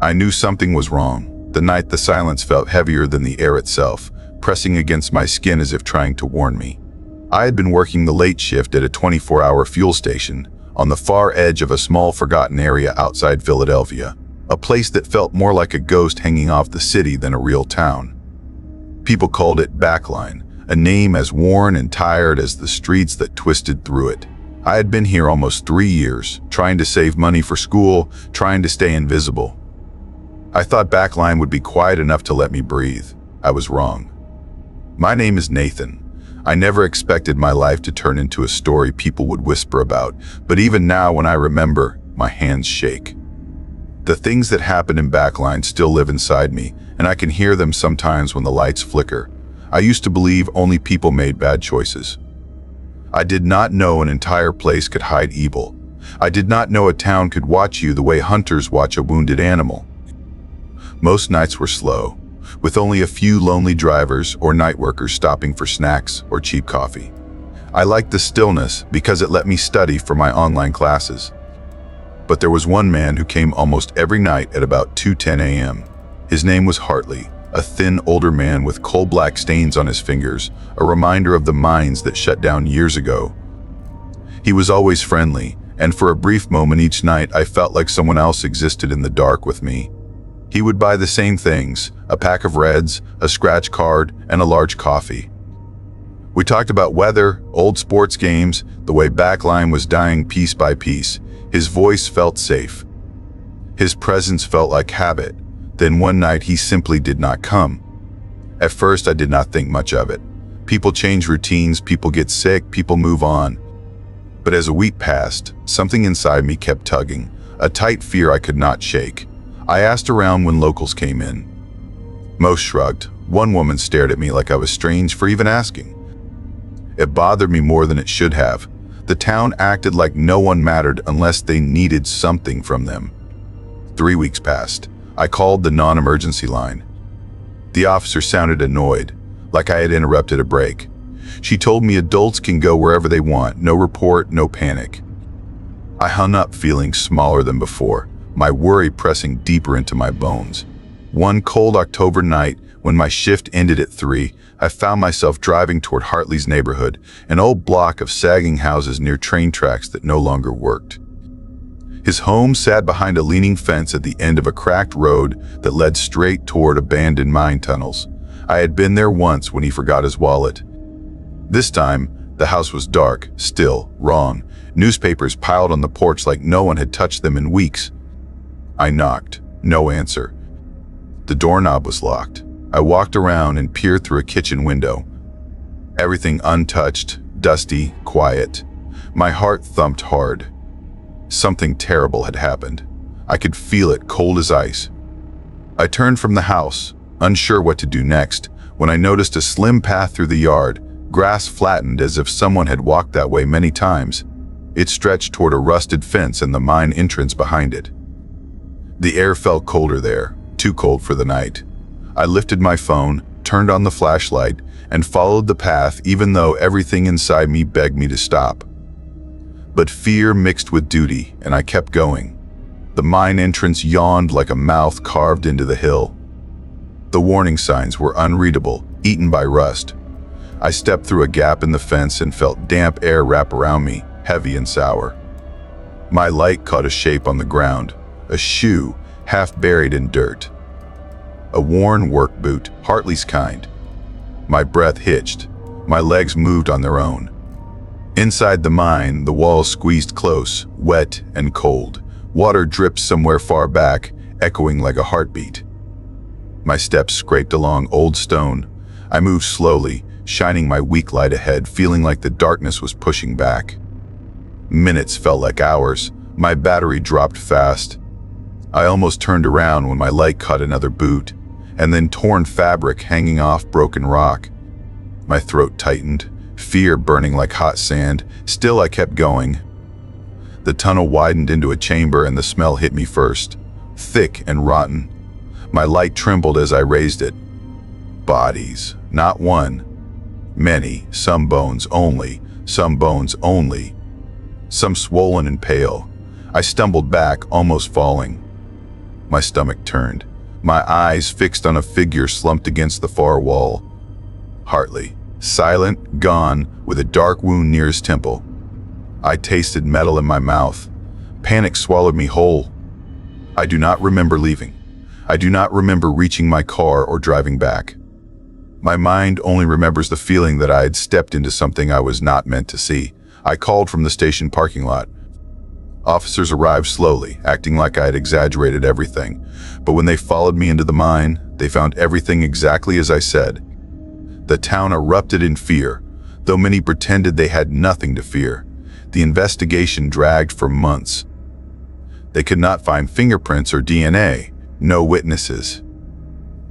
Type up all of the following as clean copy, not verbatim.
I knew something was wrong. The night the silence felt heavier than the air itself, pressing against my skin as if trying to warn me. I had been working the late shift at a 24-hour fuel station on the far edge of a small forgotten area outside Philadelphia, a place that felt more like a ghost hanging off the city than a real town. People called it Backline, a name as worn and tired as the streets that twisted through it. I had been here almost 3 years, trying to save money for school, trying to stay invisible. I thought Backline would be quiet enough to let me breathe. I was wrong. My name is Nathan. I never expected my life to turn into a story people would whisper about, but even now when I remember, my hands shake. The things that happened in Backline still live inside me, and I can hear them sometimes when the lights flicker. I used to believe only people made bad choices. I did not know an entire place could hide evil. I did not know a town could watch you the way hunters watch a wounded animal. Most nights were slow, with only a few lonely drivers or night workers stopping for snacks or cheap coffee. I liked the stillness because it let me study for my online classes. But there was one man who came almost every night at about 2:10 a.m. His name was Hartley, a thin older man with coal-black stains on his fingers, a reminder of the mines that shut down years ago. He was always friendly, and for a brief moment each night I felt like someone else existed in the dark with me. He would buy the same things, a pack of Reds, a scratch card, and a large coffee. We talked about weather, old sports games, the way Backline was dying piece by piece. His voice felt safe. His presence felt like habit. Then one night he simply did not come. At first I did not think much of it. People change routines, people get sick, people move on. But as a week passed, something inside me kept tugging, a tight fear I could not shake. I asked around when locals came in. Most shrugged. One woman stared at me like I was strange for even asking. It bothered me more than it should have. The town acted like no one mattered unless they needed something from them. 3 weeks passed. I called the non-emergency line. The officer sounded annoyed, like I had interrupted a break. She told me adults can go wherever they want, no report, no panic. I hung up feeling smaller than before, my worry pressing deeper into my bones. One cold October night, when my shift ended at 3, I found myself driving toward Hartley's neighborhood, an old block of sagging houses near train tracks that no longer worked. His home sat behind a leaning fence at the end of a cracked road that led straight toward abandoned mine tunnels. I had been there once when he forgot his wallet. This time, the house was dark, still, wrong. Newspapers piled on the porch like no one had touched them in weeks. I knocked. No answer. The doorknob was locked. I walked around and peered through a kitchen window. Everything untouched, dusty, quiet. My heart thumped hard. Something terrible had happened. I could feel it, cold as ice. I turned from the house, unsure what to do next, when I noticed a slim path through the yard, grass flattened as if someone had walked that way many times. It stretched toward a rusted fence and the mine entrance behind it. The air felt colder there, too cold for the night. I lifted my phone, turned on the flashlight, and followed the path even though everything inside me begged me to stop. But fear mixed with duty, and I kept going. The mine entrance yawned like a mouth carved into the hill. The warning signs were unreadable, eaten by rust. I stepped through a gap in the fence and felt damp air wrap around me, heavy and sour. My light caught a shape on the ground, a shoe, half buried in dirt. A worn work boot, Hartley's kind. My breath hitched. My legs moved on their own. Inside the mine, the walls squeezed close, wet and cold. Water dripped somewhere far back, echoing like a heartbeat. My steps scraped along old stone. I moved slowly, shining my weak light ahead, feeling like the darkness was pushing back. Minutes felt like hours. My battery dropped fast. I almost turned around when my light caught another boot, and then torn fabric hanging off broken rock. My throat tightened, fear burning like hot sand. Still I kept going. The tunnel widened into a chamber and the smell hit me first, thick and rotten. My light trembled as I raised it. Bodies, not one. Many, some bones only, some bones only. Some swollen and pale. I stumbled back, almost falling. My stomach turned, my eyes fixed on a figure slumped against the far wall. Hartley, silent, gone, with a dark wound near his temple. I tasted metal in my mouth. Panic swallowed me whole. I do not remember leaving. I do not remember reaching my car or driving back. My mind only remembers the feeling that I had stepped into something I was not meant to see. I called from the station parking lot. Officers arrived slowly, acting like I had exaggerated everything. But when they followed me into the mine, they found everything exactly as I said. The town erupted in fear, though many pretended they had nothing to fear. The investigation dragged for months. They could not find fingerprints or DNA, no witnesses,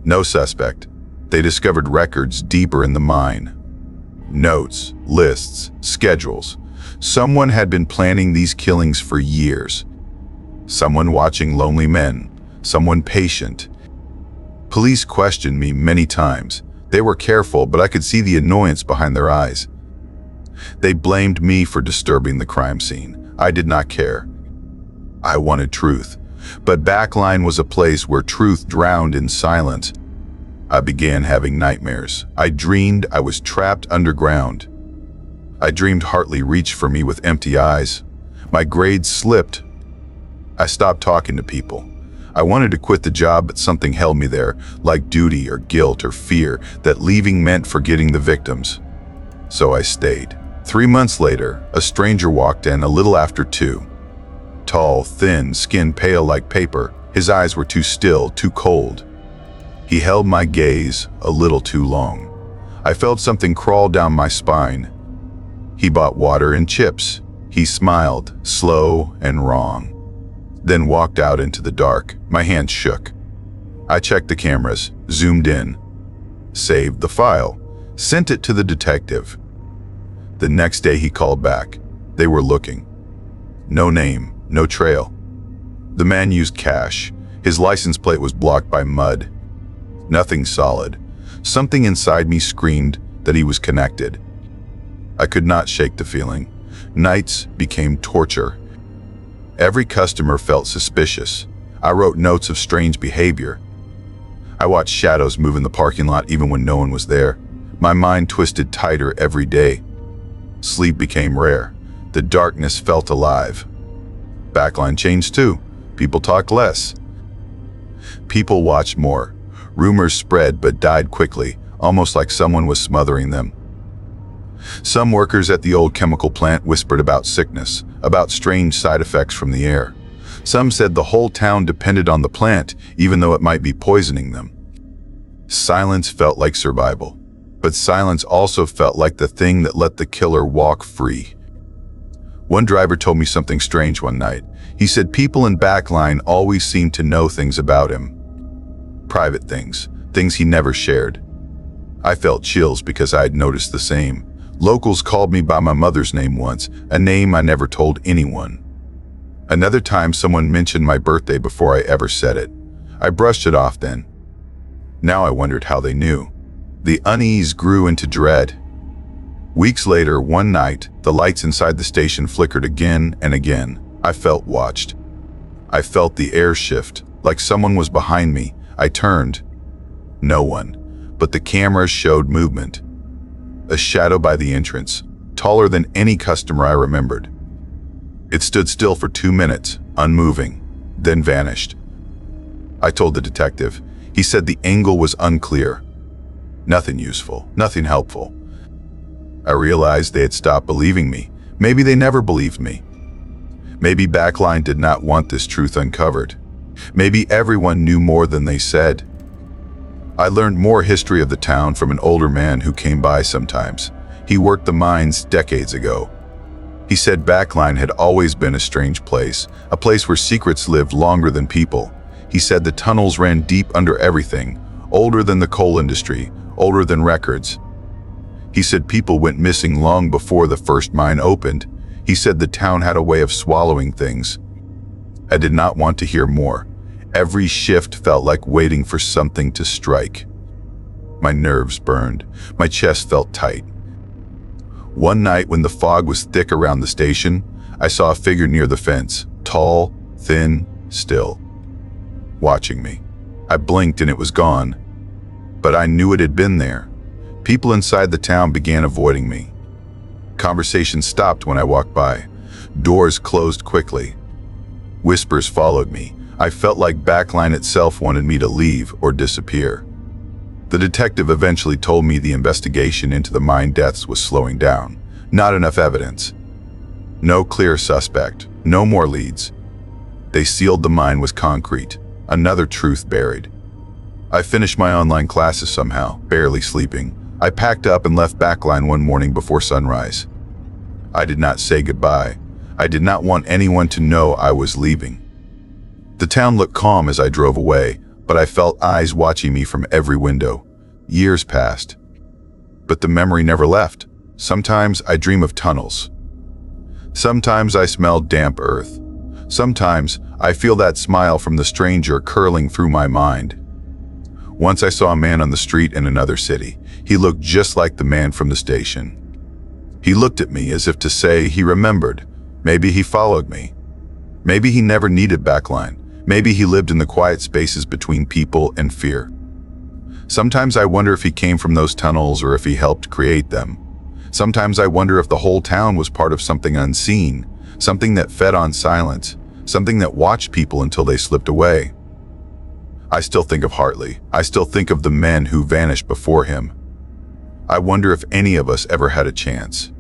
no suspect. They discovered records deeper in the mine. Notes, lists, schedules. Someone had been planning these killings for years. Someone watching lonely men, someone patient. Police questioned me many times. They were careful, but I could see the annoyance behind their eyes. They blamed me for disturbing the crime scene. I did not care. I wanted truth, but Backline was a place where truth drowned in silence. I began having nightmares. I dreamed I was trapped underground. I dreamed Hartley reached for me with empty eyes. My grades slipped. I stopped talking to people. I wanted to quit the job, but something held me there, like duty or guilt or fear that leaving meant forgetting the victims. So I stayed. 3 months later, a stranger walked in a little after 2. Tall, thin, skin pale like paper. His eyes were too still, too cold. He held my gaze a little too long. I felt something crawl down my spine. He bought water and chips. He smiled, slow and wrong. Then walked out into the dark. My hands shook. I checked the cameras, zoomed in, saved the file, sent it to the detective. The next day he called back. They were looking. No name, no trail. The man used cash. His license plate was blocked by mud. Nothing solid. Something inside me screamed that he was connected. I could not shake the feeling. Nights became torture. Every customer felt suspicious. I wrote notes of strange behavior. I watched shadows move in the parking lot even when no one was there. My mind twisted tighter every day. Sleep became rare. The darkness felt alive. Backline changed too. People talked less. People watched more. Rumors spread but died quickly, almost like someone was smothering them. Some workers at the old chemical plant whispered about sickness, about strange side effects from the air. Some said the whole town depended on the plant, even though it might be poisoning them. Silence felt like survival, but silence also felt like the thing that let the killer walk free. One driver told me something strange one night. He said people in Backline always seemed to know things about him. Private things, things he never shared. I felt chills because I had noticed the same. Locals called me by my mother's name once, a name I never told anyone. Another time someone mentioned my birthday before I ever said it. I brushed it off then. Now I wondered how they knew. The unease grew into dread. Weeks later, one night, the lights inside the station flickered again and again. I felt watched. I felt the air shift, like someone was behind me. I turned. No one, but the cameras showed movement. A shadow by the entrance, taller than any customer I remembered. It stood still for 2 minutes, unmoving, then vanished. I told the detective. He said the angle was unclear. Nothing useful, nothing helpful. I realized they had stopped believing me. Maybe they never believed me. Maybe Backline did not want this truth uncovered. Maybe everyone knew more than they said. I learned more history of the town from an older man who came by sometimes. He worked the mines decades ago. He said Backline had always been a strange place, a place where secrets lived longer than people. He said the tunnels ran deep under everything, older than the coal industry, older than records. He said people went missing long before the first mine opened. He said the town had a way of swallowing things. I did not want to hear more. Every shift felt like waiting for something to strike. My nerves burned. My chest felt tight. One night when the fog was thick around the station, I saw a figure near the fence, tall, thin, still. watching me. I blinked and it was gone, but I knew it had been there. People inside the town began avoiding me. Conversation stopped when I walked by. Doors closed quickly. Whispers followed me. I felt like Backline itself wanted me to leave or disappear. The detective eventually told me the investigation into the mine deaths was slowing down. Not enough evidence. No clear suspect. No more leads. They sealed the mine with concrete. Another truth buried. I finished my online classes somehow, barely sleeping. I packed up and left Backline one morning before sunrise. I did not say goodbye. I did not want anyone to know I was leaving. The town looked calm as I drove away, but I felt eyes watching me from every window. Years passed, but the memory never left. Sometimes I dream of tunnels. Sometimes I smell damp earth. Sometimes I feel that smile from the stranger curling through my mind. Once I saw a man on the street in another city. He looked just like the man from the station. He looked at me as if to say he remembered. Maybe he followed me. Maybe he never needed Backline. Maybe he lived in the quiet spaces between people and fear. Sometimes I wonder if he came from those tunnels or if he helped create them. Sometimes I wonder if the whole town was part of something unseen, something that fed on silence, something that watched people until they slipped away. I still think of Hartley. I still think of the men who vanished before him. I wonder if any of us ever had a chance.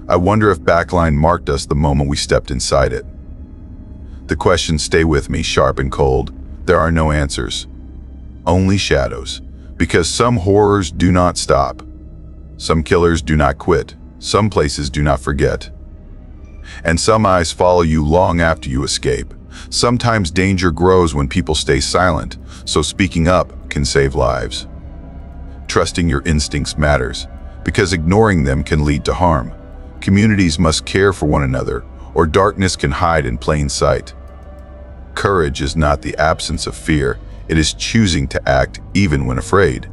I wonder if Backline marked us the moment we stepped inside it. The questions stay with me, sharp and cold. There are no answers. Only shadows. Because some horrors do not stop. Some killers do not quit. Some places do not forget. And some eyes follow you long after you escape. Sometimes danger grows when people stay silent, so speaking up can save lives. Trusting your instincts matters, because ignoring them can lead to harm. Communities must care for one another, or darkness can hide in plain sight. Courage is not the absence of fear, it is choosing to act even when afraid.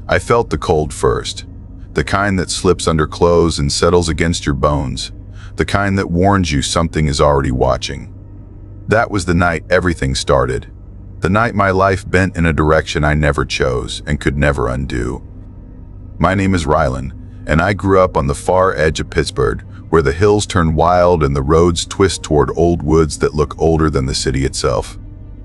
I felt the cold first, the kind that slips under clothes and settles against your bones, the kind that warns you something is already watching. That was the night everything started, the night my life bent in a direction I never chose and could never undo. My name is Rylan, and I grew up on the far edge of Pittsburgh, where the hills turn wild and the roads twist toward old woods that look older than the city itself.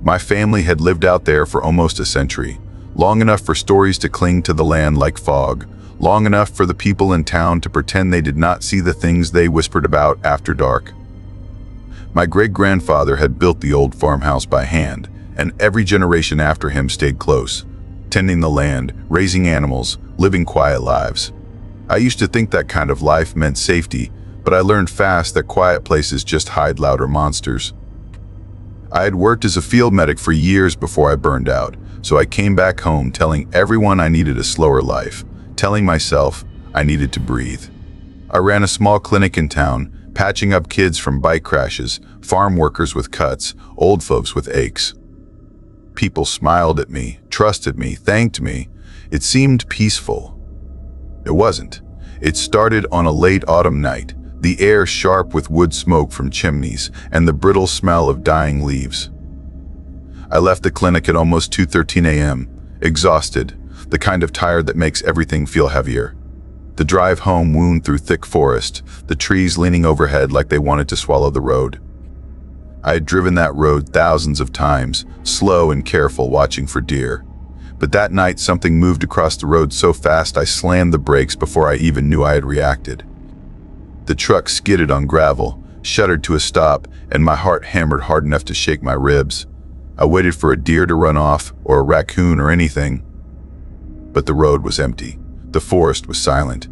My family had lived out there for almost a century, long enough for stories to cling to the land like fog, long enough for the people in town to pretend they did not see the things they whispered about after dark. My great-grandfather had built the old farmhouse by hand, and every generation after him stayed close, tending the land, raising animals, living quiet lives. I used to think that kind of life meant safety, but I learned fast that quiet places just hide louder monsters. I had worked as a field medic for years before I burned out, so I came back home telling everyone I needed a slower life, telling myself I needed to breathe. I ran a small clinic in town, patching up kids from bike crashes, farm workers with cuts, old folks with aches. People smiled at me, trusted me, thanked me. It seemed peaceful. It wasn't. It started on a late autumn night, the air sharp with wood smoke from chimneys and the brittle smell of dying leaves. I left the clinic at almost 2:13 a.m., exhausted, the kind of tired that makes everything feel heavier. The drive home wound through thick forest, the trees leaning overhead like they wanted to swallow the road. I had driven that road thousands of times, slow and careful, watching for deer. But that night something moved across the road so fast I slammed the brakes before I even knew I had reacted. The truck skidded on gravel, shuddered to a stop, and my heart hammered hard enough to shake my ribs. I waited for a deer to run off, or a raccoon or anything. But the road was empty. The forest was silent.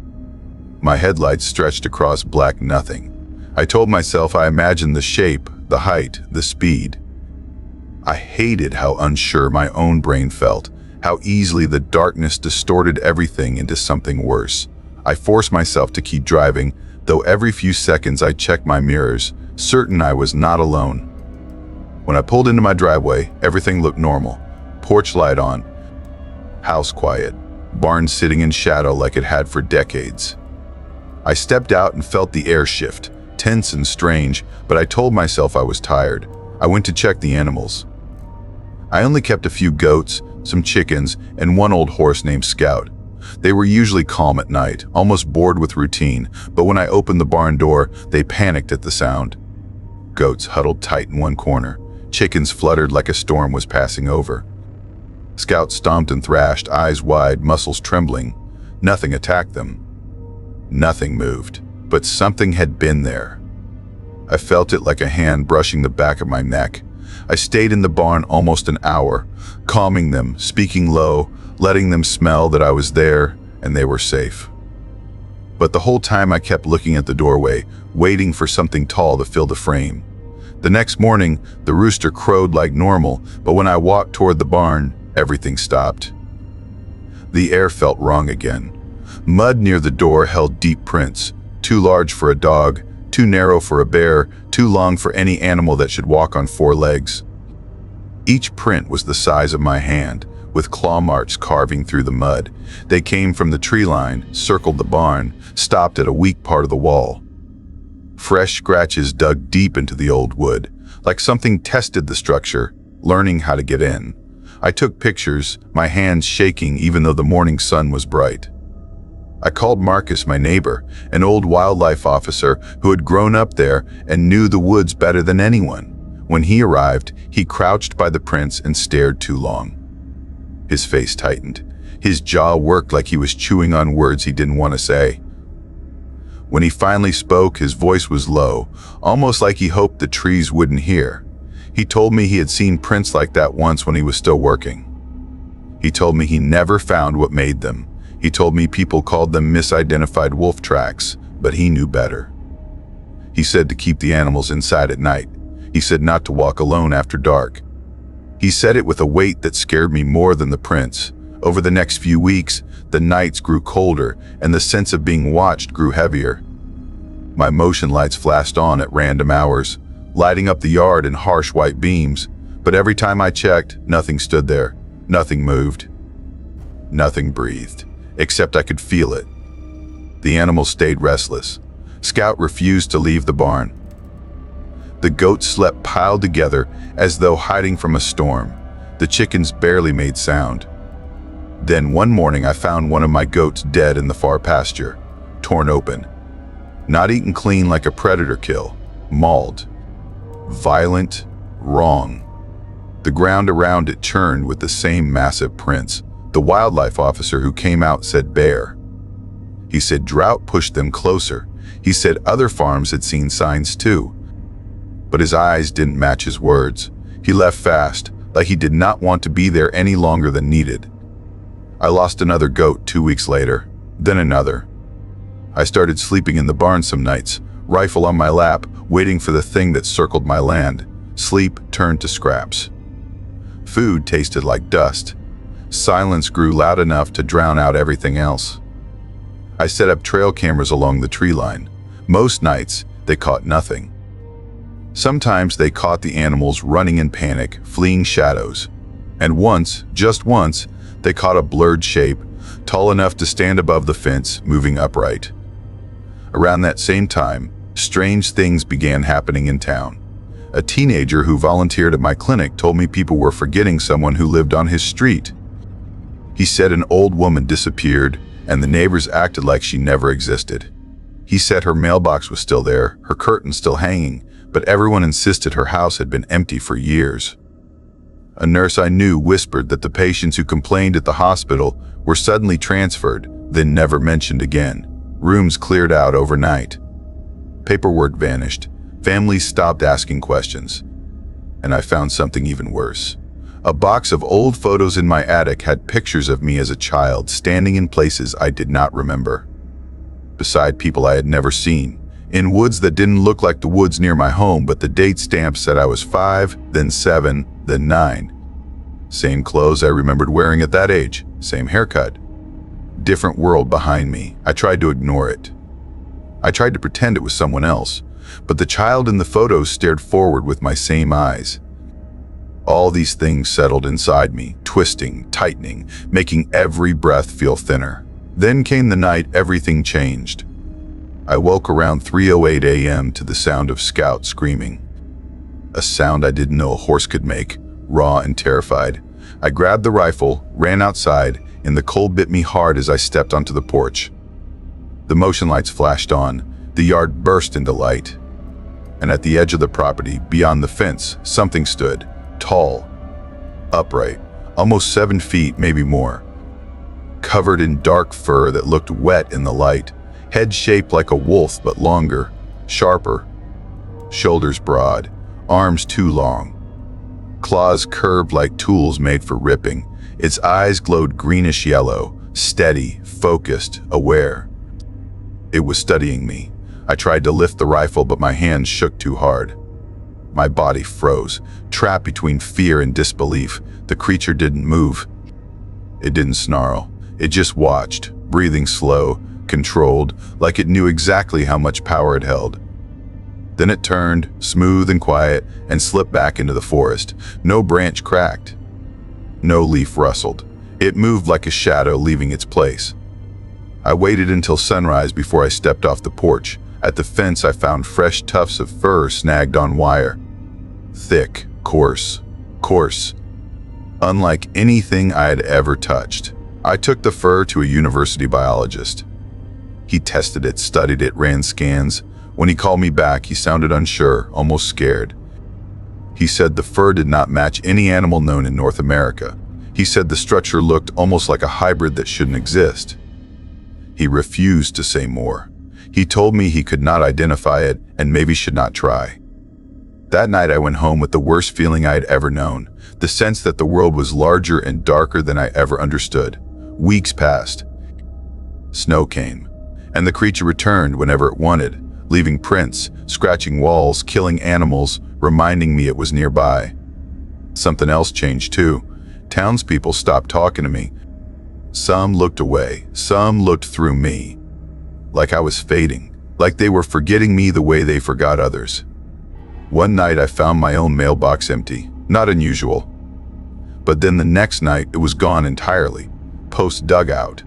My headlights stretched across black nothing. I told myself I imagined the shape, the height, the speed. I hated how unsure my own brain felt, how easily the darkness distorted everything into something worse. I forced myself to keep driving, though every few seconds I checked my mirrors, certain I was not alone. When I pulled into my driveway, everything looked normal. Porch light on, house quiet, barn sitting in shadow like it had for decades. I stepped out and felt the air shift, tense and strange, but I told myself I was tired. I went to check the animals. I only kept a few goats, some chickens, and one old horse named Scout. They were usually calm at night, almost bored with routine, but when I opened the barn door, they panicked at the sound. Goats huddled tight in one corner. Chickens fluttered like a storm was passing over. Scout stomped and thrashed, eyes wide, muscles trembling. Nothing attacked them. Nothing moved, but something had been there. I felt it like a hand brushing the back of my neck. I stayed in the barn almost an hour, calming them, speaking low, letting them smell that I was there and they were safe. But the whole time I kept looking at the doorway, waiting for something tall to fill the frame. The next morning, the rooster crowed like normal, but when I walked toward the barn, everything stopped. The air felt wrong again. Mud near the door held deep prints, too large for a dog, too narrow for a bear, too long for any animal that should walk on 4 legs. Each print was the size of my hand, with claw marks carving through the mud. They came from the tree line, circled the barn, stopped at a weak part of the wall. Fresh scratches dug deep into the old wood, like something tested the structure, learning how to get in. I took pictures, my hands shaking even though the morning sun was bright. I called Marcus, my neighbor, an old wildlife officer who had grown up there and knew the woods better than anyone. When he arrived, he crouched by the prints and stared too long. His face tightened. His jaw worked like he was chewing on words he didn't want to say. When he finally spoke, his voice was low, almost like he hoped the trees wouldn't hear. He told me he had seen prints like that once when he was still working. He told me he never found what made them. He told me people called them misidentified wolf tracks, but he knew better. He said to keep the animals inside at night. He said not to walk alone after dark. He said it with a weight that scared me more than the prints. Over the next few weeks, the nights grew colder and the sense of being watched grew heavier. My motion lights flashed on at random hours, lighting up the yard in harsh white beams, but every time I checked, nothing stood there. Nothing moved. Nothing breathed, except I could feel it. The animals stayed restless. Scout refused to leave the barn. The goats slept piled together as though hiding from a storm. The chickens barely made sound. Then one morning I found one of my goats dead in the far pasture, torn open. Not eaten clean like a predator kill, mauled. Violent, wrong. The ground around it churned with the same massive prints. The wildlife officer who came out said bear. He said drought pushed them closer. He said other farms had seen signs too. But his eyes didn't match his words. He left fast, like he did not want to be there any longer than needed. I lost another goat 2 weeks later, then another. I started sleeping in the barn some nights, rifle on my lap, waiting for the thing that circled my land. Sleep turned to scraps. Food tasted like dust. Silence grew loud enough to drown out everything else. I set up trail cameras along the tree line. Most nights, they caught nothing. Sometimes they caught the animals running in panic, fleeing shadows. And once, just once, they caught a blurred shape, tall enough to stand above the fence, moving upright. Around that same time, strange things began happening in town. A teenager who volunteered at my clinic told me people were forgetting someone who lived on his street. He said an old woman disappeared, and the neighbors acted like she never existed. He said her mailbox was still there, her curtains still hanging, but everyone insisted her house had been empty for years. A nurse I knew whispered that the patients who complained at the hospital were suddenly transferred, then never mentioned again. Rooms cleared out overnight. Paperwork vanished. Families stopped asking questions. And I found something even worse. A box of old photos in my attic had pictures of me as a child standing in places I did not remember. Beside people I had never seen. In woods that didn't look like the woods near my home, but the date stamp said I was 5, then 7, then 9. Same clothes I remembered wearing at that age, same haircut. Different world behind me. I tried to ignore it. I tried to pretend it was someone else, but the child in the photos stared forward with my same eyes. All these things settled inside me, twisting, tightening, making every breath feel thinner. Then came the night everything changed. I woke around 3:08 a.m. to the sound of Scout screaming. A sound I didn't know a horse could make, raw and terrified. I grabbed the rifle, ran outside, and the cold bit me hard as I stepped onto the porch. The motion lights flashed on, the yard burst into light. And at the edge of the property, beyond the fence, something stood, tall, upright, almost 7 feet, maybe more. Covered in dark fur that looked wet in the light, head shaped like a wolf but longer, sharper, shoulders broad, arms too long. Claws curved like tools made for ripping. Its eyes glowed greenish yellow, steady, focused, aware. It was studying me. I tried to lift the rifle, but my hands shook too hard. My body froze, trapped between fear and disbelief. The creature didn't move. It didn't snarl. It just watched, breathing slow, controlled, like it knew exactly how much power it held. Then it turned, smooth and quiet, and slipped back into the forest. No branch cracked. No leaf rustled. It moved like a shadow leaving its place. I waited until sunrise before I stepped off the porch. At the fence, I found fresh tufts of fur snagged on wire. Thick, coarse. Unlike anything I had ever touched. I took the fur to a university biologist. He tested it, studied it, ran scans. When he called me back, he sounded unsure, almost scared. He said the fur did not match any animal known in North America. He said the structure looked almost like a hybrid that shouldn't exist. He refused to say more. He told me he could not identify it and maybe should not try. That night I went home with the worst feeling I had ever known, the sense that the world was larger and darker than I ever understood. Weeks passed. Snow came, and the creature returned whenever it wanted, leaving prints, scratching walls, killing animals, reminding me it was nearby. Something else changed too. Townspeople stopped talking to me. Some looked away, some looked through me. Like I was fading, like they were forgetting me the way they forgot others. One night I found my own mailbox empty, not unusual. But then the next night it was gone entirely. Post dug out.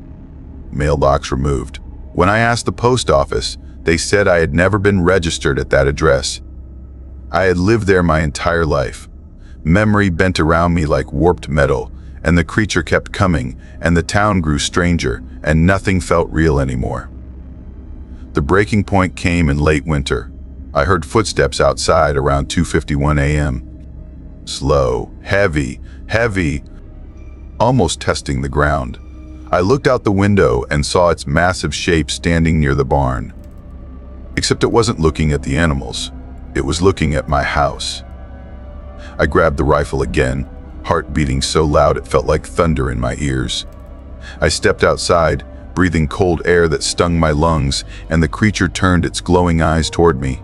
Mailbox removed. When I asked the post office, they said I had never been registered at that address. I had lived there my entire life. Memory bent around me like warped metal, and the creature kept coming, and the town grew stranger, and nothing felt real anymore. The breaking point came in late winter. I heard footsteps outside around 2:51 a.m. Slow, heavy, almost testing the ground. I looked out the window and saw its massive shape standing near the barn. Except it wasn't looking at the animals. It was looking at my house. I grabbed the rifle again, heart beating so loud it felt like thunder in my ears. I stepped outside, breathing cold air that stung my lungs, and the creature turned its glowing eyes toward me.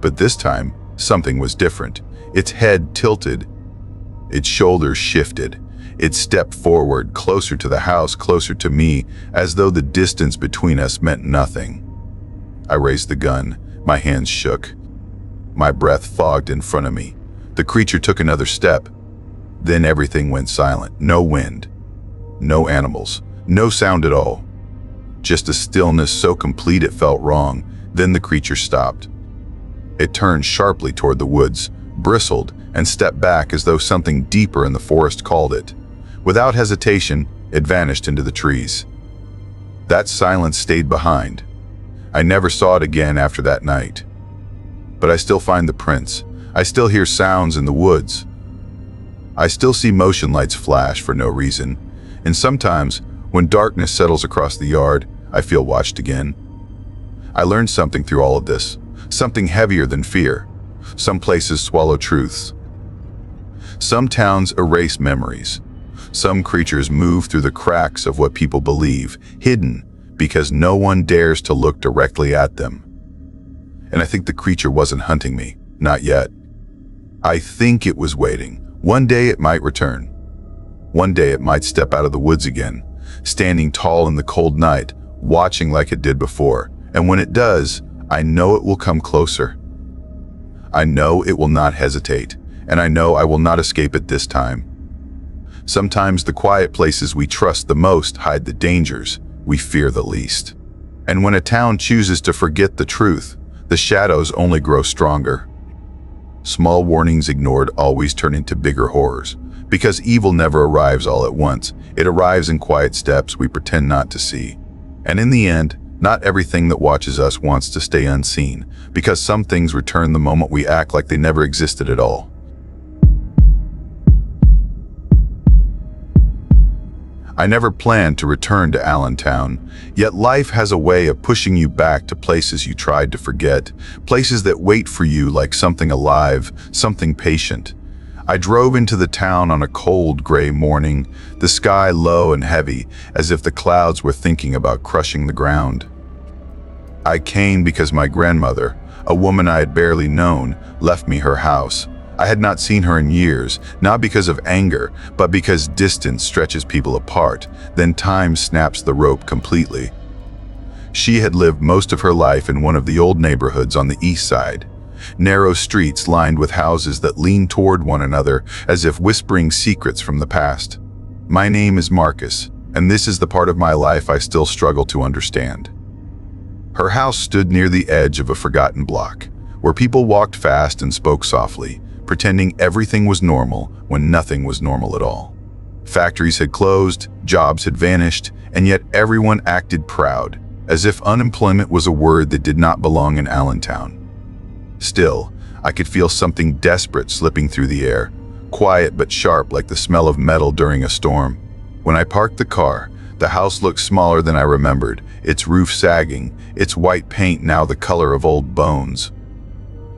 But this time, something was different. Its head tilted. Its shoulders shifted. It stepped forward, closer to the house, closer to me, as though the distance between us meant nothing. I raised the gun. My hands shook. My breath fogged in front of me. The creature took another step. Then everything went silent. No wind. No animals. No sound at all. Just a stillness so complete it felt wrong. Then the creature stopped. It turned sharply toward the woods, bristled, and stepped back as though something deeper in the forest called it. Without hesitation, it vanished into the trees. That silence stayed behind. I never saw it again after that night. But I still find the prints. I still hear sounds in the woods. I still see motion lights flash for no reason. And sometimes, when darkness settles across the yard, I feel watched again. I learned something through all of this. Something heavier than fear. Some places swallow truths. Some towns erase memories. Some creatures move through the cracks of what people believe, hidden because no one dares to look directly at them. And I think the creature wasn't hunting me, not yet. I think it was waiting. One day it might return. One day it might step out of the woods again, standing tall in the cold night, watching like it did before. And when it does, I know it will come closer. I know it will not hesitate, and I know I will not escape it this time. Sometimes the quiet places we trust the most hide the dangers we fear the least. And when a town chooses to forget the truth, the shadows only grow stronger. Small warnings ignored always turn into bigger horrors, because evil never arrives all at once. It arrives in quiet steps we pretend not to see. And in the end, not everything that watches us wants to stay unseen, because some things return the moment we act like they never existed at all. I never planned to return to Allentown, yet life has a way of pushing you back to places you tried to forget, places that wait for you like something alive, something patient. I drove into the town on a cold, gray morning, the sky low and heavy, as if the clouds were thinking about crushing the ground. I came because my grandmother, a woman I had barely known, left me her house. I had not seen her in years, not because of anger, but because distance stretches people apart, then time snaps the rope completely. She had lived most of her life in one of the old neighborhoods on the east side. Narrow streets lined with houses that leaned toward one another as if whispering secrets from the past. My name is Marcus, and this is the part of my life I still struggle to understand. Her house stood near the edge of a forgotten block, where people walked fast and spoke softly, pretending everything was normal when nothing was normal at all. Factories had closed, jobs had vanished, and yet everyone acted proud, as if unemployment was a word that did not belong in Allentown. Still, I could feel something desperate slipping through the air, quiet but sharp like the smell of metal during a storm. When I parked the car, the house looked smaller than I remembered, its roof sagging, its white paint now the color of old bones.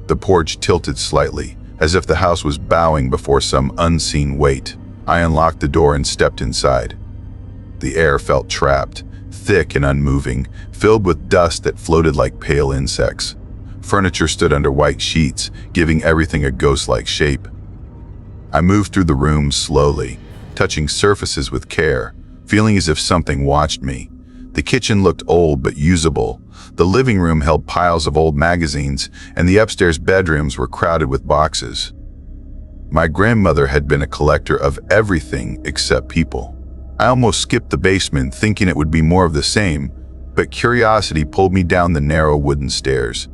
The porch tilted slightly, as if the house was bowing before some unseen weight. I unlocked the door and stepped inside. The air felt trapped, thick and unmoving, filled with dust that floated like pale insects. Furniture stood under white sheets, giving everything a ghost-like shape. I moved through the room slowly, touching surfaces with care, feeling as if something watched me. The kitchen looked old but usable. The living room held piles of old magazines, and the upstairs bedrooms were crowded with boxes. My grandmother had been a collector of everything except people. I almost skipped the basement, thinking it would be more of the same, but curiosity pulled me down the narrow wooden stairs.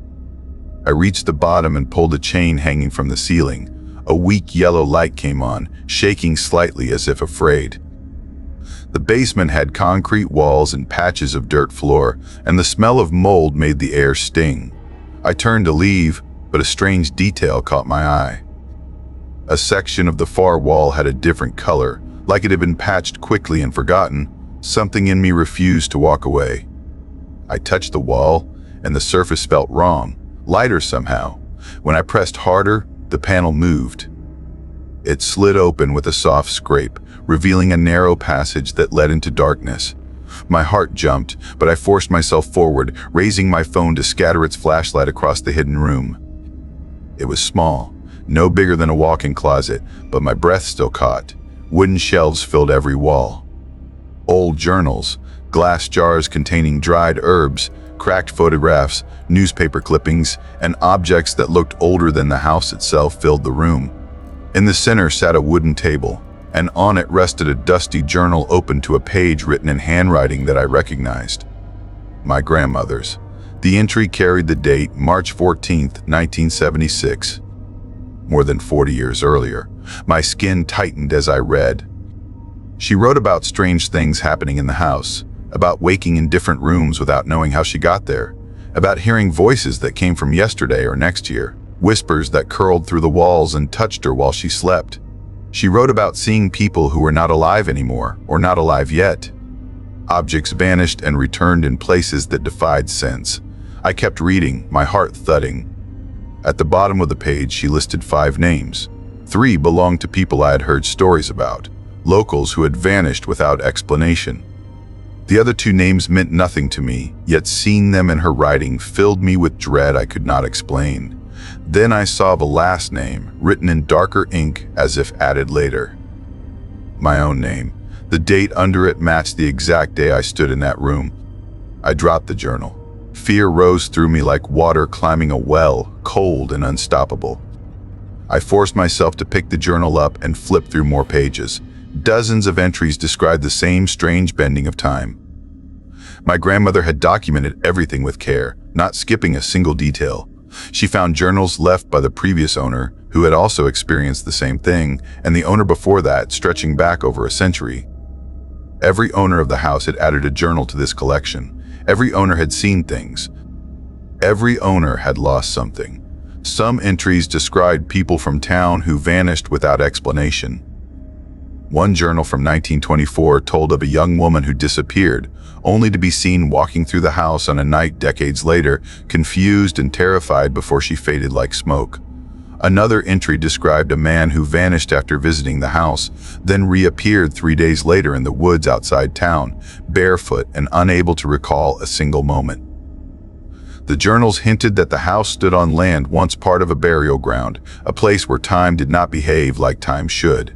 I reached the bottom and pulled a chain hanging from the ceiling. A weak yellow light came on, shaking slightly as if afraid. The basement had concrete walls and patches of dirt floor, and the smell of mold made the air sting. I turned to leave, but a strange detail caught my eye. A section of the far wall had a different color, like it had been patched quickly and forgotten. Something in me refused to walk away. I touched the wall, and the surface felt wrong, lighter somehow. When I pressed harder, the panel moved. It slid open with a soft scrape, revealing a narrow passage that led into darkness. My heart jumped, but I forced myself forward, raising my phone to scatter its flashlight across the hidden room. It was small, no bigger than a walk-in closet, but my breath still caught. Wooden shelves filled every wall. Old journals, glass jars containing dried herbs, cracked photographs, newspaper clippings, and objects that looked older than the house itself filled the room. In the center sat a wooden table, and on it rested a dusty journal open to a page written in handwriting that I recognized. My grandmother's. The entry carried the date March 14th, 1976. More than 40 years earlier. My skin tightened as I read. She wrote about strange things happening in the house, about waking in different rooms without knowing how she got there, about hearing voices that came from yesterday or next year, whispers that curled through the walls and touched her while she slept. She wrote about seeing people who were not alive anymore, or not alive yet. Objects vanished and returned in places that defied sense. I kept reading, my heart thudding. At the bottom of the page, she listed 5 names. 3 belonged to people I had heard stories about, locals who had vanished without explanation. The other 2 names meant nothing to me, yet seeing them in her writing filled me with dread I could not explain. Then I saw the last name, written in darker ink as if added later. My own name. The date under it matched the exact day I stood in that room. I dropped the journal. Fear rose through me like water climbing a well, cold and unstoppable. I forced myself to pick the journal up and flip through more pages. Dozens of entries described the same strange bending of time. My grandmother had documented everything with care, not skipping a single detail. She found journals left by the previous owner, who had also experienced the same thing, and the owner before that, stretching back over a century. Every owner of the house had added a journal to this collection. Every owner had seen things. Every owner had lost something. Some entries described people from town who vanished without explanation. One journal from 1924 told of a young woman who disappeared, only to be seen walking through the house on a night decades later, confused and terrified before she faded like smoke. Another entry described a man who vanished after visiting the house, then reappeared 3 days later in the woods outside town, barefoot and unable to recall a single moment. The journals hinted that the house stood on land once part of a burial ground, a place where time did not behave like time should.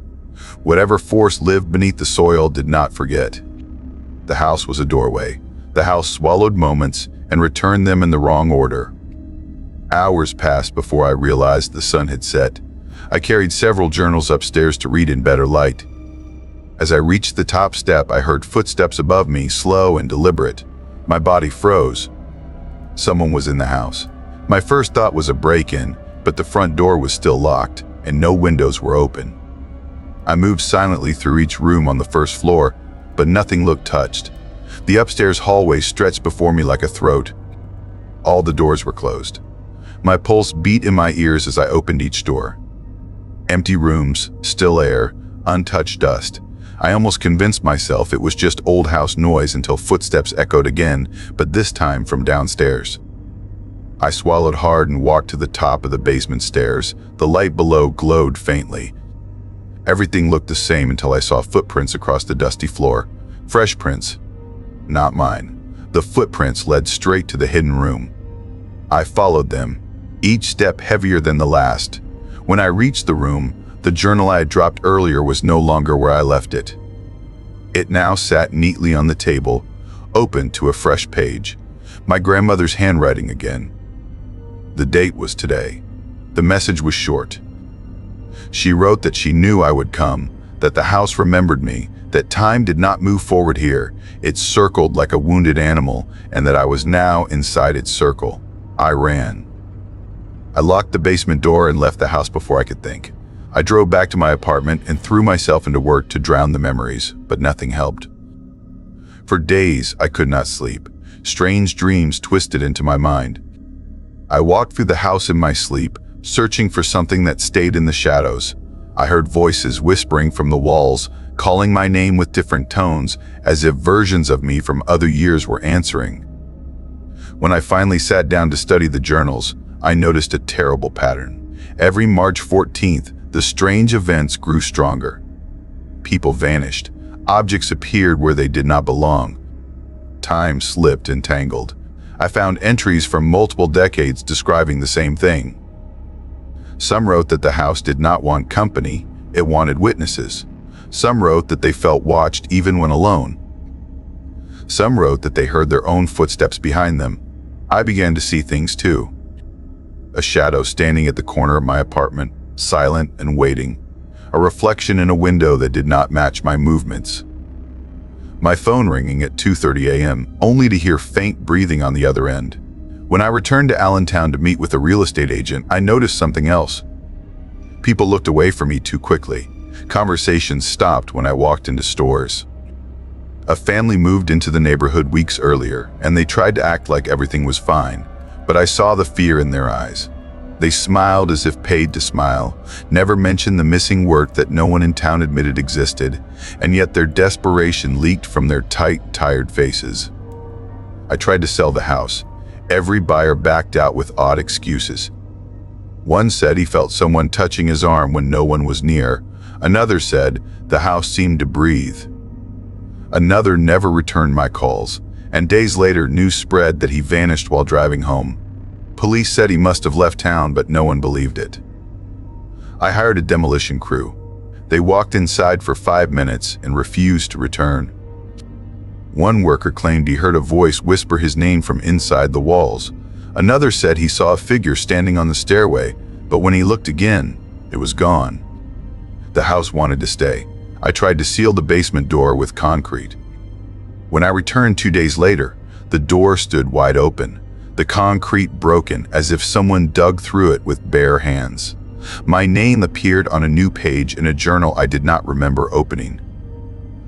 Whatever force lived beneath the soil did not forget. The house was a doorway. The house swallowed moments and returned them in the wrong order. Hours passed before I realized the sun had set. I carried several journals upstairs to read in better light. As I reached the top step, I heard footsteps above me, slow and deliberate. My body froze. Someone was in the house. My first thought was a break-in, but the front door was still locked and no windows were open. I moved silently through each room on the first floor, but nothing looked touched. The upstairs hallway stretched before me like a throat. All the doors were closed. My pulse beat in my ears as I opened each door. Empty rooms, still air, untouched dust. I almost convinced myself it was just old house noise until footsteps echoed again, but this time from downstairs. I swallowed hard and walked to the top of the basement stairs. The light below glowed faintly. Everything looked the same until I saw footprints across the dusty floor. Fresh prints. Not mine. The footprints led straight to the hidden room. I followed them, each step heavier than the last. When I reached the room, the journal I had dropped earlier was no longer where I left it. It now sat neatly on the table, open to a fresh page. My grandmother's handwriting again. The date was today. The message was short. She wrote that she knew I would come, that the house remembered me, that time did not move forward here. It circled like a wounded animal, and that I was now inside its circle. I ran. I locked the basement door and left the house before I could think. I drove back to my apartment and threw myself into work to drown the memories, but nothing helped. For days, I could not sleep. Strange dreams twisted into my mind. I walked through the house in my sleep, searching for something that stayed in the shadows. I heard voices whispering from the walls, calling my name with different tones, as if versions of me from other years were answering. When I finally sat down to study the journals, I noticed a terrible pattern. Every March 14th, the strange events grew stronger. People vanished. Objects appeared where they did not belong. Time slipped and tangled. I found entries from multiple decades describing the same thing. Some wrote that the house did not want company, it wanted witnesses. Some wrote that they felt watched even when alone. Some wrote that they heard their own footsteps behind them. I began to see things too. A shadow standing at the corner of my apartment, silent and waiting. A reflection in a window that did not match my movements. My phone ringing at 2:30 a.m., only to hear faint breathing on the other end. When I returned to Allentown to meet with a real estate agent, I noticed something else. People looked away from me too quickly. Conversations stopped when I walked into stores. A family moved into the neighborhood weeks earlier, and they tried to act like everything was fine, but I saw the fear in their eyes. They smiled as if paid to smile, never mentioned the missing work that no one in town admitted existed, and yet their desperation leaked from their tight, tired faces. I tried to sell the house. Every buyer backed out with odd excuses. One said he felt someone touching his arm when no one was near. Another said the house seemed to breathe. Another never returned my calls, and days later news spread that he vanished while driving home. Police said he must have left town, but no one believed it. I hired a demolition crew. They walked inside for 5 minutes and refused to return. One worker claimed he heard a voice whisper his name from inside the walls. Another said he saw a figure standing on the stairway, but when he looked again, it was gone. The house wanted to stay. I tried to seal the basement door with concrete. When I returned 2 days later, the door stood wide open, the concrete broken as if someone dug through it with bare hands. My name appeared on a new page in a journal I did not remember opening.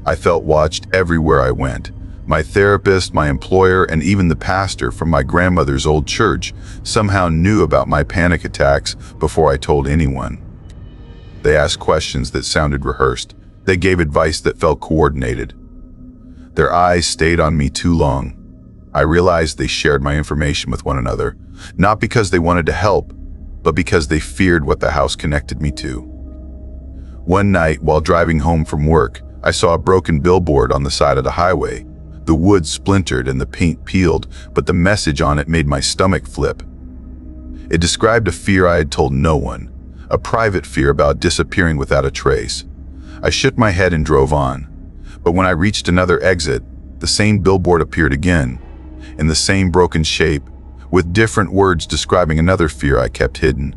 I felt watched everywhere I went. My therapist, my employer, and even the pastor from my grandmother's old church somehow knew about my panic attacks before I told anyone. They asked questions that sounded rehearsed. They gave advice that felt coordinated. Their eyes stayed on me too long. I realized they shared my information with one another, not because they wanted to help, but because they feared what the house connected me to. One night, while driving home from work, I saw a broken billboard on the side of the highway. The wood splintered and the paint peeled, but the message on it made my stomach flip. It described a fear I had told no one, a private fear about disappearing without a trace. I shook my head and drove on, but when I reached another exit, the same billboard appeared again, in the same broken shape, with different words describing another fear I kept hidden.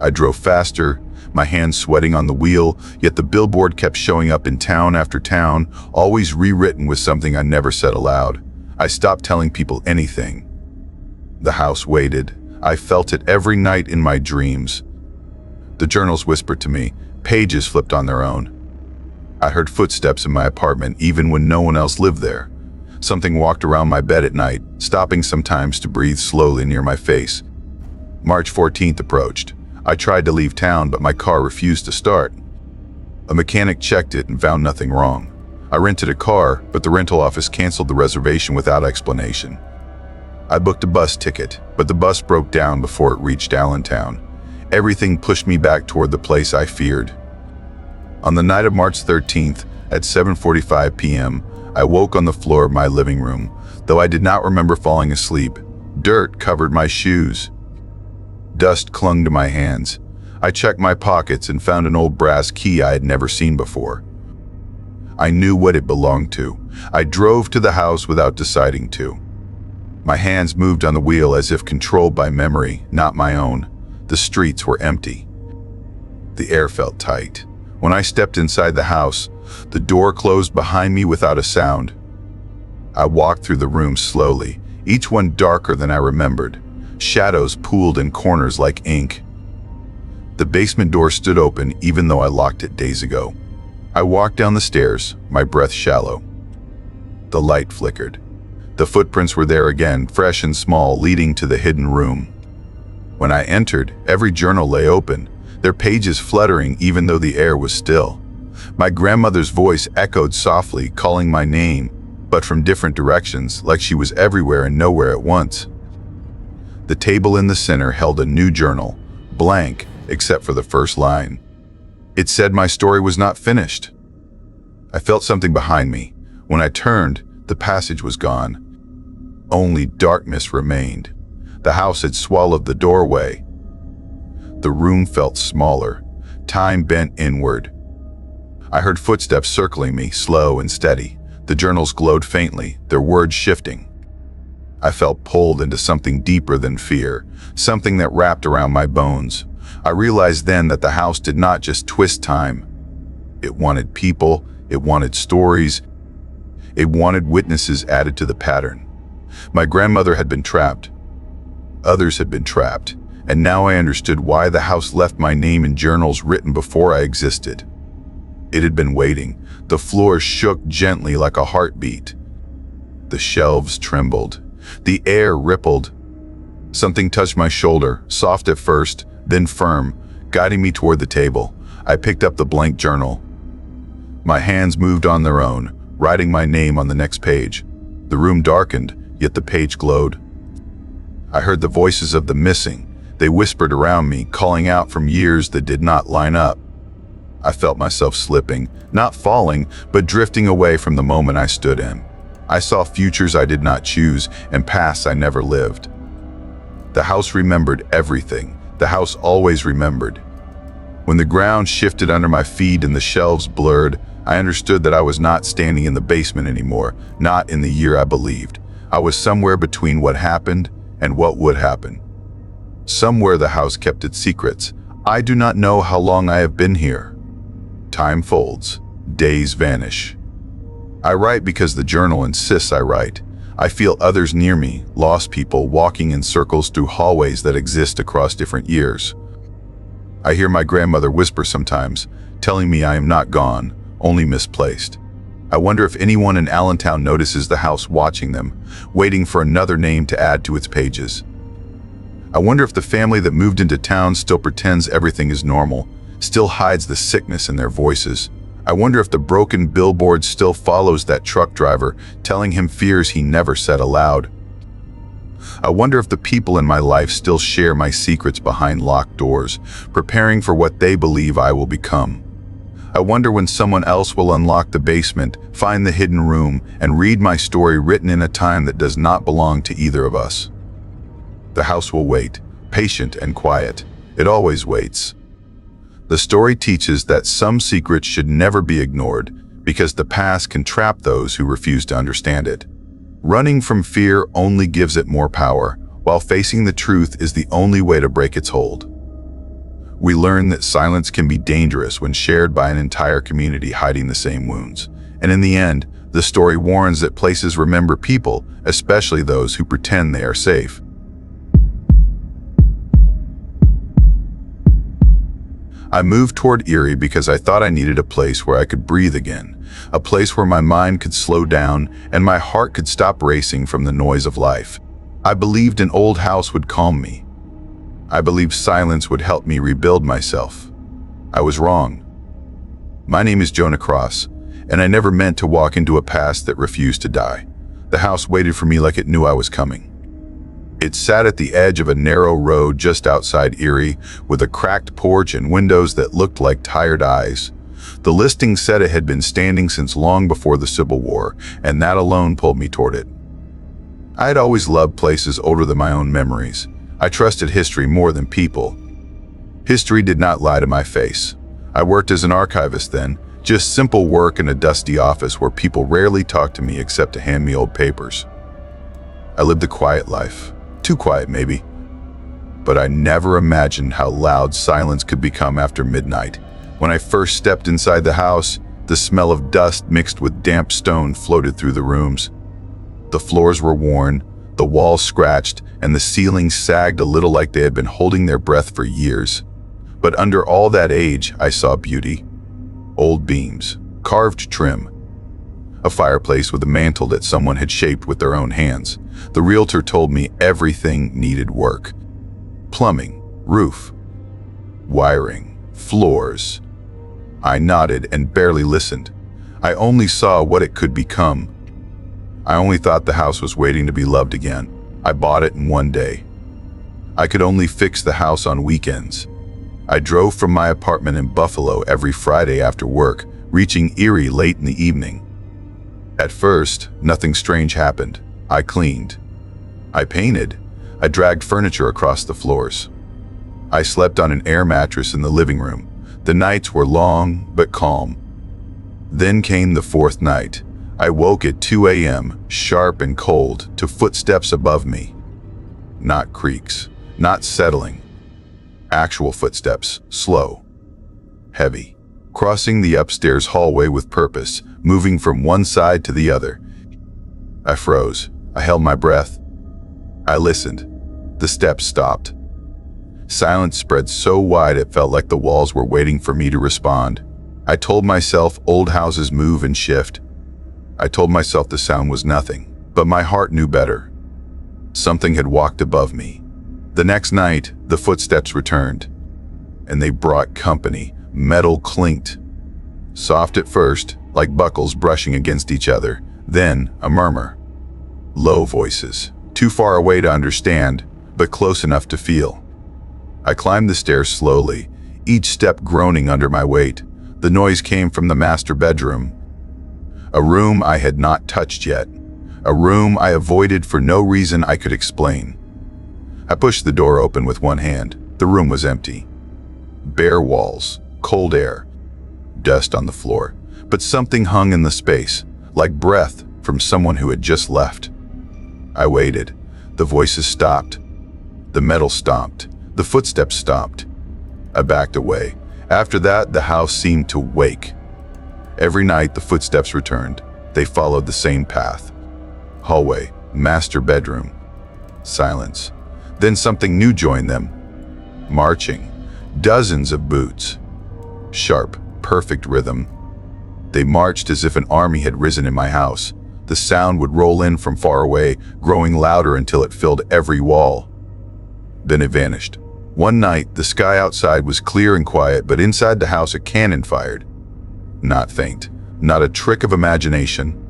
I drove faster, my hands sweating on the wheel, yet the billboard kept showing up in town after town, always rewritten with something I never said aloud. I stopped telling people anything. The house waited. I felt it every night in my dreams. The journals whispered to me, pages flipped on their own. I heard footsteps in my apartment even when no one else lived there. Something walked around my bed at night, stopping sometimes to breathe slowly near my face. March 14th approached. I tried to leave town, but my car refused to start. A mechanic checked it and found nothing wrong. I rented a car, but the rental office canceled the reservation without explanation. I booked a bus ticket, but the bus broke down before it reached Allentown. Everything pushed me back toward the place I feared. On the night of March 13th, at 7:45 p.m., I woke on the floor of my living room, though I did not remember falling asleep. Dirt covered my shoes. Dust clung to my hands. I checked my pockets and found an old brass key I had never seen before. I knew what it belonged to. I drove to the house without deciding to. My hands moved on the wheel as if controlled by memory, not my own. The streets were empty. The air felt tight. When I stepped inside the house, the door closed behind me without a sound. I walked through the room slowly, each one darker than I remembered. Shadows pooled in corners like ink. The basement door stood open even though I locked it days ago. I walked down the stairs, my breath shallow. The light flickered. The footprints were there again, fresh and small, leading to the hidden room. When I entered, every journal lay open, their pages fluttering even though the air was still. My grandmother's voice echoed softly, calling my name, but from different directions, like she was everywhere and nowhere at once. The table in the center held a new journal, blank except for the first line. It said my story was not finished. I felt something behind me. When I turned, the passage was gone. Only darkness remained. The house had swallowed the doorway. The room felt smaller. Time bent inward. I heard footsteps circling me, slow and steady. The journals glowed faintly, their words shifting. I felt pulled into something deeper than fear, something that wrapped around my bones. I realized then that the house did not just twist time. It wanted people, it wanted stories, it wanted witnesses added to the pattern. My grandmother had been trapped. Others had been trapped, and now I understood why the house left my name in journals written before I existed. It had been waiting. The floor shook gently like a heartbeat. The shelves trembled. The air rippled. Something touched my shoulder, soft at first, then firm, guiding me toward the table. I picked up the blank journal. My hands moved on their own, writing my name on the next page. The room darkened, yet the page glowed. I heard the voices of the missing. They whispered around me, calling out from years that did not line up. I felt myself slipping, not falling, but drifting away from the moment I stood in. I saw futures I did not choose and pasts I never lived. The house remembered everything. The house always remembered. When the ground shifted under my feet and the shelves blurred, I understood that I was not standing in the basement anymore, not in the year I believed. I was somewhere between what happened and what would happen. Somewhere the house kept its secrets. I do not know how long I have been here. Time folds. Days vanish. I write because the journal insists I write. I feel others near me, lost people walking in circles through hallways that exist across different years. I hear my grandmother whisper sometimes, telling me I am not gone, only misplaced. I wonder if anyone in Allentown notices the house watching them, waiting for another name to add to its pages. I wonder if the family that moved into town still pretends everything is normal, still hides the sickness in their voices. I wonder if the broken billboard still follows that truck driver, telling him fears he never said aloud. I wonder if the people in my life still share my secrets behind locked doors, preparing for what they believe I will become. I wonder when someone else will unlock the basement, find the hidden room, and read my story written in a time that does not belong to either of us. The house will wait, patient and quiet. It always waits. The story teaches that some secrets should never be ignored because the past can trap those who refuse to understand it. Running from fear only gives it more power, while facing the truth is the only way to break its hold. We learn that silence can be dangerous when shared by an entire community hiding the same wounds. And in the end, the story warns that places remember people, especially those who pretend they are safe. I moved toward Erie because I thought I needed a place where I could breathe again, a place where my mind could slow down and my heart could stop racing from the noise of life. I believed an old house would calm me. I believed silence would help me rebuild myself. I was wrong. My name is Jonah Cross, and I never meant to walk into a past that refused to die. The house waited for me like it knew I was coming. It sat at the edge of a narrow road just outside Erie, with a cracked porch and windows that looked like tired eyes. The listing said it had been standing since long before the Civil War, and that alone pulled me toward it. I had always loved places older than my own memories. I trusted history more than people. History did not lie to my face. I worked as an archivist then, just simple work in a dusty office where people rarely talked to me except to hand me old papers. I lived a quiet life. Too quiet, maybe. But I never imagined how loud silence could become after midnight. When I first stepped inside the house, the smell of dust mixed with damp stone floated through the rooms. The floors were worn, the walls scratched, and the ceilings sagged a little like they had been holding their breath for years. But under all that age, I saw beauty. Old beams, carved trim, a fireplace with a mantel that someone had shaped with their own hands. The realtor told me everything needed work. Plumbing, roof, wiring, floors. I nodded and barely listened. I only saw what it could become. I only thought the house was waiting to be loved again. I bought it in one day. I could only fix the house on weekends. I drove from my apartment in Buffalo every Friday after work, reaching Erie late in the evening. At first, nothing strange happened. I cleaned. I painted. I dragged furniture across the floors. I slept on an air mattress in the living room. The nights were long but calm. Then came the fourth night. I woke at 2 a.m., sharp and cold, to footsteps above me. Not creaks, not settling. Actual footsteps, slow, heavy, crossing the upstairs hallway with purpose, moving from one side to the other. I froze. I held my breath. I listened. The steps stopped. Silence spread so wide it felt like the walls were waiting for me to respond. I told myself old houses move and shift. I told myself the sound was nothing, but my heart knew better. Something had walked above me. The next night, the footsteps returned, and they brought company. Metal clinked. Soft at first, like buckles brushing against each other, then a murmur. Low voices, too far away to understand, but close enough to feel. I climbed the stairs slowly, each step groaning under my weight. The noise came from the master bedroom, a room I had not touched yet, a room I avoided for no reason I could explain. I pushed the door open with one hand. The room was empty. Bare walls, cold air, dust on the floor, but something hung in the space, like breath from someone who had just left. I waited. The voices stopped. The metal stomped. The footsteps stopped. I backed away. After that, the house seemed to wake. Every night, the footsteps returned. They followed the same path. Hallway, master bedroom, silence. Then something new joined them. Marching, dozens of boots. Sharp, perfect rhythm. They marched as if an army had risen in my house. The sound would roll in from far away, growing louder until it filled every wall. Then it vanished. One night, the sky outside was clear and quiet, but inside the house a cannon fired. Not faint, not a trick of imagination.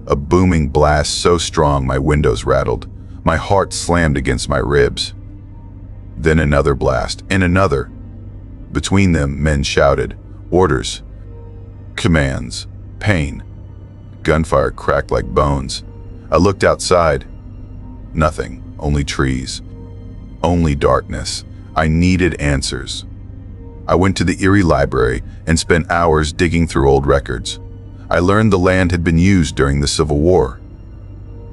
A booming blast so strong my windows rattled. My heart slammed against my ribs. Then another blast, and another. Between them, men shouted, orders, commands, pain. Gunfire cracked like bones. I looked outside. Nothing, only trees. Only darkness. I needed answers. I went to the Erie Library and spent hours digging through old records. I learned the land had been used during the Civil War.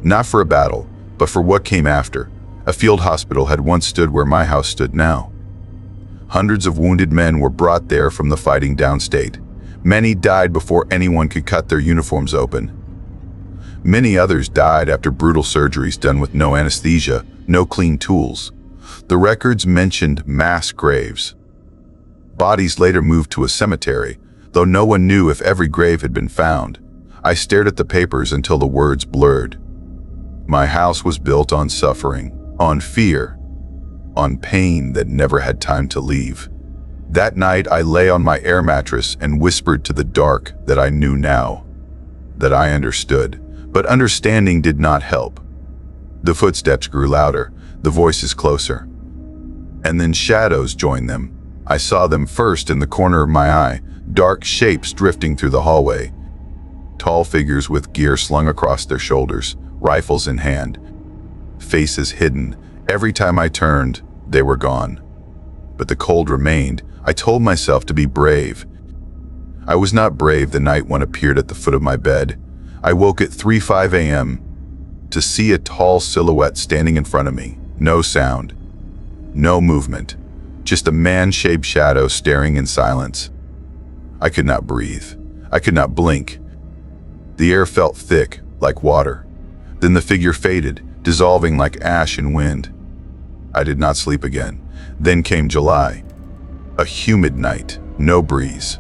Not for a battle, but for what came after. A field hospital had once stood where my house stood now. Hundreds of wounded men were brought there from the fighting downstate. Many died before anyone could cut their uniforms open. Many others died after brutal surgeries done with no anesthesia, no clean tools. The records mentioned mass graves. Bodies later moved to a cemetery, though no one knew if every grave had been found. I stared at the papers until the words blurred. My house was built on suffering, on fear, on pain that never had time to leave. That night I lay on my air mattress and whispered to the dark that I knew now, that I understood, but understanding did not help. The footsteps grew louder, the voices closer. And then shadows joined them. I saw them first in the corner of my eye, dark shapes drifting through the hallway. Tall figures with gear slung across their shoulders, rifles in hand. Faces hidden. Every time I turned, they were gone. But the cold remained. I told myself to be brave. I was not brave the night one appeared at the foot of my bed. I woke at 3:05 a.m. to see a tall silhouette standing in front of me. No sound. No movement. Just a man-shaped shadow staring in silence. I could not breathe. I could not blink. The air felt thick, like water. Then the figure faded, dissolving like ash in wind. I did not sleep again. Then came July. A humid night, no breeze.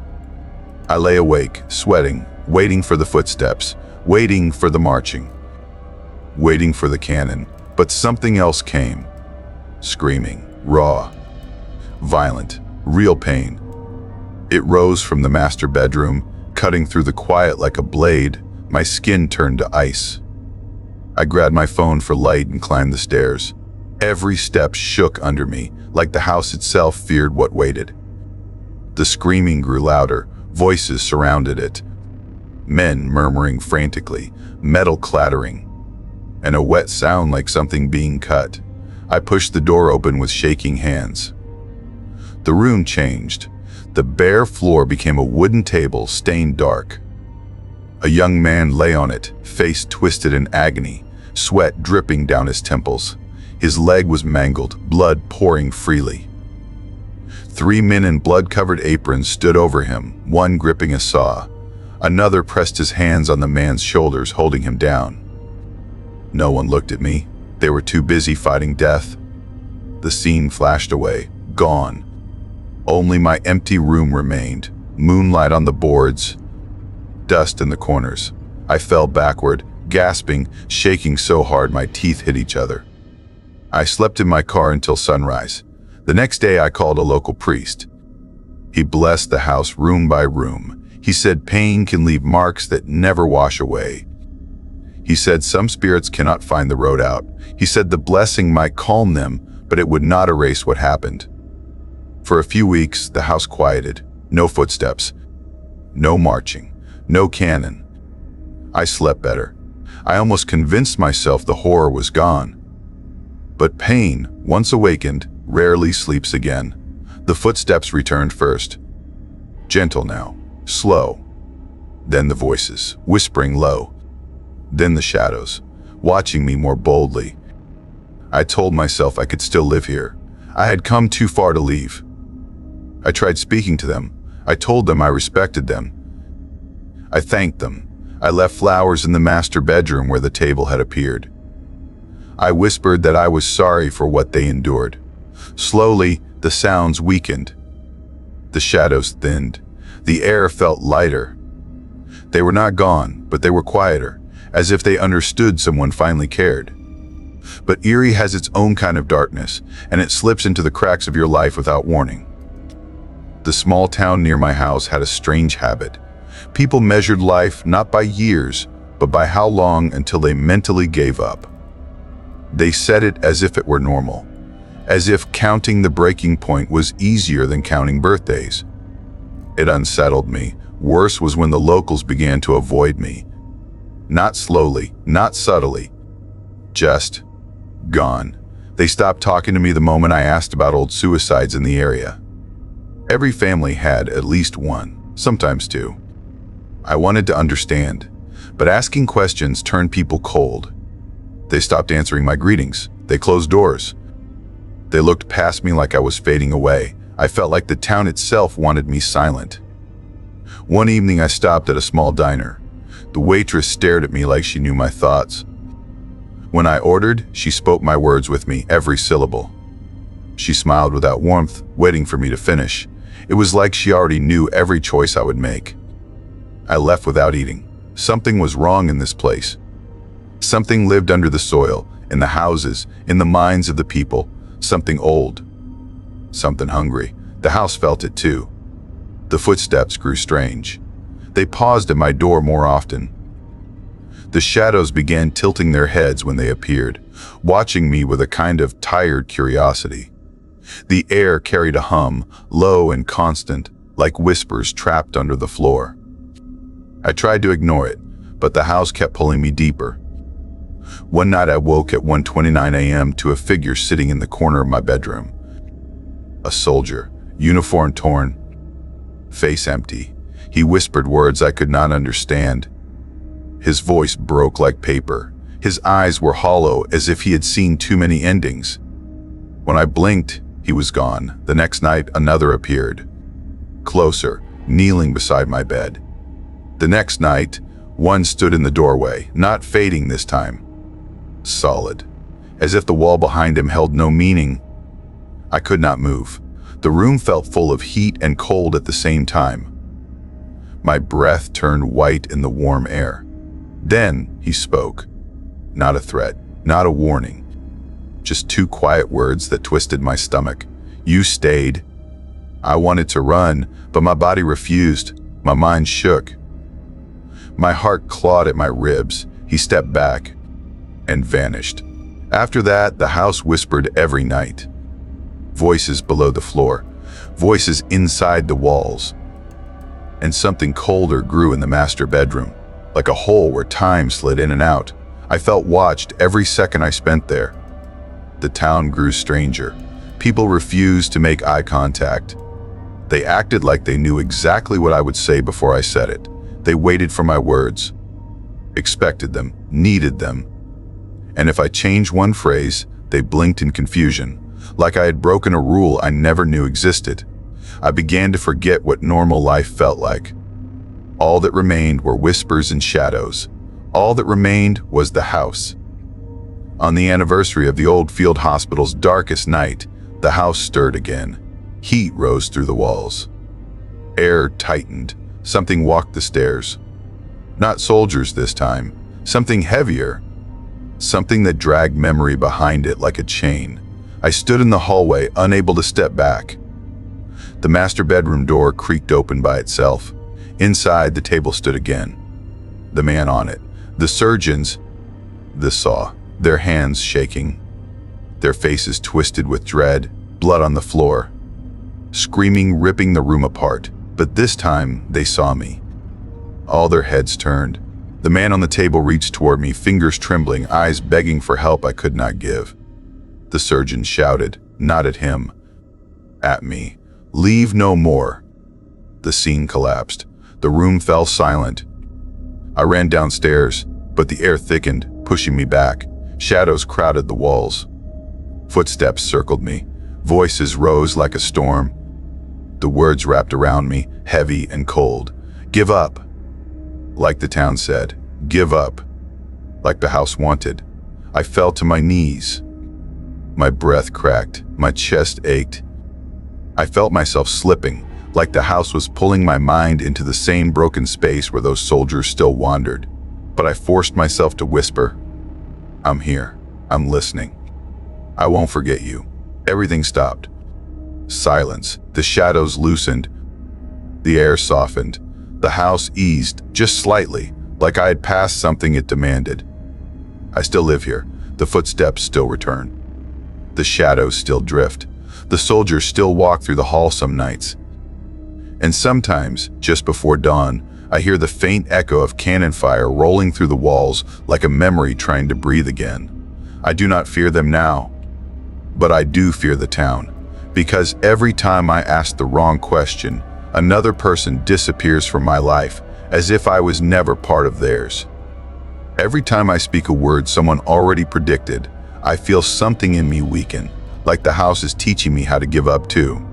I lay awake, sweating, waiting for the footsteps, waiting for the marching, waiting for the cannon. But something else came. Screaming, raw, violent, real pain. It rose from the master bedroom, cutting through the quiet like a blade. My skin turned to ice. I grabbed my phone for light and climbed the stairs. Every step shook under me, like the house itself feared what waited. The screaming grew louder, voices surrounded it. Men murmuring frantically, metal clattering, and a wet sound like something being cut. I pushed the door open with shaking hands. The room changed. The bare floor became a wooden table stained dark. A young man lay on it, face twisted in agony, sweat dripping down his temples. His leg was mangled, blood pouring freely. 3 men in blood-covered aprons stood over him, one gripping a saw. Another pressed his hands on the man's shoulders, holding him down. No one looked at me. They were too busy fighting death. The scene flashed away, gone. Only my empty room remained, moonlight on the boards, dust in the corners. I fell backward, gasping, shaking so hard my teeth hit each other. I slept in my car until sunrise. The next day I called a local priest. He blessed the house room by room. He said pain can leave marks that never wash away. He said some spirits cannot find the road out. He said the blessing might calm them, but it would not erase what happened. For a few weeks, the house quieted. No footsteps. No marching. No cannon. I slept better. I almost convinced myself the horror was gone. But pain, once awakened, rarely sleeps again. The footsteps returned first. Gentle now, slow. Then the voices, whispering low. Then the shadows, watching me more boldly. I told myself I could still live here. I had come too far to leave. I tried speaking to them. I told them I respected them. I thanked them. I left flowers in the master bedroom where the table had appeared. I whispered that I was sorry for what they endured. Slowly, the sounds weakened. The shadows thinned. The air felt lighter. They were not gone, but they were quieter, as if they understood someone finally cared. But Erie has its own kind of darkness, and it slips into the cracks of your life without warning. The small town near my house had a strange habit. People measured life not by years, but by how long until they mentally gave up. They said it as if it were normal, as if counting the breaking point was easier than counting birthdays. It unsettled me. Worse was when the locals began to avoid me. Not slowly, not subtly, just gone. They stopped talking to me the moment I asked about old suicides in the area. Every family had at least one, sometimes two. I wanted to understand, but asking questions turned people cold. They stopped answering my greetings. They closed doors. They looked past me like I was fading away. I felt like the town itself wanted me silent. One evening I stopped at a small diner. The waitress stared at me like she knew my thoughts. When I ordered, she spoke my words with me, every syllable. She smiled without warmth, waiting for me to finish. It was like she already knew every choice I would make. I left without eating. Something was wrong in this place. Something lived under the soil, in the houses, in the minds of the people. Something old. Something hungry. The house felt it too. The footsteps grew strange. They paused at my door more often. The shadows began tilting their heads when they appeared, watching me with a kind of tired curiosity. The air carried a hum, low and constant, like whispers trapped under the floor. I tried to ignore it, but the house kept pulling me deeper. One night I woke at 1:29 a.m. to a figure sitting in the corner of my bedroom. A soldier, uniform torn, face empty. He whispered words I could not understand. His voice broke like paper. His eyes were hollow, as if he had seen too many endings. When I blinked, he was gone. The next night, another appeared. Closer, kneeling beside my bed. The next night, one stood in the doorway, not fading this time. Solid, as if the wall behind him held no meaning. I could not move. The room felt full of heat and cold at the same time. My breath turned white in the warm air. Then he spoke. Not a threat, not a warning. Just two quiet words that twisted my stomach. You stayed. I wanted to run, but my body refused. My mind shook. My heart clawed at my ribs. He stepped back and vanished. After that, the house whispered every night. Voices below the floor, voices inside the walls. And something colder grew in the master bedroom, like a hole where time slid in and out. I felt watched every second I spent there. The town grew stranger. People refused to make eye contact. They acted like they knew exactly what I would say before I said it. They waited for my words, expected them, needed them. And if I changed one phrase, they blinked in confusion, like I had broken a rule I never knew existed. I began to forget what normal life felt like. All that remained were whispers and shadows. All that remained was the house. On the anniversary of the old field hospital's darkest night, the house stirred again. Heat rose through the walls. Air tightened. Something walked the stairs. Not soldiers this time. Something heavier. Something that dragged memory behind it like a chain. I stood in the hallway, unable to step back. The master bedroom door creaked open by itself. Inside, the table stood again. The man on it. The surgeons. The saw. Their hands shaking. Their faces twisted with dread. Blood on the floor. Screaming, ripping the room apart. But this time, they saw me. All their heads turned. The man on the table reached toward me, fingers trembling, eyes begging for help I could not give. The surgeon shouted, not at him, at me. Leave no more. The scene collapsed. The room fell silent. I ran downstairs, but the air thickened, pushing me back. Shadows crowded the walls. Footsteps circled me. Voices rose like a storm. The words wrapped around me, heavy and cold. Give up. like the town said. Give up, like the house wanted. I fell to my knees. My breath cracked, my chest ached. I felt myself slipping, like the house was pulling my mind into the same broken space where those soldiers still wandered. But I forced myself to whisper, I'm here, I'm listening. I won't forget you. Everything stopped. Silence, the shadows loosened, the air softened, the house eased just slightly, like I had passed something it demanded. I still live here, the footsteps still return. The shadows still drift. The soldiers still walk through the hall some nights. And sometimes, just before dawn, I hear the faint echo of cannon fire rolling through the walls like a memory trying to breathe again. I do not fear them now, but I do fear the town, because every time I ask the wrong question, another person disappears from my life as if I was never part of theirs. Every time I speak a word someone already predicted, I feel something in me weaken, like the house is teaching me how to give up too.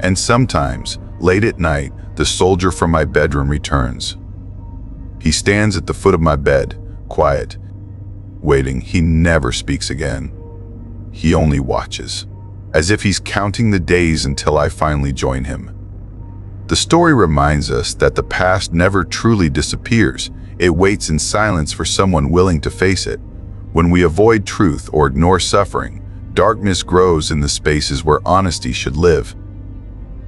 And sometimes, late at night, the soldier from my bedroom returns. He stands at the foot of my bed, quiet, waiting. He never speaks again. He only watches, as if he's counting the days until I finally join him. The story reminds us that the past never truly disappears. It waits in silence for someone willing to face it. When we avoid truth or ignore suffering, darkness grows in the spaces where honesty should live.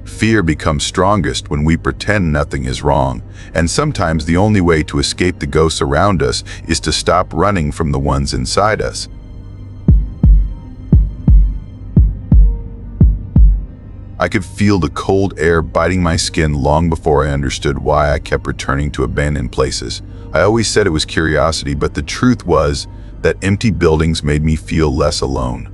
Fear becomes strongest when we pretend nothing is wrong, and sometimes the only way to escape the ghosts around us is to stop running from the ones inside us. I could feel the cold air biting my skin long before I understood why I kept returning to abandoned places. I always said it was curiosity, but the truth was that empty buildings made me feel less alone.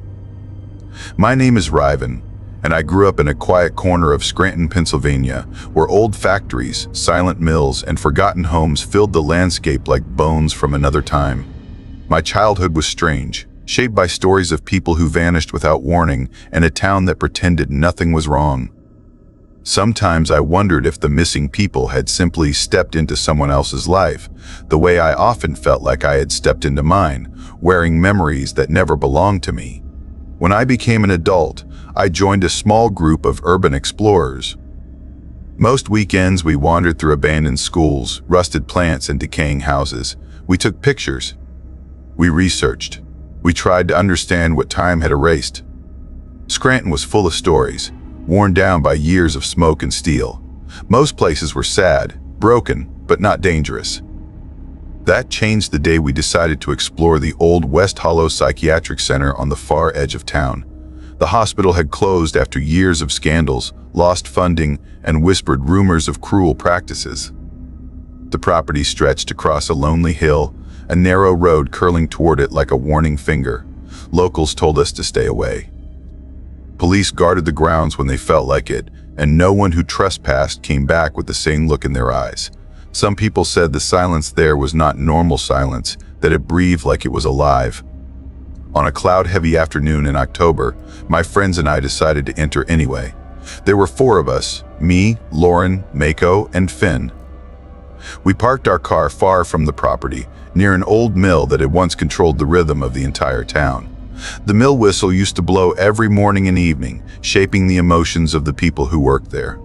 My name is Ryvan, and I grew up in a quiet corner of Scranton, Pennsylvania, where old factories, silent mills, and forgotten homes filled the landscape like bones from another time. My childhood was strange, shaped by stories of people who vanished without warning and a town that pretended nothing was wrong. Sometimes I wondered if the missing people had simply stepped into someone else's life, the way I often felt like I had stepped into mine, wearing memories that never belonged to me. When I became an adult, I joined a small group of urban explorers. Most weekends we wandered through abandoned schools, rusted plants, and decaying houses. We took pictures. We researched. We tried to understand what time had erased. Scranton was full of stories, worn down by years of smoke and steel. Most places were sad, broken, but not dangerous. That changed the day we decided to explore the old West Hollow Psychiatric Center on the far edge of town. The hospital had closed after years of scandals, lost funding, and whispered rumors of cruel practices. The property stretched across a lonely hill, a narrow road curling toward it like a warning finger. Locals told us to stay away. Police guarded the grounds when they felt like it, and no one who trespassed came back with the same look in their eyes. Some people said the silence there was not normal silence, that it breathed like it was alive. On a cloud-heavy afternoon in October, my friends and I decided to enter anyway. There were 4 of us, me, Lauren, Mako, and Finn. We parked our car far from the property, near an old mill that had once controlled the rhythm of the entire town. The mill whistle used to blow every morning and evening, shaping the emotions of the people who worked there.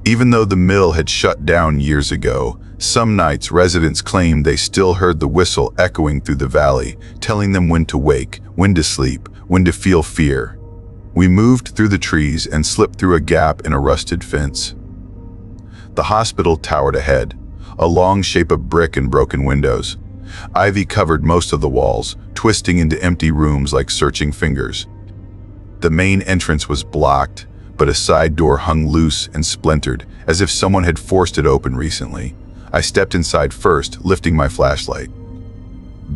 Even though the mill had shut down years ago, some nights residents claimed they still heard the whistle echoing through the valley, telling them when to wake, when to sleep, when to feel fear. We moved through the trees and slipped through a gap in a rusted fence. The hospital towered ahead, a long shape of brick and broken windows. Ivy covered most of the walls, twisting into empty rooms like searching fingers. The main entrance was blocked, but a side door hung loose and splintered, as if someone had forced it open recently. I stepped inside first, lifting my flashlight.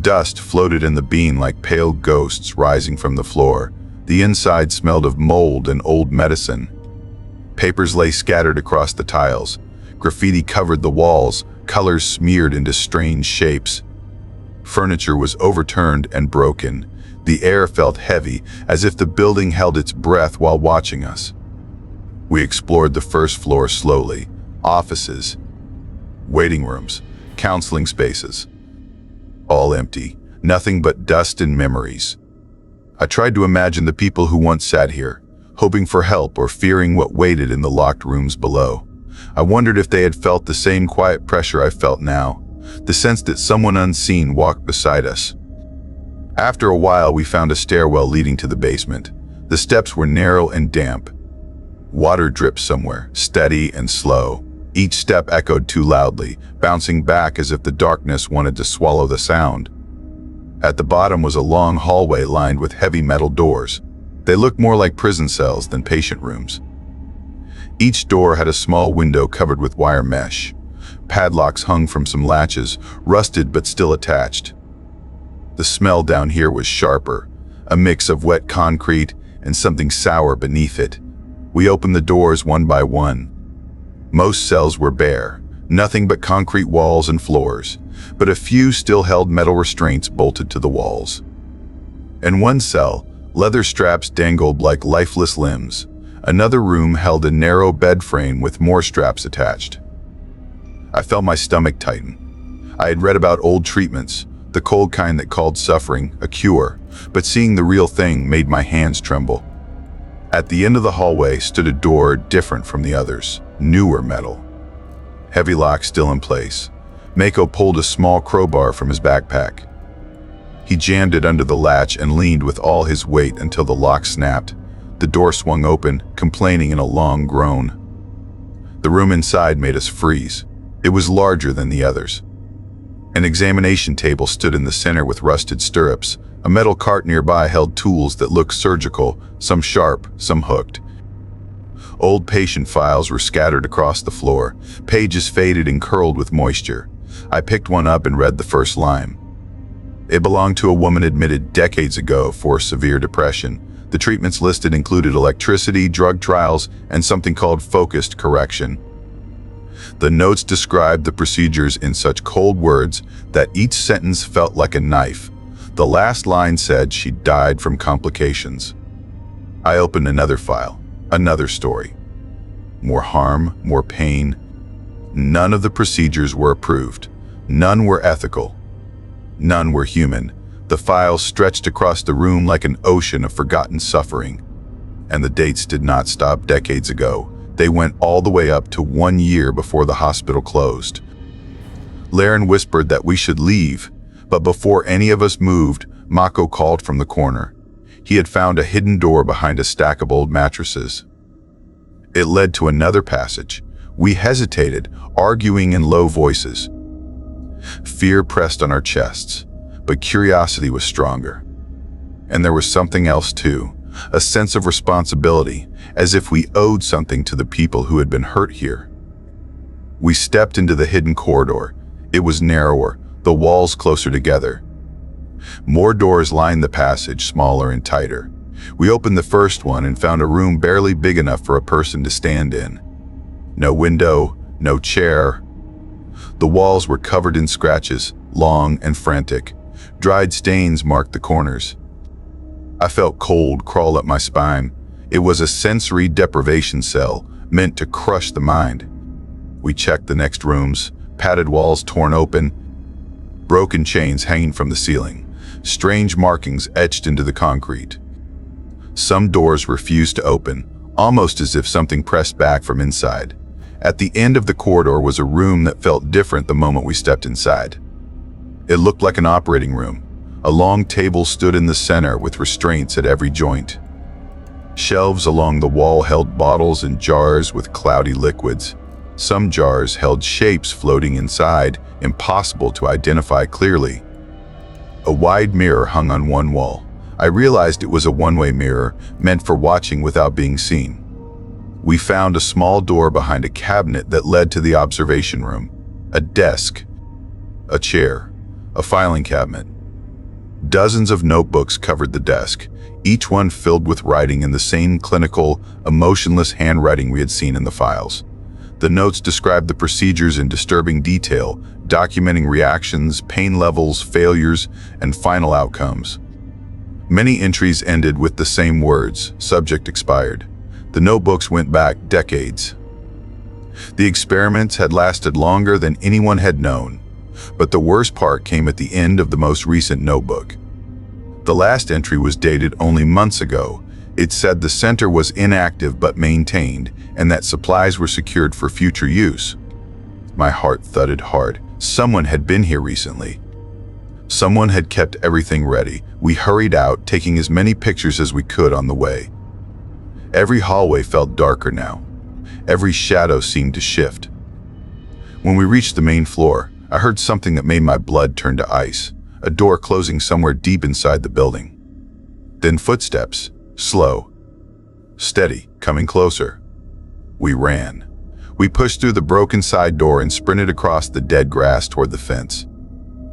Dust floated in the beam like pale ghosts rising from the floor. The inside smelled of mold and old medicine. Papers lay scattered across the tiles. Graffiti covered the walls, colors smeared into strange shapes. Furniture was overturned and broken. The air felt heavy, as if the building held its breath while watching us. We explored the first floor slowly. Offices, waiting rooms, counseling spaces. All empty, nothing but dust and memories. I tried to imagine the people who once sat here, hoping for help or fearing what waited in the locked rooms below. I wondered if they had felt the same quiet pressure I felt now, the sense that someone unseen walked beside us. After a while, we found a stairwell leading to the basement. The steps were narrow and damp. Water dripped somewhere, steady and slow. Each step echoed too loudly, bouncing back as if the darkness wanted to swallow the sound. At the bottom was a long hallway lined with heavy metal doors. They looked more like prison cells than patient rooms. Each door had a small window covered with wire mesh. Padlocks hung from some latches, rusted but still attached. The smell down here was sharper, a mix of wet concrete and something sour beneath it. We opened the doors one by one. Most cells were bare, nothing but concrete walls and floors, but a few still held metal restraints bolted to the walls. In one cell, leather straps dangled like lifeless limbs. Another room held a narrow bed frame with more straps attached. I felt my stomach tighten. I had read about old treatments, the cold kind that called suffering a cure, but seeing the real thing made my hands tremble. At the end of the hallway stood a door different from the others, newer metal. Heavy lock still in place. Mako pulled a small crowbar from his backpack. He jammed it under the latch and leaned with all his weight until the lock snapped. The door swung open, complaining in a long groan. The room inside made us freeze. It was larger than the others. An examination table stood in the center with rusted stirrups. A metal cart nearby held tools that looked surgical, some sharp, some hooked. Old patient files were scattered across the floor, pages faded and curled with moisture. I picked one up and read the first line. It belonged to a woman admitted decades ago for severe depression. The treatments listed included electricity, drug trials, and something called focused correction. The notes described the procedures in such cold words that each sentence felt like a knife. The last line said she died from complications. I opened another file, another story. More harm, more pain. None of the procedures were approved. None were ethical. None were human. The files stretched across the room like an ocean of forgotten suffering. And the dates did not stop decades ago. They went all the way up to 1 year before the hospital closed. Laren whispered that we should leave, but before any of us moved, Mako called from the corner. He had found a hidden door behind a stack of old mattresses. It led to another passage. We hesitated, arguing in low voices. Fear pressed on our chests, but curiosity was stronger. And there was something else too, a sense of responsibility, as if we owed something to the people who had been hurt here. We stepped into the hidden corridor. It was narrower, the walls closer together. More doors lined the passage, smaller and tighter. We opened the first one and found a room barely big enough for a person to stand in. No window, no chair. The walls were covered in scratches, long and frantic. Dried stains marked the corners. I felt cold crawl up my spine. It was a sensory deprivation cell, meant to crush the mind. We checked the next rooms, padded walls torn open, broken chains hanging from the ceiling, strange markings etched into the concrete. Some doors refused to open, almost as if something pressed back from inside. At the end of the corridor was a room that felt different the moment we stepped inside. It looked like an operating room. A long table stood in the center with restraints at every joint. Shelves along the wall held bottles and jars with cloudy liquids. Some jars held shapes floating inside, impossible to identify clearly. A wide mirror hung on one wall. I realized it was a one-way mirror, meant for watching without being seen. We found a small door behind a cabinet that led to the observation room. A desk, a chair, a filing cabinet. Dozens of notebooks covered the desk, each one filled with writing in the same clinical, emotionless handwriting we had seen in the files. The notes described the procedures in disturbing detail, documenting reactions, pain levels, failures, and final outcomes. Many entries ended with the same words, subject expired. The notebooks went back decades. The experiments had lasted longer than anyone had known. But the worst part came at the end of the most recent notebook. The last entry was dated only months ago. It said the center was inactive but maintained, and that supplies were secured for future use. My heart thudded hard. Someone had been here recently. Someone had kept everything ready. We hurried out, taking as many pictures as we could on the way. Every hallway felt darker now. Every shadow seemed to shift. When we reached the main floor, I heard something that made my blood turn to ice. A door closing somewhere deep inside the building. Then footsteps, slow, steady, coming closer. We ran. We pushed through the broken side door and sprinted across the dead grass toward the fence.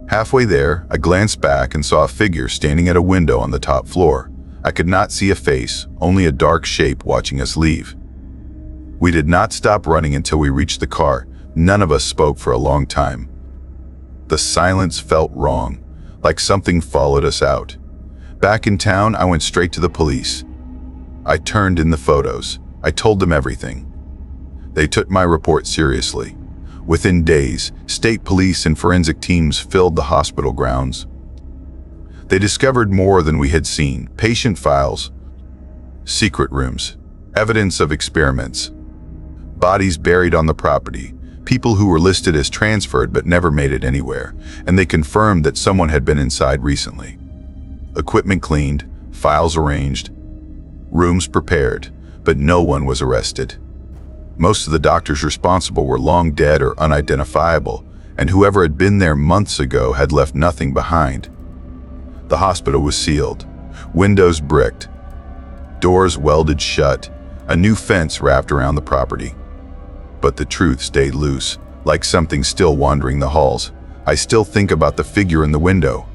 Halfway there, I glanced back and saw a figure standing at a window on the top floor. I could not see a face, only a dark shape watching us leave. We did not stop running until we reached the car. None of us spoke for a long time. The silence felt wrong, like something followed us out. Back in town, I went straight to the police. I turned in the photos. I told them everything. They took my report seriously. Within days, state police and forensic teams filled the hospital grounds. They discovered more than we had seen: patient files, secret rooms, evidence of experiments, bodies buried on the property, people who were listed as transferred but never made it anywhere, and they confirmed that someone had been inside recently. Equipment cleaned, files arranged, rooms prepared, but no one was arrested. Most of the doctors responsible were long dead or unidentifiable, and whoever had been there months ago had left nothing behind. The hospital was sealed, windows bricked, doors welded shut, a new fence wrapped around the property. But the truth stayed loose, like something still wandering the halls. I still think about the figure in the window.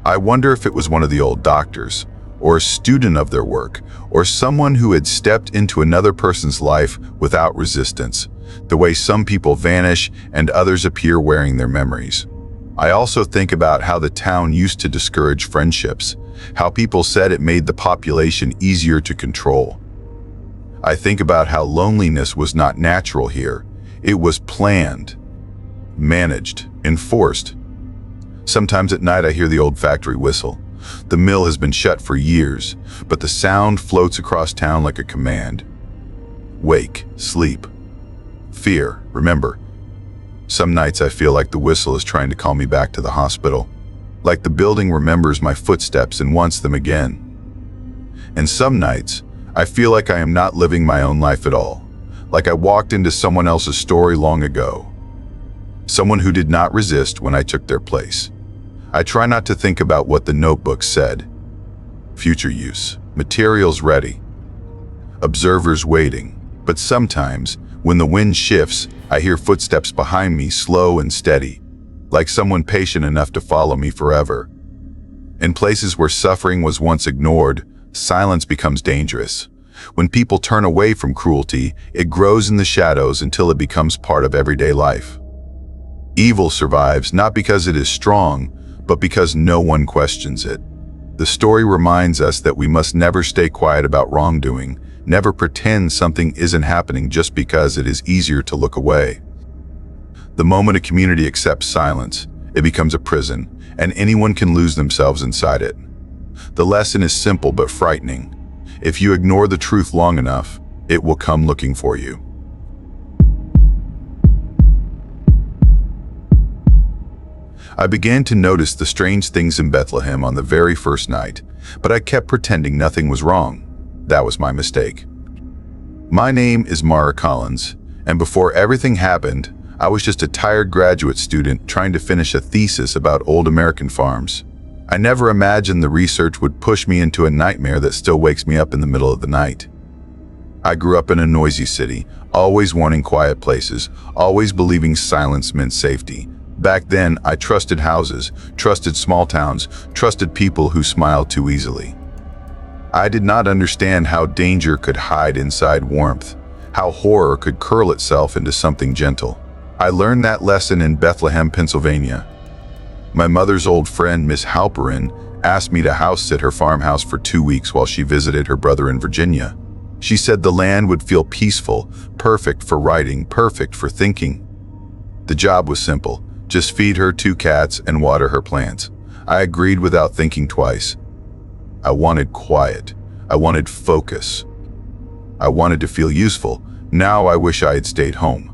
I wonder if it was one of the old doctors, or a student of their work, or someone who had stepped into another person's life without resistance, the way some people vanish and others appear wearing their memories. I also think about how the town used to discourage friendships, how people said it made the population easier to control. I think about how loneliness was not natural here. It was planned, managed, enforced. Sometimes at night I hear the old factory whistle. The mill has been shut for years, but the sound floats across town like a command. Wake, sleep, fear, remember. Some nights I feel like the whistle is trying to call me back to the hospital, like the building remembers my footsteps and wants them again. And some nights, I feel like I am not living my own life at all, like I walked into someone else's story long ago. Someone who did not resist when I took their place. I try not to think about what the notebook said. Future use, materials ready, observers waiting. But sometimes, when the wind shifts, I hear footsteps behind me, slow and steady, like someone patient enough to follow me forever. In places where suffering was once ignored, silence becomes dangerous. When people turn away from cruelty, it grows in the shadows until it becomes part of everyday life. Evil survives not because it is strong, but because no one questions it. The story reminds us that we must never stay quiet about wrongdoing, never pretend something isn't happening just because it is easier to look away. The moment a community accepts silence, it becomes a prison, and anyone can lose themselves inside it. The lesson is simple but frightening. If you ignore the truth long enough, it will come looking for you. I began to notice the strange things in Bethlehem on the very first night, but I kept pretending nothing was wrong. That was my mistake. My name is Mara Collins, and before everything happened, I was just a tired graduate student trying to finish a thesis about old American farms. I never imagined the research would push me into a nightmare that still wakes me up in the middle of the night. I grew up in a noisy city, always wanting quiet places, always believing silence meant safety. Back then, I trusted houses, trusted small towns, trusted people who smiled too easily. I did not understand how danger could hide inside warmth, how horror could curl itself into something gentle. I learned that lesson in Bethlehem, Pennsylvania. My mother's old friend, Miss Halperin, asked me to house-sit her farmhouse for 2 weeks while she visited her brother in Virginia. She said the land would feel peaceful, perfect for writing, perfect for thinking. The job was simple: Just feed her 2 cats and water her plants. I agreed without thinking twice. I wanted quiet. I wanted focus. I wanted to feel useful. Now I wish I had stayed home.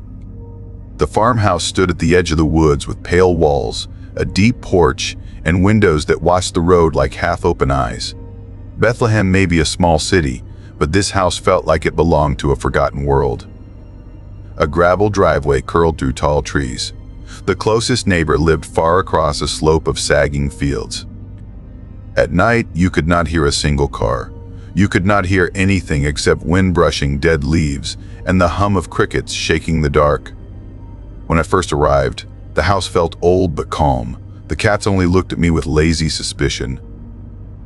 The farmhouse stood at the edge of the woods with pale walls, a deep porch, and windows that watched the road like half-open eyes. Bethlehem may be a small city, but this house felt like it belonged to a forgotten world. A gravel driveway curled through tall trees. The closest neighbor lived far across a slope of sagging fields. At night, you could not hear a single car. You could not hear anything except wind brushing dead leaves and the hum of crickets shaking the dark. When I first arrived, the house felt old but calm. The cats only looked at me with lazy suspicion.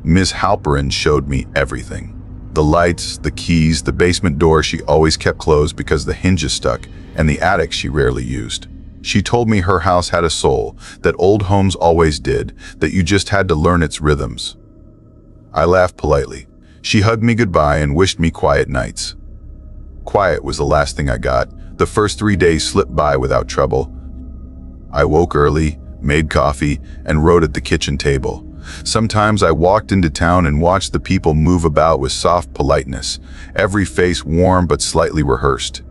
Ms. Halperin showed me everything. The lights, the keys, the basement door she always kept closed because the hinges stuck, and the attic she rarely used. She told me her house had a soul, that old homes always did, that you just had to learn its rhythms. I laughed politely. She hugged me goodbye and wished me quiet nights. Quiet was the last thing I got. The first 3 days slipped by without trouble. I woke early, made coffee, and wrote at the kitchen table. Sometimes I walked into town and watched the people move about with soft politeness, every face warm but slightly rehearsed.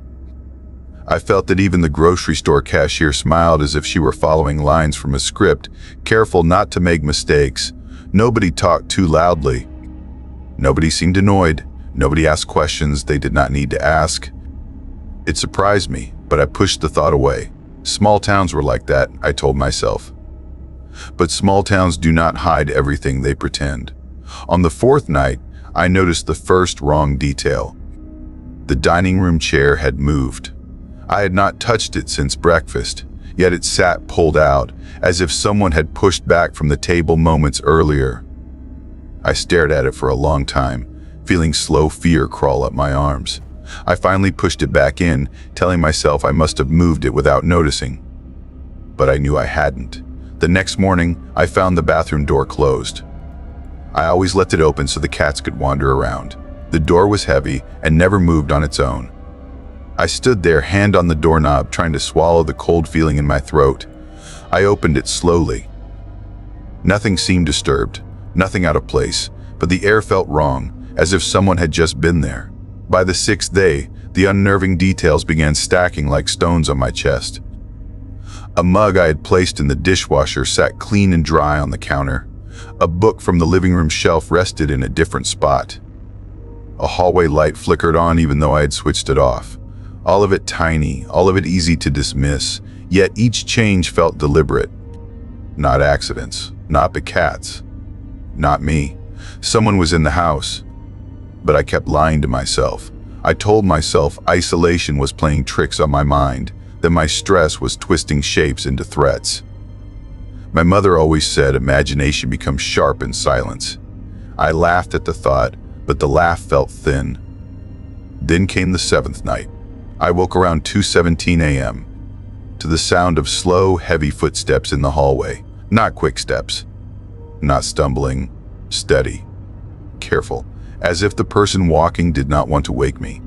I felt that even the grocery store cashier smiled as if she were following lines from a script, careful not to make mistakes. Nobody talked too loudly. Nobody seemed annoyed. Nobody asked questions they did not need to ask. It surprised me, but I pushed the thought away. Small towns were like that, I told myself. But small towns do not hide everything they pretend. On the 4th night, I noticed the first wrong detail. The dining room chair had moved. I had not touched it since breakfast, yet it sat pulled out, as if someone had pushed back from the table moments earlier. I stared at it for a long time, feeling slow fear crawl up my arms. I finally pushed it back in, telling myself I must have moved it without noticing. But I knew I hadn't. The next morning, I found the bathroom door closed. I always left it open so the cats could wander around. The door was heavy and never moved on its own. I stood there, hand on the doorknob, trying to swallow the cold feeling in my throat. I opened it slowly. Nothing seemed disturbed, nothing out of place, but the air felt wrong, as if someone had just been there. By the 6th day, the unnerving details began stacking like stones on my chest. A mug I had placed in the dishwasher sat clean and dry on the counter. A book from the living room shelf rested in a different spot. A hallway light flickered on even though I had switched it off. All of it tiny, all of it easy to dismiss, yet each change felt deliberate. Not accidents, not the cats, not me. Someone was in the house. But I kept lying to myself. I told myself isolation was playing tricks on my mind, that my stress was twisting shapes into threats. My mother always said imagination becomes sharp in silence. I laughed at the thought, but the laugh felt thin. Then came the 7th night. I woke around 2:17 a.m. to the sound of slow, heavy footsteps in the hallway. Not quick steps. Not stumbling. Steady. Careful. As if the person walking did not want to wake me.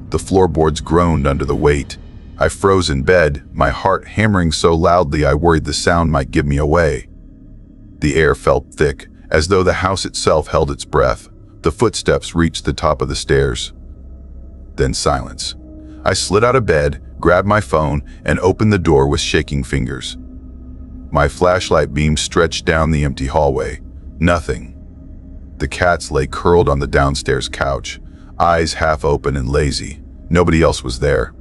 The floorboards groaned under the weight. I froze in bed, my heart hammering so loudly I worried the sound might give me away. The air felt thick, as though the house itself held its breath. The footsteps reached the top of the stairs. Then silence. I slid out of bed, grabbed my phone, and opened the door with shaking fingers. My flashlight beam stretched down the empty hallway. Nothing. The cats lay curled on the downstairs couch, eyes half open and lazy. Nobody else was there.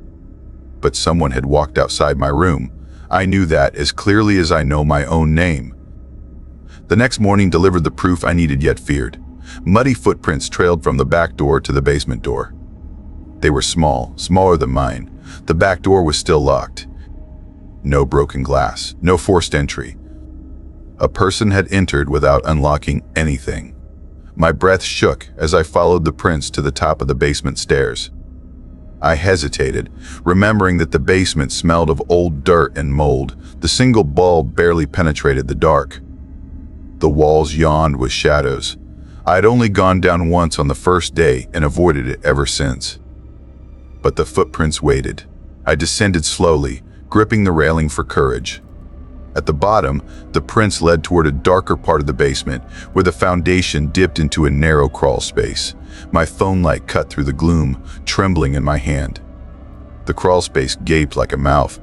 But someone had walked outside my room. I knew that as clearly as I know my own name. The next morning delivered the proof I needed yet feared. Muddy footprints trailed from the back door to the basement door. They were small, smaller than mine. The back door was still locked. No broken glass, no forced entry. A person had entered without unlocking anything. My breath shook as I followed the prints to the top of the basement stairs. I hesitated, remembering that the basement smelled of old dirt and mold. The single bulb barely penetrated the dark. The walls yawned with shadows. I had only gone down once on the first day and avoided it ever since. But the footprints waited. I descended slowly, gripping the railing for courage. At the bottom, the prints led toward a darker part of the basement, where the foundation dipped into a narrow crawl space. My phone light cut through the gloom, trembling in my hand. The crawl space gaped like a mouth.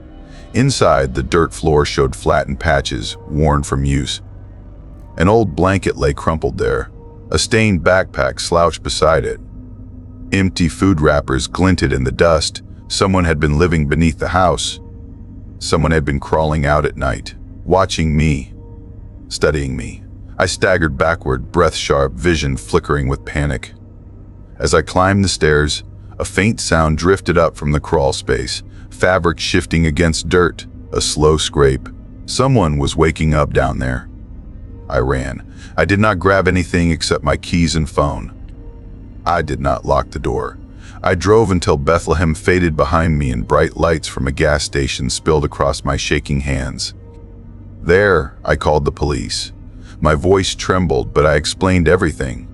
Inside, the dirt floor showed flattened patches, worn from use. An old blanket lay crumpled there. A stained backpack slouched beside it. Empty food wrappers glinted in the dust. Someone had been living beneath the house. Someone had been crawling out at night, watching me, studying me. I staggered backward, breath sharp, vision flickering with panic. As I climbed the stairs, a faint sound drifted up from the crawl space, fabric shifting against dirt, a slow scrape. Someone was waking up down there. I ran. I did not grab anything except my keys and phone. I did not lock the door. I drove until Bethlehem faded behind me and bright lights from a gas station spilled across my shaking hands. There, I called the police. My voice trembled, but I explained everything.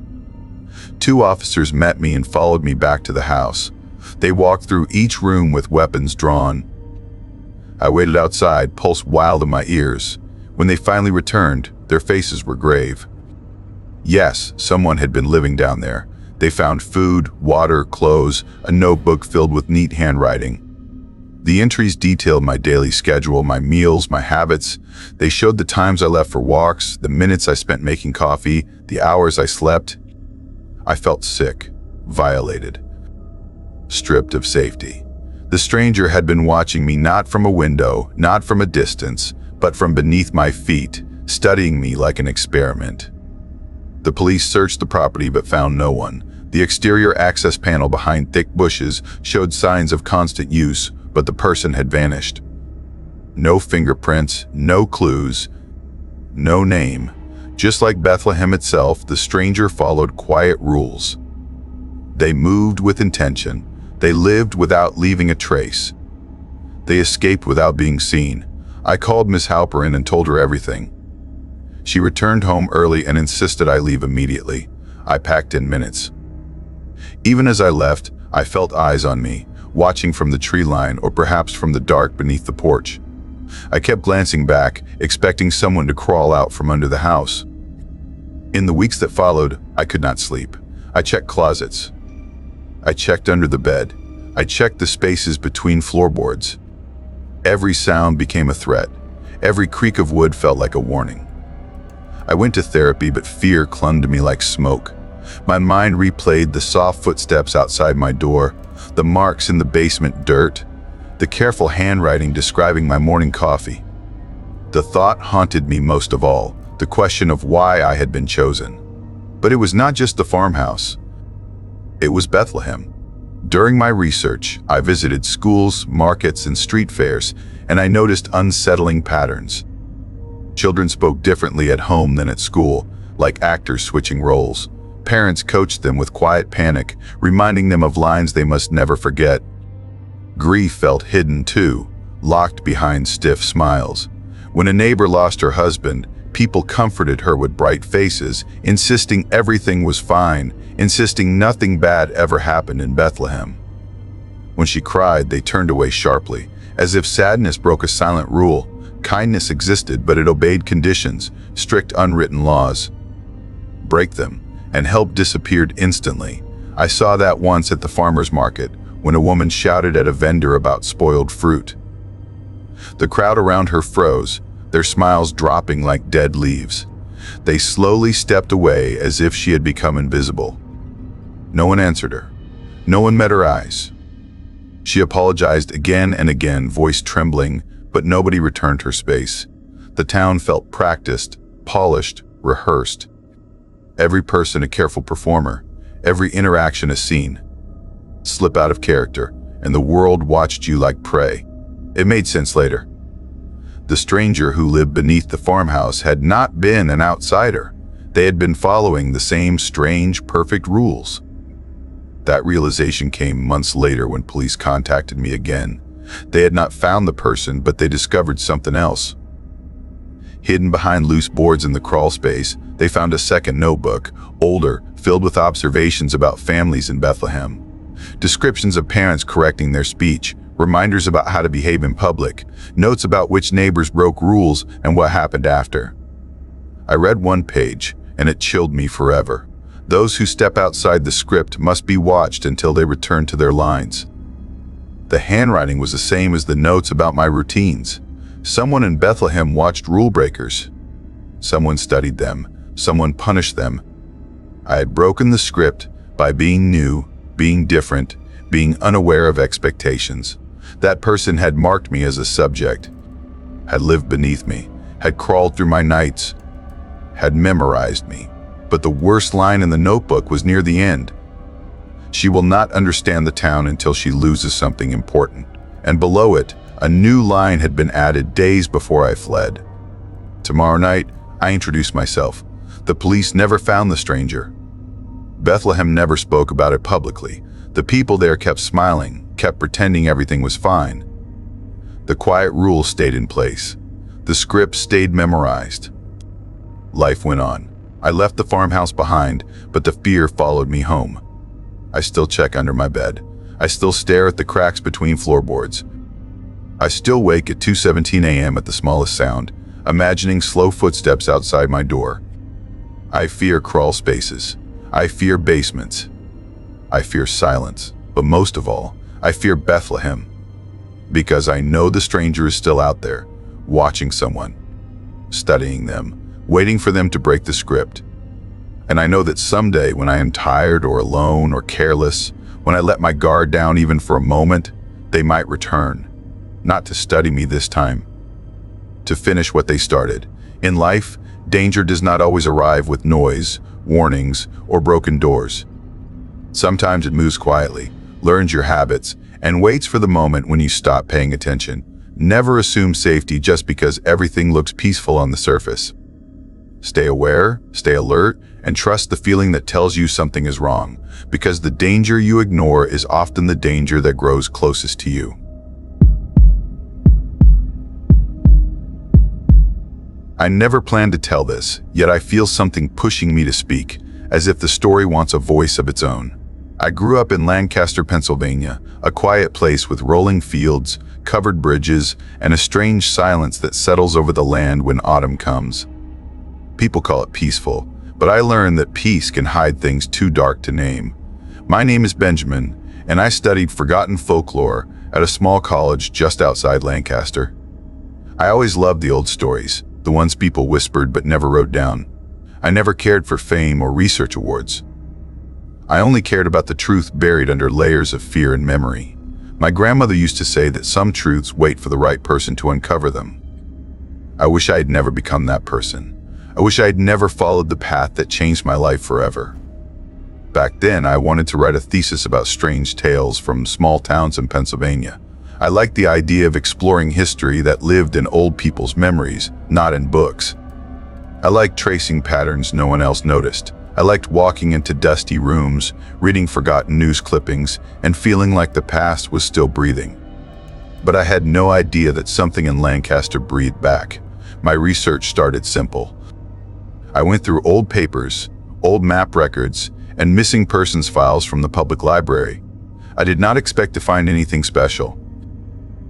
2 officers met me and followed me back to the house. They walked through each room with weapons drawn. I waited outside, pulse wild in my ears. When they finally returned, their faces were grave. Yes, someone had been living down there. They found food, water, clothes, a notebook filled with neat handwriting. The entries detailed my daily schedule, my meals, my habits. They showed the times I left for walks, the minutes I spent making coffee, the hours I slept. I felt sick, violated, stripped of safety. The stranger had been watching me not from a window, not from a distance, but from beneath my feet, studying me like an experiment. The police searched the property but found no one. The exterior access panel behind thick bushes showed signs of constant use, but the person had vanished. No fingerprints, no clues, no name. Just like Bethlehem itself, the stranger followed quiet rules. They moved with intention. They lived without leaving a trace. They escaped without being seen. I called Miss Halperin and told her everything. She returned home early and insisted I leave immediately. I packed in minutes. Even as I left, I felt eyes on me, watching from the tree line or perhaps from the dark beneath the porch. I kept glancing back, expecting someone to crawl out from under the house. In the weeks that followed, I could not sleep. I checked closets. I checked under the bed. I checked the spaces between floorboards. Every sound became a threat. Every creak of wood felt like a warning. I went to therapy, but fear clung to me like smoke. My mind replayed the soft footsteps outside my door, the marks in the basement dirt, the careful handwriting describing my morning coffee. The thought haunted me most of all, the question of why I had been chosen. But it was not just the farmhouse. It was Bethlehem. During my research, I visited schools, markets, and street fairs, and I noticed unsettling patterns. Children spoke differently at home than at school, like actors switching roles. Parents coached them with quiet panic, reminding them of lines they must never forget. Grief felt hidden too, locked behind stiff smiles. When a neighbor lost her husband, people comforted her with bright faces, insisting everything was fine, insisting nothing bad ever happened in Bethlehem. When she cried, they turned away sharply, as if sadness broke a silent rule. Kindness existed, but it obeyed conditions, strict unwritten laws. Break them, and help disappeared instantly. I saw that once at the farmer's market, when a woman shouted at a vendor about spoiled fruit. The crowd around her froze, their smiles dropping like dead leaves. They slowly stepped away as if she had become invisible. No one answered her. No one met her eyes. She apologized again and again, voice trembling, but nobody returned her space. The town felt practiced, polished, rehearsed. Every person a careful performer, every interaction a scene. Slip out of character, and the world watched you like prey. It made sense later. The stranger who lived beneath the farmhouse had not been an outsider. They had been following the same strange, perfect rules. That realization came months later when police contacted me again. They had not found the person, but they discovered something else. Hidden behind loose boards in the crawl space, they found a second notebook, older, filled with observations about families in Bethlehem. Descriptions of parents correcting their speech, reminders about how to behave in public, notes about which neighbors broke rules and what happened after. I read one page, and it chilled me forever. Those who step outside the script must be watched until they return to their lines. The handwriting was the same as the notes about my routines. Someone in Bethlehem watched rule breakers. Someone studied them. Someone punished them. I had broken the script by being new, being different, being unaware of expectations. That person had marked me as a subject, had lived beneath me, had crawled through my nights, had memorized me. But the worst line in the notebook was near the end. She will not understand the town until she loses something important. And below it, a new line had been added days before I fled. Tomorrow night, I introduced myself. The police never found the stranger. Bethlehem never spoke about it publicly. The people there kept smiling, kept pretending everything was fine. The quiet rules stayed in place. The script stayed memorized. Life went on. I left the farmhouse behind, but the fear followed me home. I still check under my bed. I still stare at the cracks between floorboards. I still wake at 2:17 a.m. at the smallest sound, imagining slow footsteps outside my door. I fear crawl spaces. I fear basements. I fear silence. But most of all, I fear Bethlehem. Because I know the stranger is still out there, watching someone, studying them, waiting for them to break the script. And I know that someday when I am tired or alone or careless, when I let my guard down even for a moment, they might return. Not to study me this time, to finish what they started. In life, danger does not always arrive with noise, warnings, or broken doors. Sometimes it moves quietly, learns your habits, and waits for the moment when you stop paying attention. Never assume safety just because everything looks peaceful on the surface. Stay aware, stay alert, and trust the feeling that tells you something is wrong, because the danger you ignore is often the danger that grows closest to you. I never planned to tell this, yet I feel something pushing me to speak, as if the story wants a voice of its own. I grew up in Lancaster, Pennsylvania, a quiet place with rolling fields, covered bridges, and a strange silence that settles over the land when autumn comes. People call it peaceful, but I learned that peace can hide things too dark to name. My name is Benjamin, and I studied forgotten folklore at a small college just outside Lancaster. I always loved the old stories, the ones people whispered but never wrote down. I never cared for fame or research awards. I only cared about the truth buried under layers of fear and memory. My grandmother used to say that some truths wait for the right person to uncover them. I wish I had never become that person. I wish I had never followed the path that changed my life forever. Back then, I wanted to write a thesis about strange tales from small towns in Pennsylvania. I liked the idea of exploring history that lived in old people's memories, not in books. I liked tracing patterns no one else noticed. I liked walking into dusty rooms, reading forgotten news clippings, and feeling like the past was still breathing. But I had no idea that something in Lancaster breathed back. My research started simple. I went through old papers, old map records, and missing persons files from the public library. I did not expect to find anything special.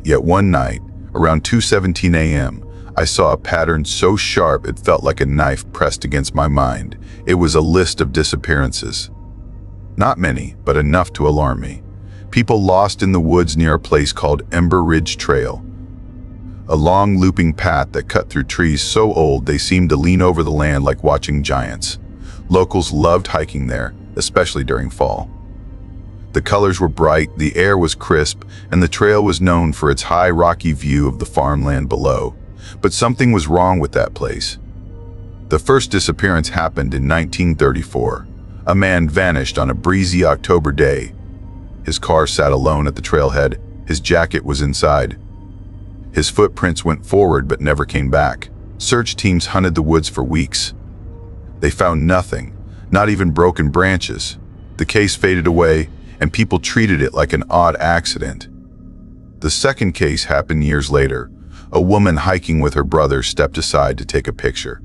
Yet one night, around 2:17 a.m., I saw a pattern so sharp it felt like a knife pressed against my mind. It was a list of disappearances. Not many, but enough to alarm me. People lost in the woods near a place called Ember Ridge Trail. A long looping path that cut through trees so old they seemed to lean over the land like watching giants. Locals loved hiking there, especially during fall. The colors were bright, the air was crisp, and the trail was known for its high rocky view of the farmland below. But something was wrong with that place. The first disappearance happened in 1934. A man vanished on a breezy October day. His car sat alone at the trailhead. His jacket was inside. His footprints went forward but never came back. Search teams hunted the woods for weeks. They found nothing, not even broken branches. The case faded away, and people treated it like an odd accident. The second case happened years later. A woman hiking with her brother stepped aside to take a picture.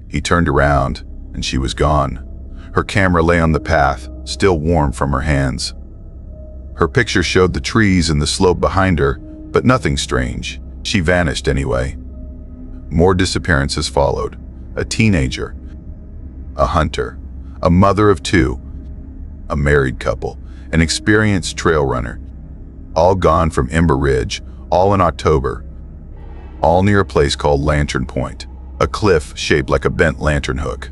He turned around, and she was gone. Her camera lay on the path, still warm from her hands. Her picture showed the trees and the slope behind her, but nothing strange. She vanished anyway. More disappearances followed. A teenager, a hunter, a mother of two, a married couple, an experienced trail runner, all gone from Ember Ridge, all in October, all near a place called Lantern Point, a cliff shaped like a bent lantern hook.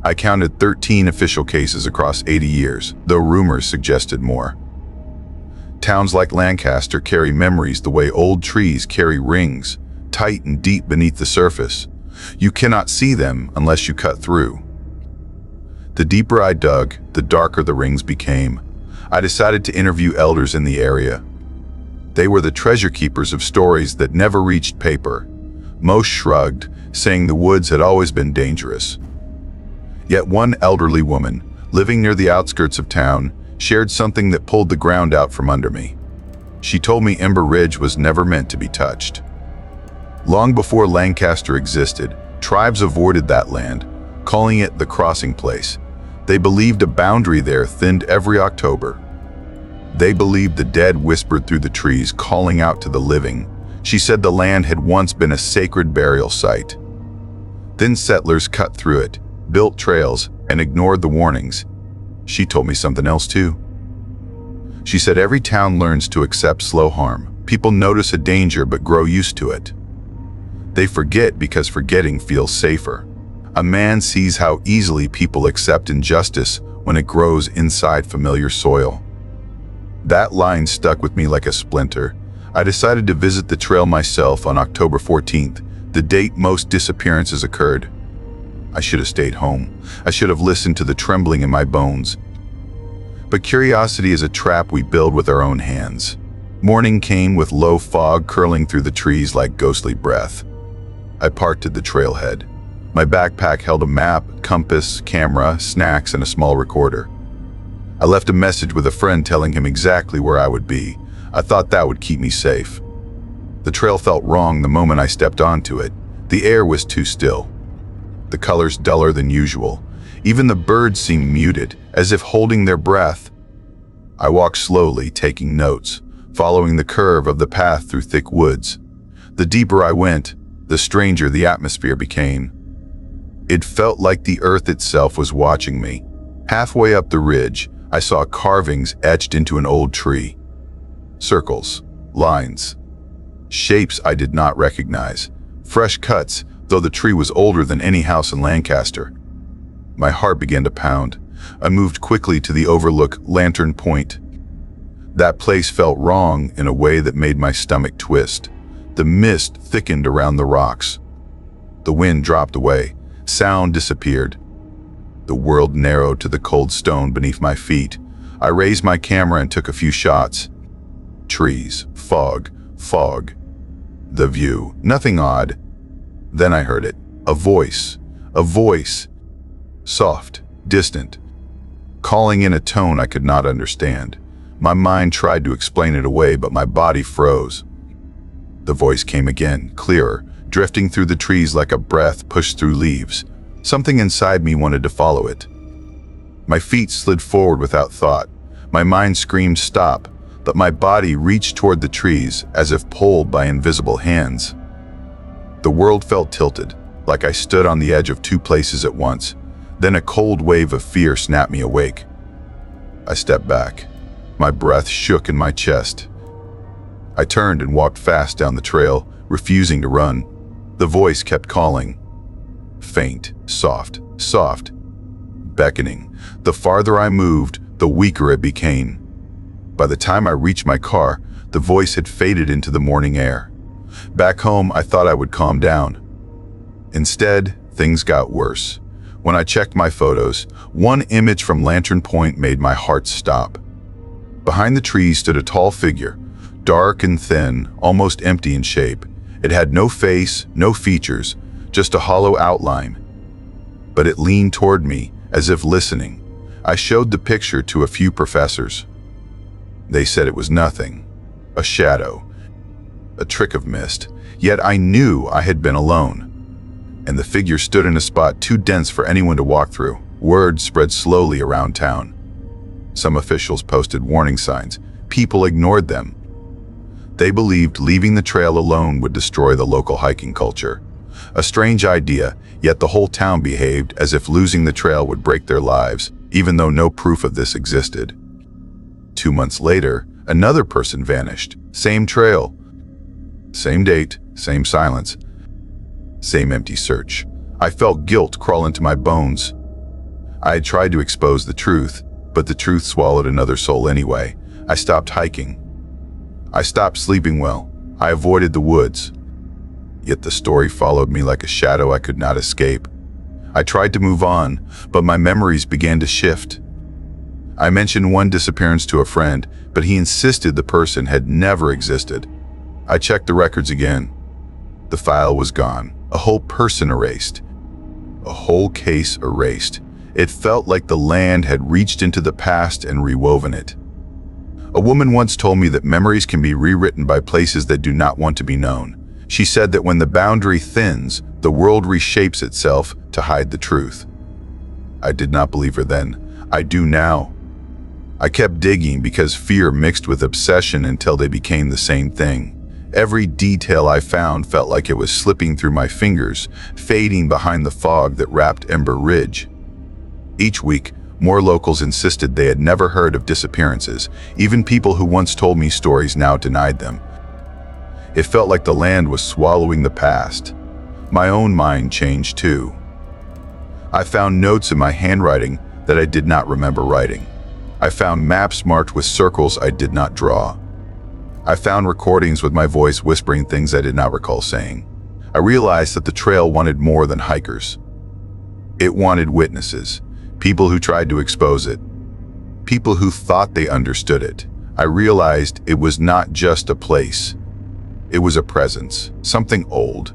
I counted 13 official cases across 80 years, though rumors suggested more. Towns like Lancaster carry memories the way old trees carry rings, tight and deep beneath the surface. You cannot see them unless you cut through. The deeper I dug, the darker the rings became. I decided to interview elders in the area. They were the treasure keepers of stories that never reached paper. Most shrugged, saying the woods had always been dangerous. Yet one elderly woman, living near the outskirts of town, shared something that pulled the ground out from under me. She told me Ember Ridge was never meant to be touched. Long before Lancaster existed, tribes avoided that land, calling it the crossing place. They believed a boundary there thinned every October. They believed the dead whispered through the trees, calling out to the living. She said the land had once been a sacred burial site. Then settlers cut through it, built trails, and ignored the warnings. She told me something else too. She said every town learns to accept slow harm. People notice a danger but grow used to it. They forget because forgetting feels safer. A man sees how easily people accept injustice when it grows inside familiar soil. That line stuck with me like a splinter. I decided to visit the trail myself on October 14th, the date most disappearances occurred. I should have stayed home. I should have listened to the trembling in my bones. But curiosity is a trap we build with our own hands. Morning came with low fog curling through the trees like ghostly breath. I parked at the trailhead. My backpack held a map, compass, camera, snacks, and a small recorder. I left a message with a friend telling him exactly where I would be. I thought that would keep me safe. The trail felt wrong the moment I stepped onto it. The air was too still. The colors duller than usual. Even the birds seemed muted, as if holding their breath. I walked slowly, taking notes, following the curve of the path through thick woods. The deeper I went, the stranger the atmosphere became. It felt like the earth itself was watching me. Halfway up the ridge, I saw carvings etched into an old tree. Circles, lines, shapes I did not recognize. Fresh cuts, though the tree was older than any house in Lancaster. My heart began to pound. I moved quickly to the overlook Lantern Point. That place felt wrong in a way that made my stomach twist. The mist thickened around the rocks. The wind dropped away. Sound disappeared. The world narrowed to the cold stone beneath my feet. I raised my camera and took a few shots. Trees, fog, fog. The view, nothing odd. Then I heard it. A voice. A voice. Soft, distant, calling in a tone I could not understand. My mind tried to explain it away, but my body froze. The voice came again, clearer, drifting through the trees like a breath pushed through leaves. Something inside me wanted to follow it. My feet slid forward without thought. My mind screamed stop, but my body reached toward the trees as if pulled by invisible hands. The world felt tilted, like I stood on the edge of two places at once. Then a cold wave of fear snapped me awake. I stepped back. My breath shook in my chest. I turned and walked fast down the trail, refusing to run. The voice kept calling. Faint, soft, soft, beckoning. The farther I moved, the weaker it became. By the time I reached my car, the voice had faded into the morning air. Back home, I thought I would calm down. Instead, things got worse. When I checked my photos, one image from Lantern Point made my heart stop. Behind the trees stood a tall figure, dark and thin, almost empty in shape. It had no face, no features, just a hollow outline. But it leaned toward me, as if listening. I showed the picture to a few professors. They said it was nothing, a shadow, a trick of mist. Yet I knew I had been alone. And the figure stood in a spot too dense for anyone to walk through. Word spread slowly around town. Some officials posted warning signs. people ignored them. They believed leaving the trail alone would destroy the local hiking culture. A strange idea, yet the whole town behaved as if losing the trail would break their lives, even though no proof of this existed. 2 months later, another person vanished. Same trail, same date, same silence, same empty search. I felt guilt crawl into my bones. I had tried to expose the truth, but the truth swallowed another soul anyway. I stopped hiking. I stopped sleeping well. I avoided the woods. Yet the story followed me like a shadow I could not escape. I tried to move on, but my memories began to shift. I mentioned one disappearance to a friend, but he insisted the person had never existed. I checked the records again. The file was gone. A whole person erased. A whole case erased. It felt like the land had reached into the past and rewoven it. A woman once told me that memories can be rewritten by places that do not want to be known. She said that when the boundary thins, the world reshapes itself to hide the truth. I did not believe her then. I do now. I kept digging because fear mixed with obsession until they became the same thing. Every detail I found felt like it was slipping through my fingers, fading behind the fog that wrapped Ember Ridge. Each week, more locals insisted they had never heard of disappearances. Even people who once told me stories now denied them. It felt like the land was swallowing the past. My own mind changed too. I found notes in my handwriting that I did not remember writing. I found maps marked with circles I did not draw. I found recordings with my voice whispering things I did not recall saying. I realized that the trail wanted more than hikers. It wanted witnesses, people who tried to expose it, people who thought they understood it. I realized it was not just a place. It was a presence, something old,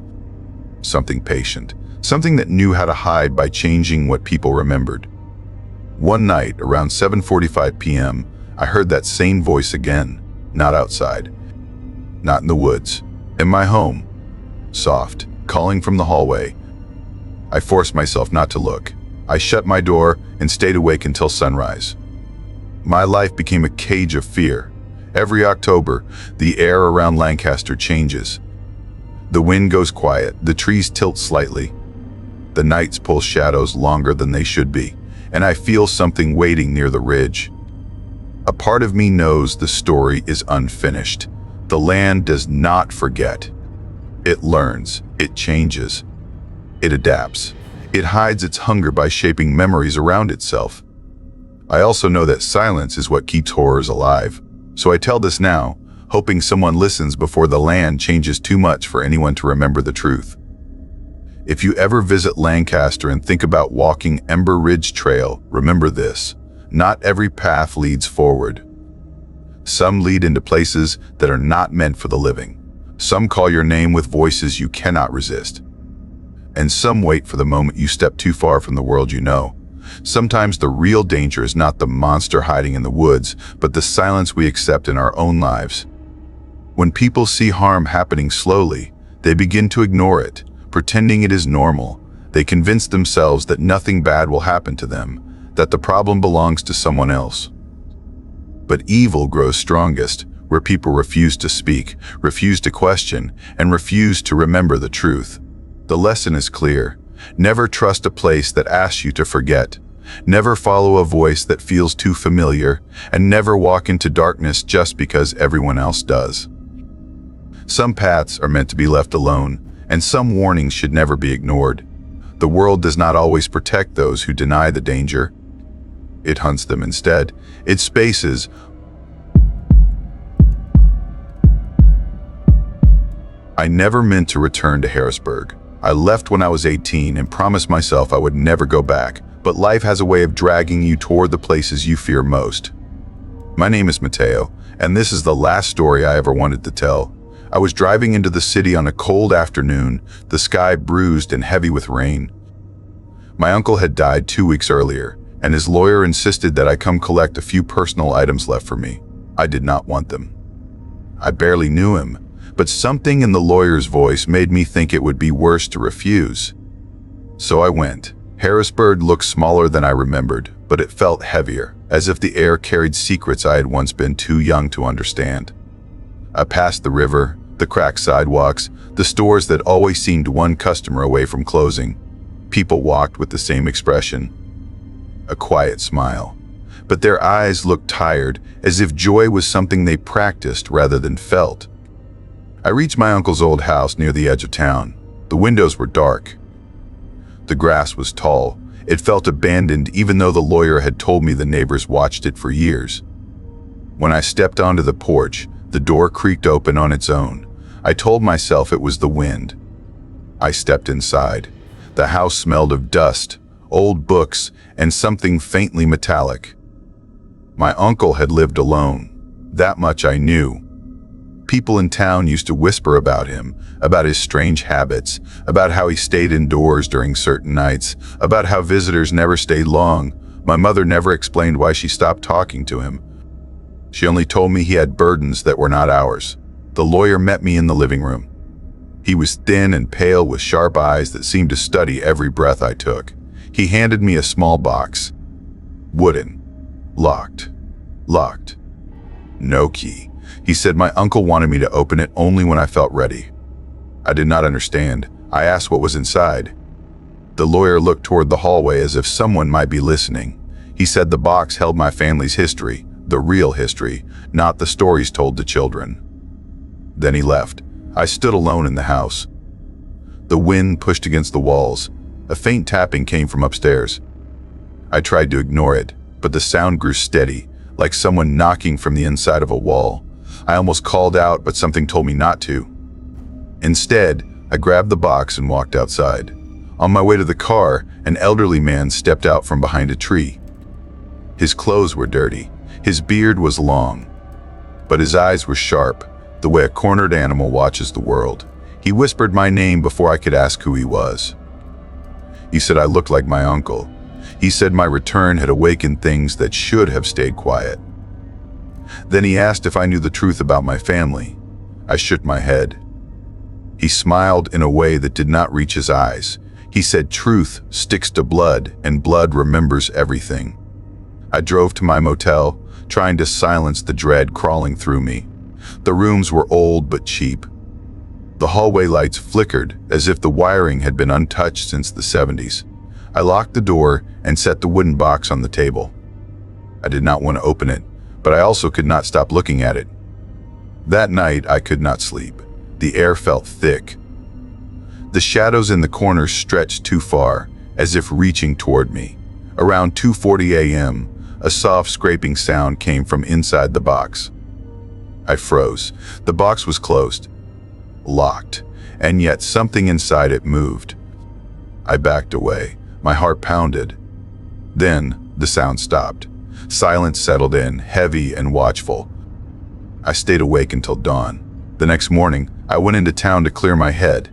something patient, something that knew how to hide by changing what people remembered. One night, around 7:45 p.m., I heard that same voice again, not outside, not in the woods, in my home, soft, calling from the hallway. I forced myself not to look. I shut my door and stayed awake until sunrise. My life became a cage of fear. Every October, the air around Lancaster changes. The wind goes quiet, the trees tilt slightly. The nights pull shadows longer than they should be, and I feel something waiting near the ridge. A part of me knows the story is unfinished. The land does not forget. It learns, it changes, it adapts. It hides its hunger by shaping memories around itself. I also know that silence is what keeps horrors alive. So I tell this now, hoping someone listens before the land changes too much for anyone to remember the truth. If you ever visit Lancaster and think about walking Ember Ridge Trail, remember this: not every path leads forward. Some lead into places that are not meant for the living. Some call your name with voices you cannot resist. And some wait for the moment you step too far from the world you know. Sometimes the real danger is not the monster hiding in the woods, but the silence we accept in our own lives. When people see harm happening slowly, they begin to ignore it, pretending it is normal. They convince themselves that nothing bad will happen to them, that the problem belongs to someone else. But evil grows strongest where people refuse to speak, refuse to question, and refuse to remember the truth. The lesson is clear. Never trust a place that asks you to forget. Never follow a voice that feels too familiar, and never walk into darkness just because everyone else does. Some paths are meant to be left alone, and some warnings should never be ignored. The world does not always protect those who deny the danger. It hunts them instead. It spaces. I never meant to return to Harrisburg. I left when I was 18 and promised myself I would never go back, but life has a way of dragging you toward the places you fear most. My name is Mateo, and this is the last story I ever wanted to tell. I was driving into the city on a cold afternoon, the sky bruised and heavy with rain. My uncle had died 2 weeks earlier, and his lawyer insisted that I come collect a few personal items left for me. I did not want them. I barely knew him, but something in the lawyer's voice made me think it would be worse to refuse. So I went. Harrisburg looked smaller than I remembered, but it felt heavier. as if the air carried secrets I had once been too young to understand. I passed the river, the cracked sidewalks, the stores that always seemed one customer away from closing. People walked with the same expression, a quiet smile. But their eyes looked tired, as if joy was something they practiced rather than felt. I reached my uncle's old house near the edge of town. The windows were dark. The grass was tall. It felt abandoned even though the lawyer had told me the neighbors watched it for years. When I stepped onto the porch, the door creaked open on its own. I told myself it was the wind. I stepped inside. The house smelled of dust, old books, and something faintly metallic. My uncle had lived alone. That much I knew. People in town used to whisper about him, about his strange habits, about how he stayed indoors during certain nights, about how visitors never stayed long. My mother never explained why she stopped talking to him. She only told me he had burdens that were not ours. The lawyer met me in the living room. He was thin and pale with sharp eyes that seemed to study every breath I took. He handed me a small box. Wooden. Locked. Locked. No key. He said my uncle wanted me to open it only when I felt ready. I did not understand. I asked what was inside. The lawyer looked toward the hallway as if someone might be listening. He said the box held my family's history, the real history, not the stories told to children. Then he left. I stood alone in the house. The wind pushed against the walls. A faint tapping came from upstairs. I tried to ignore it, but the sound grew steady, like someone knocking from the inside of a wall. I almost called out, but something told me not to. Instead, I grabbed the box and walked outside. On my way to the car, an elderly man stepped out from behind a tree. His clothes were dirty. His beard was long, but his eyes were sharp, the way a cornered animal watches the world. He whispered my name before I could ask who he was. He said I looked like my uncle. He said my return had awakened things that should have stayed quiet. Then he asked if I knew the truth about my family. I shook my head. He smiled in a way that did not reach his eyes. He said truth sticks to blood, and blood remembers everything. I drove to my motel, trying to silence the dread crawling through me. The rooms were old but cheap. The hallway lights flickered as if the wiring had been untouched since the 70s. I locked the door and set the wooden box on the table. I did not want to open it, but I also could not stop looking at it. That night, I could not sleep. The air felt thick. The shadows in the corners stretched too far, as if reaching toward me. Around 2:40 a.m., a soft scraping sound came from inside the box. I froze. The box was closed, locked, and yet something inside it moved. I backed away. My heart pounded. Then the sound stopped. Silence settled in, heavy and watchful. I stayed awake until dawn. The next morning, I went into town to clear my head.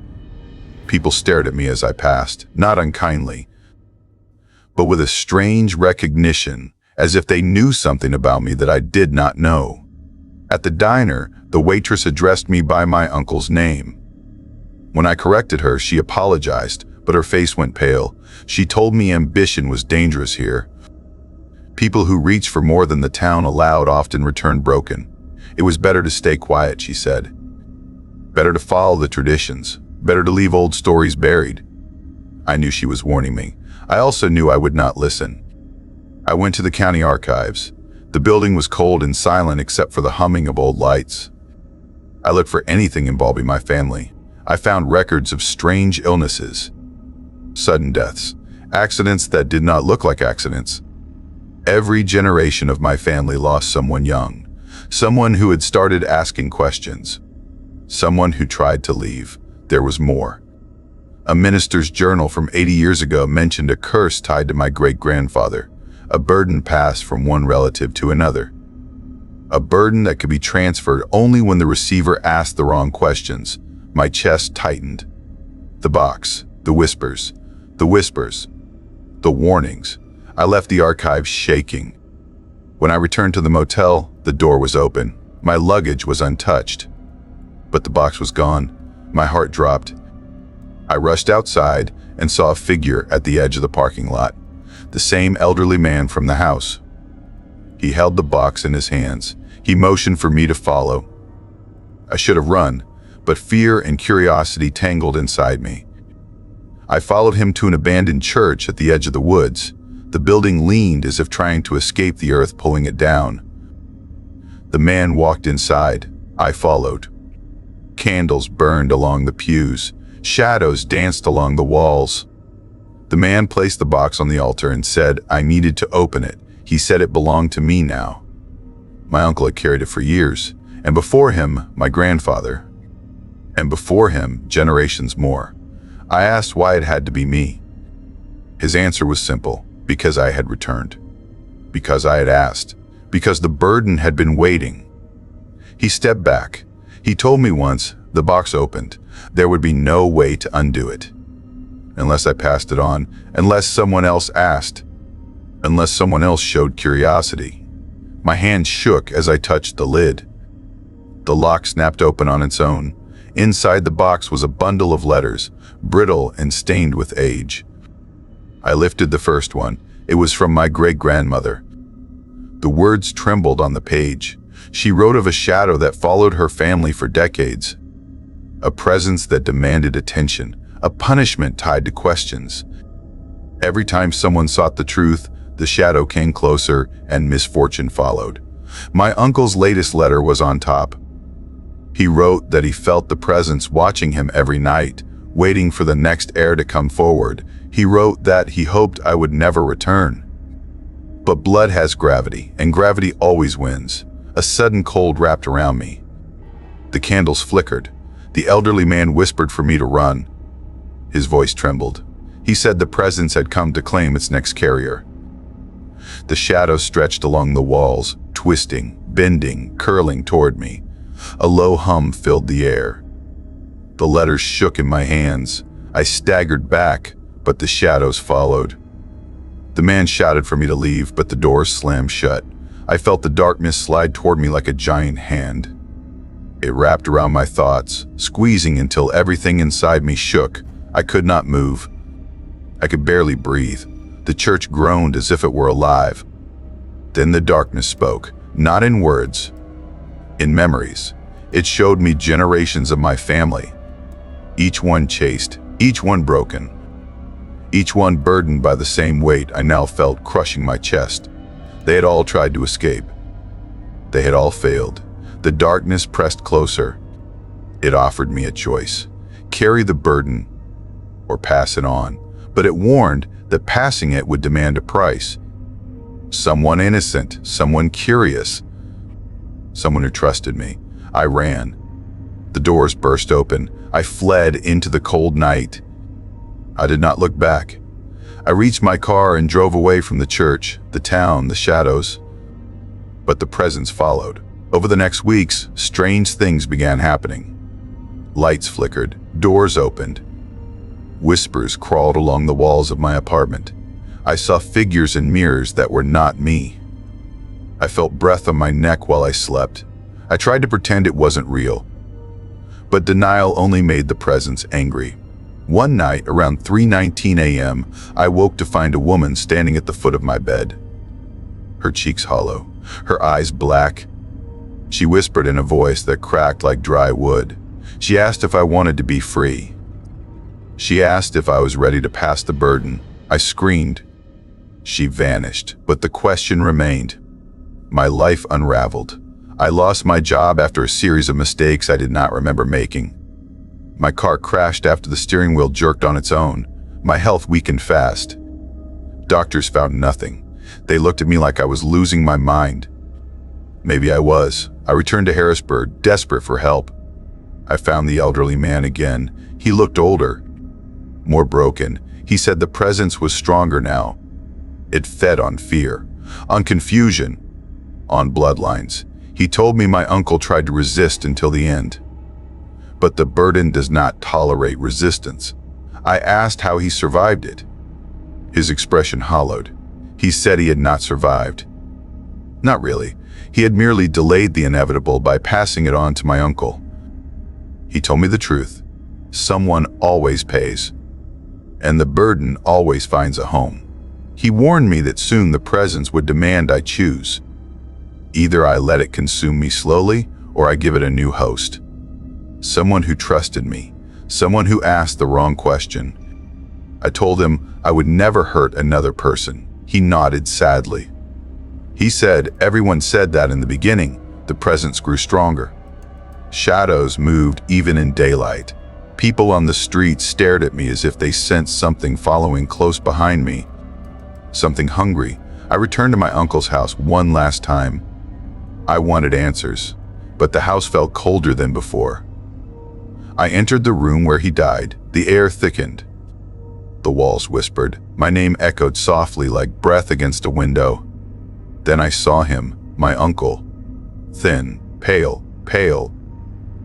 People stared at me as I passed, not unkindly, but with a strange recognition, as if they knew something about me that I did not know. At the diner, the waitress addressed me by my uncle's name. When I corrected her, she apologized, but her face went pale. She told me ambition was dangerous here. People who reached for more than the town allowed often returned broken. It was better to stay quiet, she said. Better to follow the traditions. Better to leave old stories buried. I knew she was warning me. I also knew I would not listen. I went to the county archives. The building was cold and silent except for the humming of old lights. I looked for anything involving my family. I found records of strange illnesses, sudden deaths, accidents that did not look like accidents. Every generation of my family lost someone young, someone who had started asking questions, someone who tried to leave. There was more. A minister's journal from 80 years ago mentioned a curse tied to my great-grandfather, a burden passed from one relative to another. A burden that could be transferred only when the receiver asked the wrong questions. My chest tightened. The box, the whispers, the warnings. I left the archives shaking. When I returned to the motel, the door was open. My luggage was untouched. But the box was gone. My heart dropped. I rushed outside and saw a figure at the edge of the parking lot. The same elderly man from the house. He held the box in his hands. He motioned for me to follow. I should have run, but fear and curiosity tangled inside me. I followed him to an abandoned church at the edge of the woods. The building leaned as if trying to escape the earth pulling it down. The man walked inside. I followed. Candles burned along the pews. Shadows danced along the walls. The man placed the box on the altar and said I needed to open it. He said it belonged to me now. My uncle had carried it for years, and before him, my grandfather, and before him, generations more. I asked why it had to be me. His answer was simple: because I had returned. Because I had asked. Because the burden had been waiting. He stepped back. He told me once, the box opened. There would be no way to undo it. Unless I passed it on, unless someone else asked, unless someone else showed curiosity. My hand shook as I touched the lid. The lock snapped open on its own. Inside the box was a bundle of letters, brittle and stained with age. I lifted the first one. It was from my great-grandmother. The words trembled on the page. She wrote of a shadow that followed her family for decades. A presence that demanded attention, a punishment tied to questions. Every time someone sought the truth, the shadow came closer and misfortune followed. My uncle's latest letter was on top. He wrote that he felt the presence watching him every night, waiting for the next heir to come forward. He wrote that he hoped I would never return. But blood has gravity, and gravity always wins. A sudden cold wrapped around me. The candles flickered. The elderly man whispered for me to run. His voice trembled. He said the presence had come to claim its next carrier. The shadows stretched along the walls, twisting, bending, curling toward me. A low hum filled the air. The letters shook in my hands. I staggered back, but the shadows followed. The man shouted for me to leave, but the doors slammed shut. I felt the darkness slide toward me like a giant hand. It wrapped around my thoughts, squeezing until everything inside me shook. I could not move. I could barely breathe. The church groaned as if it were alive. Then the darkness spoke, not in words, in memories. It showed me generations of my family. Each one chaste, each one broken. Each one burdened by the same weight I now felt crushing my chest. They had all tried to escape. They had all failed. The darkness pressed closer. It offered me a choice: carry the burden or pass it on. But it warned that passing it would demand a price. Someone innocent, someone curious, someone who trusted me. I ran. The doors burst open. I fled into the cold night. I did not look back. I reached my car and drove away from the church, the town, the shadows. But the presence followed. Over the next weeks, strange things began happening. Lights flickered, doors opened. Whispers crawled along the walls of my apartment. I saw figures in mirrors that were not me. I felt breath on my neck while I slept. I tried to pretend it wasn't real. But denial only made the presence angry. One night, around 3:19 a.m., I woke to find a woman standing at the foot of my bed. Her cheeks hollow, her eyes black. She whispered in a voice that cracked like dry wood. She asked if I wanted to be free. She asked if I was ready to pass the burden. I screamed. She vanished, but the question remained. My life unraveled. I lost my job after a series of mistakes I did not remember making. My car crashed after the steering wheel jerked on its own. My health weakened fast. Doctors found nothing. They looked at me like I was losing my mind. Maybe I was. I returned to Harrisburg, desperate for help. I found the elderly man again. He looked older, more broken. He said the presence was stronger now. It fed on fear, on confusion, on bloodlines. He told me my uncle tried to resist until the end. But the burden does not tolerate resistance. I asked how he survived it. His expression hollowed. He said he had not survived. Not really. He had merely delayed the inevitable by passing it on to my uncle. He told me the truth. Someone always pays. And the burden always finds a home. He warned me that soon the presence would demand I choose. Either I let it consume me slowly, or I give it a new host. Someone who trusted me, someone who asked the wrong question. I told him I would never hurt another person. He nodded sadly. He said, everyone said that in the beginning. The presence grew stronger. Shadows moved even in daylight. People on the street stared at me as if they sensed something following close behind me. Something hungry. I returned to my uncle's house one last time. I wanted answers, but the house felt colder than before. I entered the room where he died. The air thickened. The walls whispered. My name echoed softly like breath against a window. Then I saw him, my uncle. Thin, pale,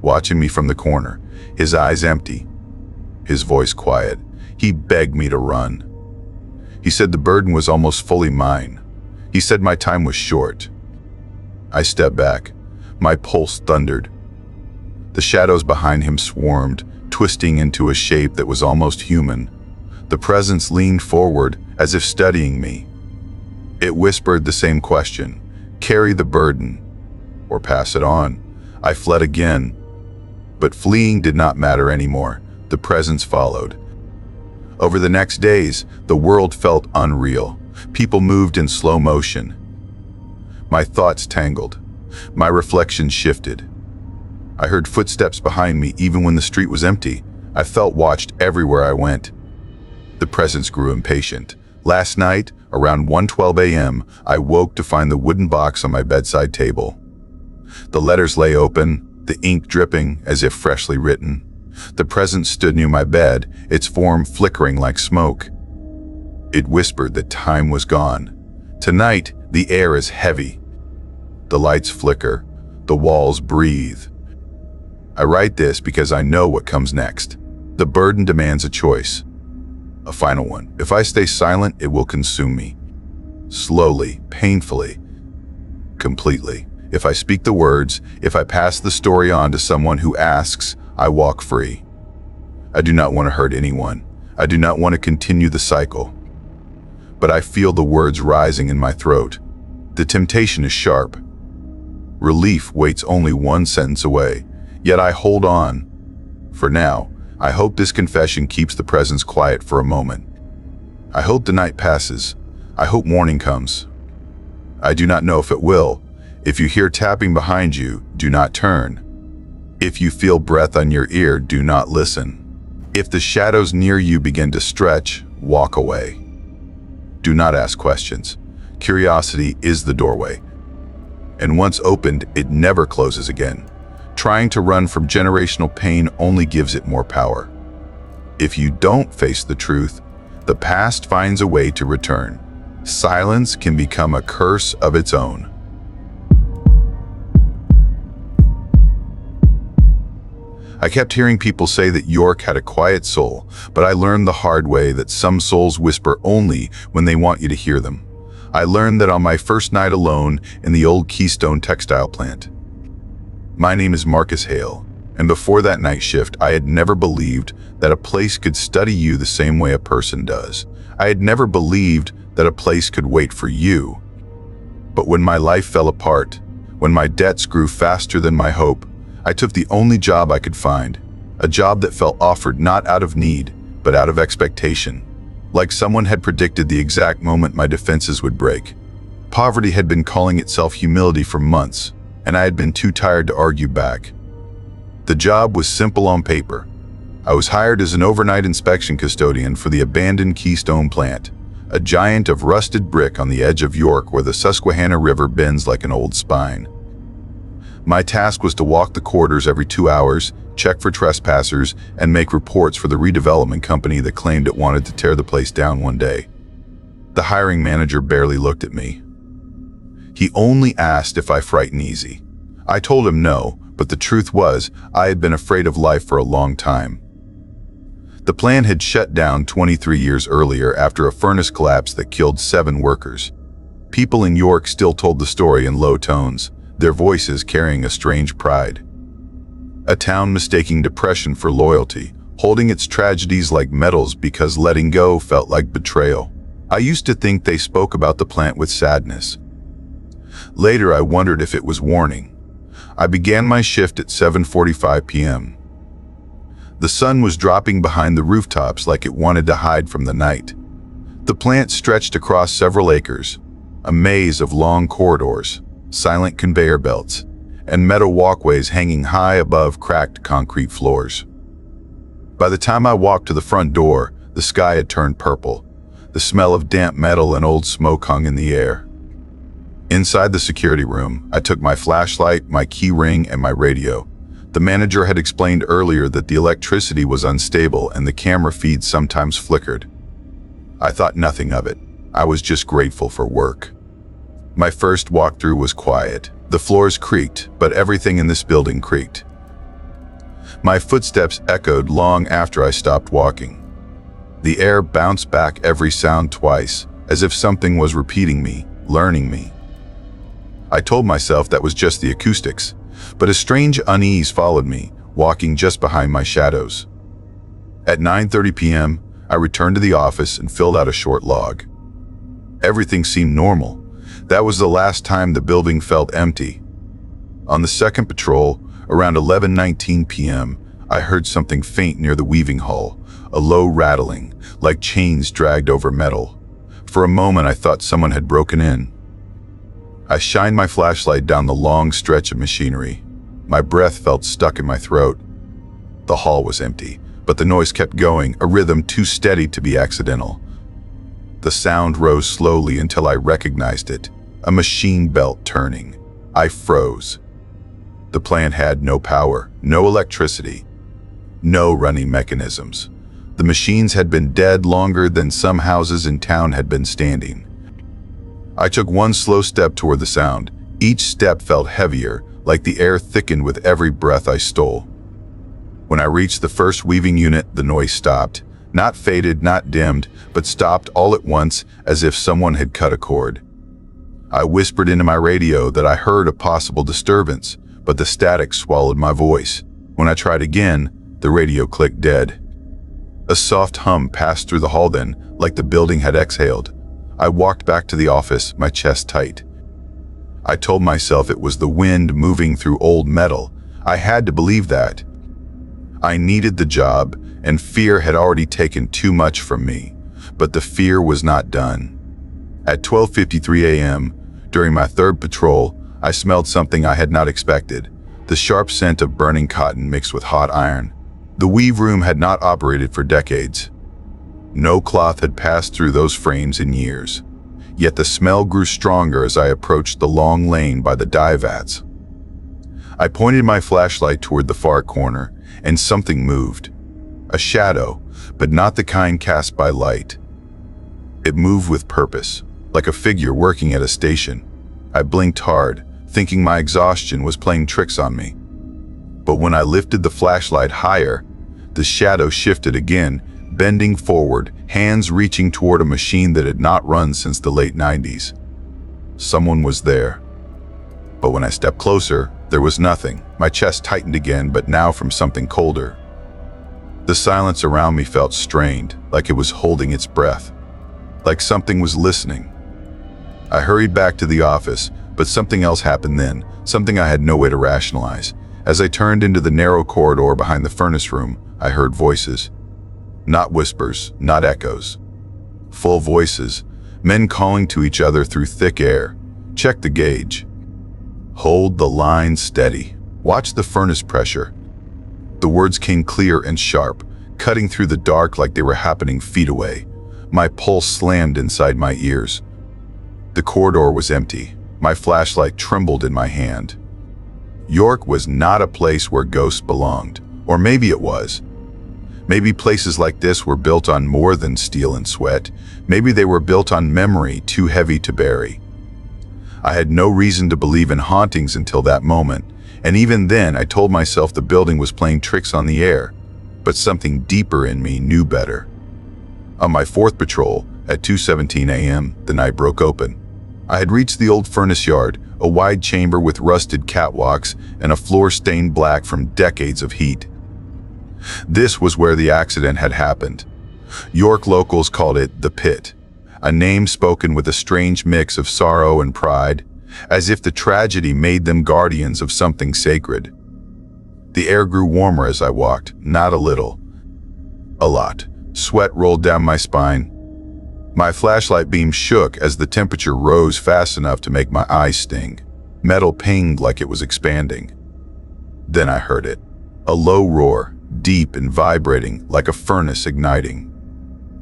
watching me from the corner, his eyes empty, his voice quiet. He begged me to run. He said the burden was almost fully mine. He said my time was short. I stepped back. My pulse thundered. The shadows behind him swarmed, twisting into a shape that was almost human. The presence leaned forward, as if studying me. It whispered the same question: carry the burden, or pass it on. I fled again. But fleeing did not matter anymore. The presence followed. Over the next days, the world felt unreal. People moved in slow motion. My thoughts tangled. My reflections shifted. I heard footsteps behind me even when the street was empty. I felt watched everywhere I went. The presence grew impatient. Last night, around 1:12 a.m., I woke to find the wooden box on my bedside table. The letters lay open, the ink dripping as if freshly written. The presence stood near my bed, its form flickering like smoke. It whispered that time was gone. Tonight, the air is heavy. The lights flicker. The walls breathe. I write this because I know what comes next. The burden demands a choice. A final one. If I stay silent, it will consume me. Slowly, painfully, completely. If I speak the words, if I pass the story on to someone who asks, I walk free. I do not want to hurt anyone. I do not want to continue the cycle. But I feel the words rising in my throat. The temptation is sharp. Relief waits only one sentence away, yet I hold on. For now, I hope this confession keeps the presence quiet for a moment. I hope the night passes. I hope morning comes. I do not know if it will. If you hear tapping behind you, do not turn. If you feel breath on your ear, do not listen. If the shadows near you begin to stretch, walk away. Do not ask questions. Curiosity is the doorway. And once opened, it never closes again. Trying to run from generational pain only gives it more power. If you don't face the truth, the past finds a way to return. Silence can become a curse of its own. I kept hearing people say that York had a quiet soul, but I learned the hard way that some souls whisper only when they want you to hear them. I learned that on my first night alone in the old Keystone textile plant. My name is Marcus Hale, and before that night shift, I had never believed that a place could study you the same way a person does. I had never believed that a place could wait for you. But when my life fell apart, when my debts grew faster than my hope, I took the only job I could find, a job that felt offered not out of need, but out of expectation. Like someone had predicted the exact moment my defenses would break. Poverty had been calling itself humility for months, and I had been too tired to argue back. The job was simple on paper. I was hired as an overnight inspection custodian for the abandoned Keystone plant, a giant of rusted brick on the edge of York where the Susquehanna River bends like an old spine. My task was to walk the corridors every 2 hours, check for trespassers, and make reports for the redevelopment company that claimed it wanted to tear the place down one day. The hiring manager barely looked at me. He only asked if I frighten easy. I told him no, but the truth was, I had been afraid of life for a long time. The plant had shut down 23 years earlier after a furnace collapse that killed 7 workers. People in York still told the story in low tones, their voices carrying a strange pride. A town mistaking depression for loyalty, holding its tragedies like medals because letting go felt like betrayal. I used to think they spoke about the plant with sadness. Later, I wondered if it was warning. I began my shift at 7:45 p.m. The sun was dropping behind the rooftops like it wanted to hide from the night. The plant stretched across several acres, a maze of long corridors, silent conveyor belts, and metal walkways hanging high above cracked concrete floors. By the time I walked to the front door, the sky had turned purple. The smell of damp metal and old smoke hung in the air. Inside the security room, I took my flashlight, my key ring, and my radio. The manager had explained earlier that the electricity was unstable and the camera feed sometimes flickered. I thought nothing of it. I was just grateful for work. My first walkthrough was quiet. The floors creaked, but everything in this building creaked. My footsteps echoed long after I stopped walking. The air bounced back every sound twice, as if something was repeating me, learning me. I told myself that was just the acoustics, but a strange unease followed me, walking just behind my shadows. At 9:30 p.m., I returned to the office and filled out a short log. Everything seemed normal. That was the last time the building felt empty. On the second patrol, around 11:19 p.m., I heard something faint near the weaving hull, a low rattling, like chains dragged over metal. For a moment, I thought someone had broken in. I shined my flashlight down the long stretch of machinery. My breath felt stuck in my throat. The hall was empty, but the noise kept going, a rhythm too steady to be accidental. The sound rose slowly until I recognized it, a machine belt turning. I froze. The plant had no power, no electricity, no running mechanisms. The machines had been dead longer than some houses in town had been standing. I took one slow step toward the sound. Each step felt heavier, like the air thickened with every breath I stole. When I reached the first weaving unit, the noise stopped. Not faded, not dimmed, but stopped all at once, as if someone had cut a cord. I whispered into my radio that I heard a possible disturbance, but the static swallowed my voice. When I tried again, the radio clicked dead. A soft hum passed through the hall then, like the building had exhaled. I walked back to the office, my chest tight. I told myself it was the wind moving through old metal. I had to believe that. I needed the job, and fear had already taken too much from me. But the fear was not done. At 12:53 a.m., during my third patrol, I smelled something I had not expected, the sharp scent of burning cotton mixed with hot iron. The weave room had not operated for decades. No cloth had passed through those frames in years. Yet the smell grew stronger as I approached the long lane by the dye vats. I pointed my flashlight toward the far corner, and something moved. A shadow, but not the kind cast by light. It moved with purpose, like a figure working at a station. I blinked hard, thinking my exhaustion was playing tricks on me. But when I lifted the flashlight higher, the shadow shifted again, bending forward, hands reaching toward a machine that had not run since the late 90s. Someone was there. But when I stepped closer, there was nothing. My chest tightened again, but now from something colder. The silence around me felt strained, like it was holding its breath, like something was listening. I hurried back to the office, but something else happened then, something I had no way to rationalize. As I turned into the narrow corridor behind the furnace room, I heard voices. Not whispers, not echoes. Full voices, men calling to each other through thick air. Check the gauge. Hold the line steady. Watch the furnace pressure. The words came clear and sharp, cutting through the dark like they were happening feet away. My pulse slammed inside my ears. The corridor was empty. My flashlight trembled in my hand. York was not a place where ghosts belonged. Or maybe it was. Maybe places like this were built on more than steel and sweat. Maybe they were built on memory too heavy to bury. I had no reason to believe in hauntings until that moment, and even then I told myself the building was playing tricks on the air, but something deeper in me knew better. On my fourth patrol, at 2:17 a.m., the night broke open. I had reached the old furnace yard, a wide chamber with rusted catwalks and a floor stained black from decades of heat. This was where the accident had happened. York locals called it the Pit, a name spoken with a strange mix of sorrow and pride. as if the tragedy made them guardians of something sacred. The air grew warmer as I walked, not a little, a lot. Sweat rolled down my spine. My flashlight beam shook as the temperature rose fast enough to make my eyes sting. Metal pinged like it was expanding. Then I heard it. A low roar, deep and vibrating like a furnace igniting.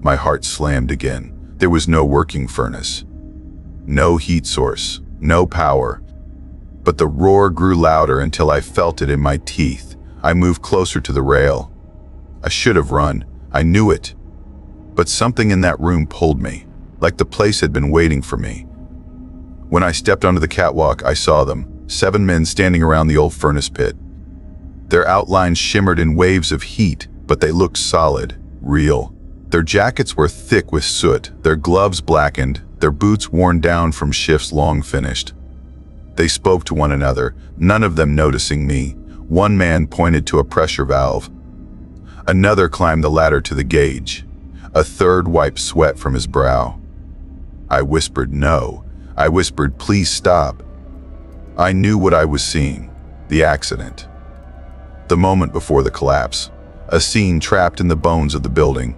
My heart slammed again. There was no working furnace. No heat source, no power. But the roar grew louder until I felt it in my teeth. I moved closer to the rail. I should have run. I knew it. But something in that room pulled me, like the place had been waiting for me. When I stepped onto the catwalk, I saw them, 7 men standing around the old furnace pit. Their outlines shimmered in waves of heat, but they looked solid, real. Their jackets were thick with soot, their gloves blackened, their boots worn down from shifts long finished. They spoke to one another, none of them noticing me. One man pointed to a pressure valve. Another climbed the ladder to the gauge. A third wiped sweat from his brow. I whispered no. I whispered, please stop. I knew what I was seeing. The accident. The moment before the collapse. A scene trapped in the bones of the building.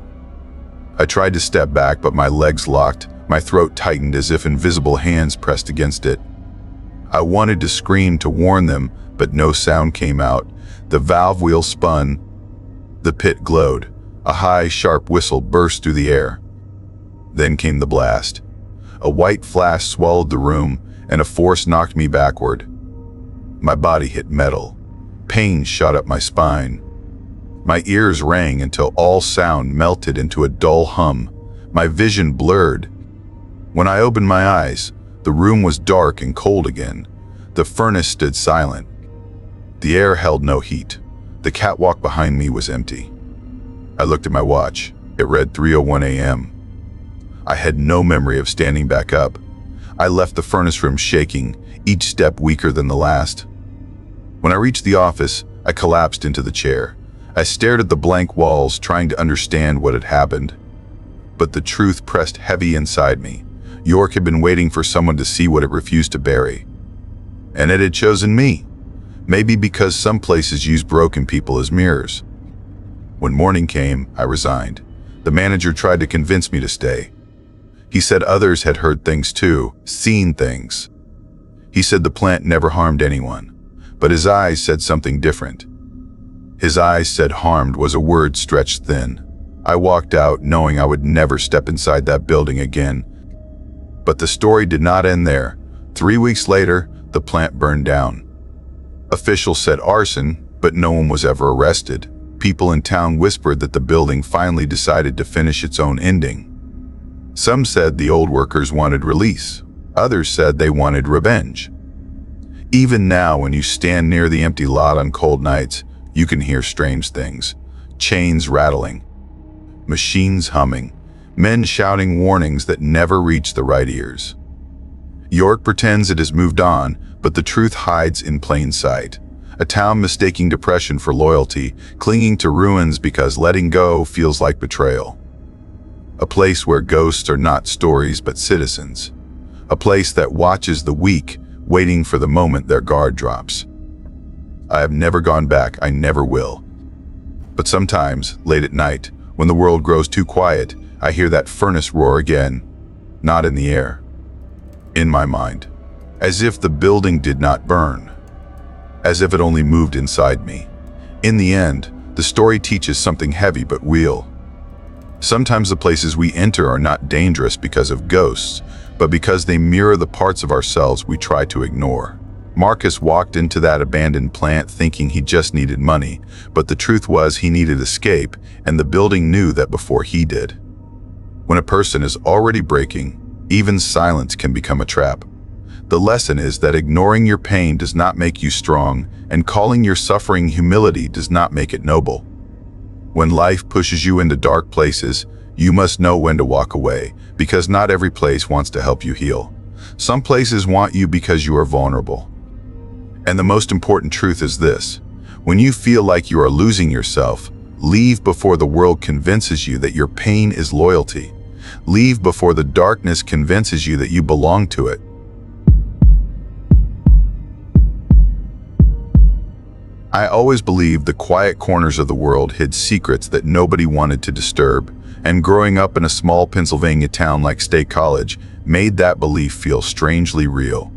I tried to step back, but my legs locked. My throat tightened as if invisible hands pressed against it. I wanted to scream to warn them, but no sound came out. The valve wheel spun. The pit glowed. A high, sharp whistle burst through the air. Then came the blast. A white flash swallowed the room, and a force knocked me backward. My body hit metal. Pain shot up my spine. My ears rang until all sound melted into a dull hum. My vision blurred. When I opened my eyes, the room was dark and cold again. The furnace stood silent. The air held no heat. The catwalk behind me was empty. I looked at my watch. It read 3:01 a.m. I had no memory of standing back up. I left the furnace room shaking, each step weaker than the last. When I reached the office, I collapsed into the chair. I stared at the blank walls, trying to understand what had happened. But the truth pressed heavy inside me. York had been waiting for someone to see what it refused to bury. And it had chosen me. Maybe because some places use broken people as mirrors. When morning came, I resigned. The manager tried to convince me to stay. He said others had heard things too, seen things. He said the plant never harmed anyone, but his eyes said something different. His eyes said harmed was a word stretched thin. I walked out knowing I would never step inside that building again. But the story did not end there. 3 weeks later, the plant burned down. Officials said arson, but no one was ever arrested. People in town whispered that the building finally decided to finish its own ending. Some said the old workers wanted release. Others said they wanted revenge. Even now, when you stand near the empty lot on cold nights, you can hear strange things. Chains rattling, machines humming, men shouting warnings that never reach the right ears. York pretends it has moved on, but the truth hides in plain sight. A town mistaking depression for loyalty, clinging to ruins because letting go feels like betrayal. A place where ghosts are not stories but citizens. A place that watches the weak, waiting for the moment their guard drops. I have never gone back, I never will. But sometimes, late at night, when the world grows too quiet, I hear that furnace roar again. Not in the air. In my mind. As if the building did not burn. As if it only moved inside me. In the end, the story teaches something heavy but real. Sometimes the places we enter are not dangerous because of ghosts, but because they mirror the parts of ourselves we try to ignore. Marcus walked into that abandoned plant thinking he just needed money, but the truth was he needed escape, and the building knew that before he did. When a person is already breaking, even silence can become a trap. The lesson is that ignoring your pain does not make you strong, and calling your suffering humility does not make it noble. When life pushes you into dark places, you must know when to walk away, because not every place wants to help you heal. Some places want you because you are vulnerable. And the most important truth is this: when you feel like you are losing yourself, leave before the world convinces you that your pain is loyalty. Leave before the darkness convinces you that you belong to it. I always believed the quiet corners of the world hid secrets that nobody wanted to disturb, and growing up in a small Pennsylvania town like State College made that belief feel strangely real.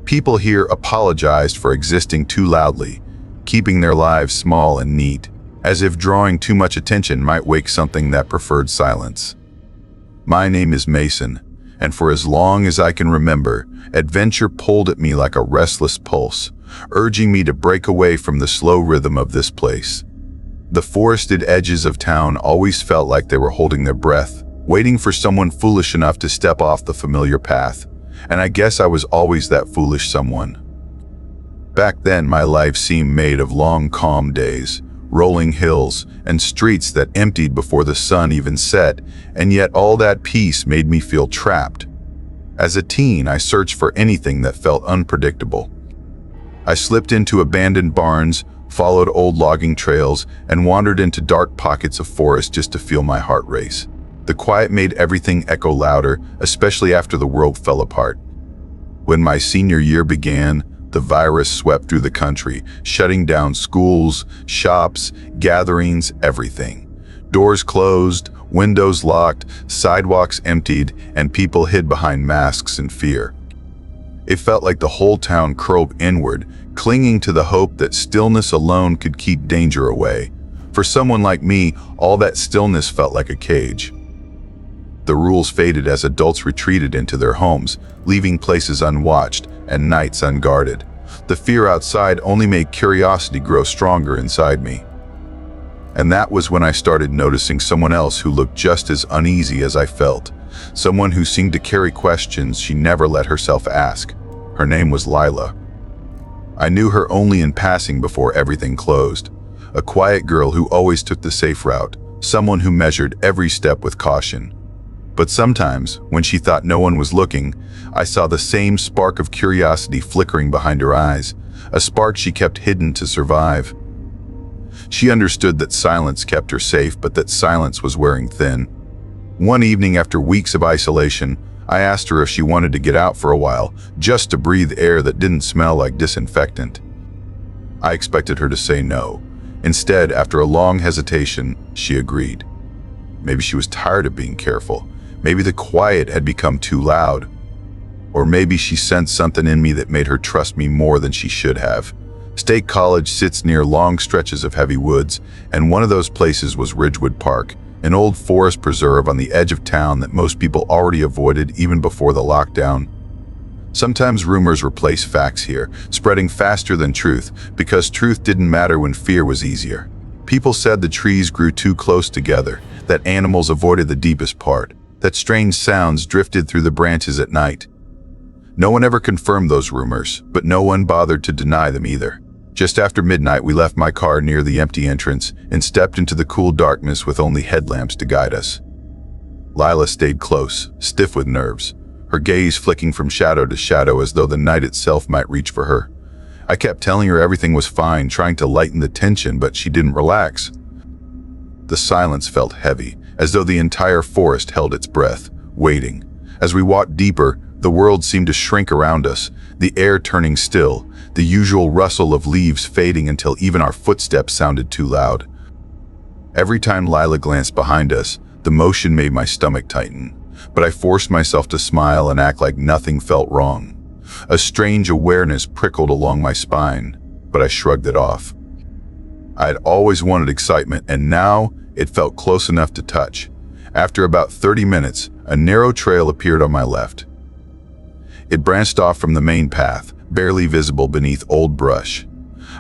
People here apologized for existing too loudly, keeping their lives small and neat, as if drawing too much attention might wake something that preferred silence. My name is Mason, and for as long as I can remember, adventure pulled at me like a restless pulse, urging me to break away from the slow rhythm of this place. The forested edges of town always felt like they were holding their breath, waiting for someone foolish enough to step off the familiar path, and I guess I was always that foolish someone. Back then, my life seemed made of long, calm days, rolling hills, and streets that emptied before the sun even set, and yet all that peace made me feel trapped. As a teen, I searched for anything that felt unpredictable. I slipped into abandoned barns, followed old logging trails, and wandered into dark pockets of forest just to feel my heart race. The quiet made everything echo louder, especially after the world fell apart. When my senior year began, the virus swept through the country, shutting down schools, shops, gatherings, everything. Doors closed, windows locked, sidewalks emptied, and people hid behind masks in fear. It felt like the whole town curled inward, clinging to the hope that stillness alone could keep danger away. For someone like me, all that stillness felt like a cage. The rules faded as adults retreated into their homes, leaving places unwatched and nights unguarded. The fear outside only made curiosity grow stronger inside me. And that was when I started noticing someone else who looked just as uneasy as I felt. Someone who seemed to carry questions she never let herself ask. Her name was Lila. I knew her only in passing before everything closed. A quiet girl who always took the safe route, someone who measured every step with caution. But sometimes, when she thought no one was looking, I saw the same spark of curiosity flickering behind her eyes, a spark she kept hidden to survive. She understood that silence kept her safe, but that silence was wearing thin. One evening after weeks of isolation, I asked her if she wanted to get out for a while, just to breathe air that didn't smell like disinfectant. I expected her to say no. Instead, after a long hesitation, she agreed. Maybe she was tired of being careful. Maybe the quiet had become too loud. Or maybe she sensed something in me that made her trust me more than she should have. State College sits near long stretches of heavy woods, and one of those places was Ridgewood Park, an old forest preserve on the edge of town that most people already avoided even before the lockdown. Sometimes rumors replace facts here, spreading faster than truth, because truth didn't matter when fear was easier. People said the trees grew too close together, that animals avoided the deepest part, that strange sounds drifted through the branches at night. No one ever confirmed those rumors, but no one bothered to deny them either. Just after midnight, we left my car near the empty entrance and stepped into the cool darkness with only headlamps to guide us. Lila stayed close, stiff with nerves, her gaze flicking from shadow to shadow as though the night itself might reach for her. I kept telling her everything was fine, trying to lighten the tension, but she didn't relax. The silence felt heavy, as though the entire forest held its breath, waiting. As we walked deeper, the world seemed to shrink around us, the air turning still, the usual rustle of leaves fading until even our footsteps sounded too loud. Every time Lila glanced behind us, the motion made my stomach tighten, but I forced myself to smile and act like nothing felt wrong. A strange awareness prickled along my spine, but I shrugged it off. I had always wanted excitement, and now it felt close enough to touch. After about 30 minutes, a narrow trail appeared on my left. It branched off from the main path, barely visible beneath old brush.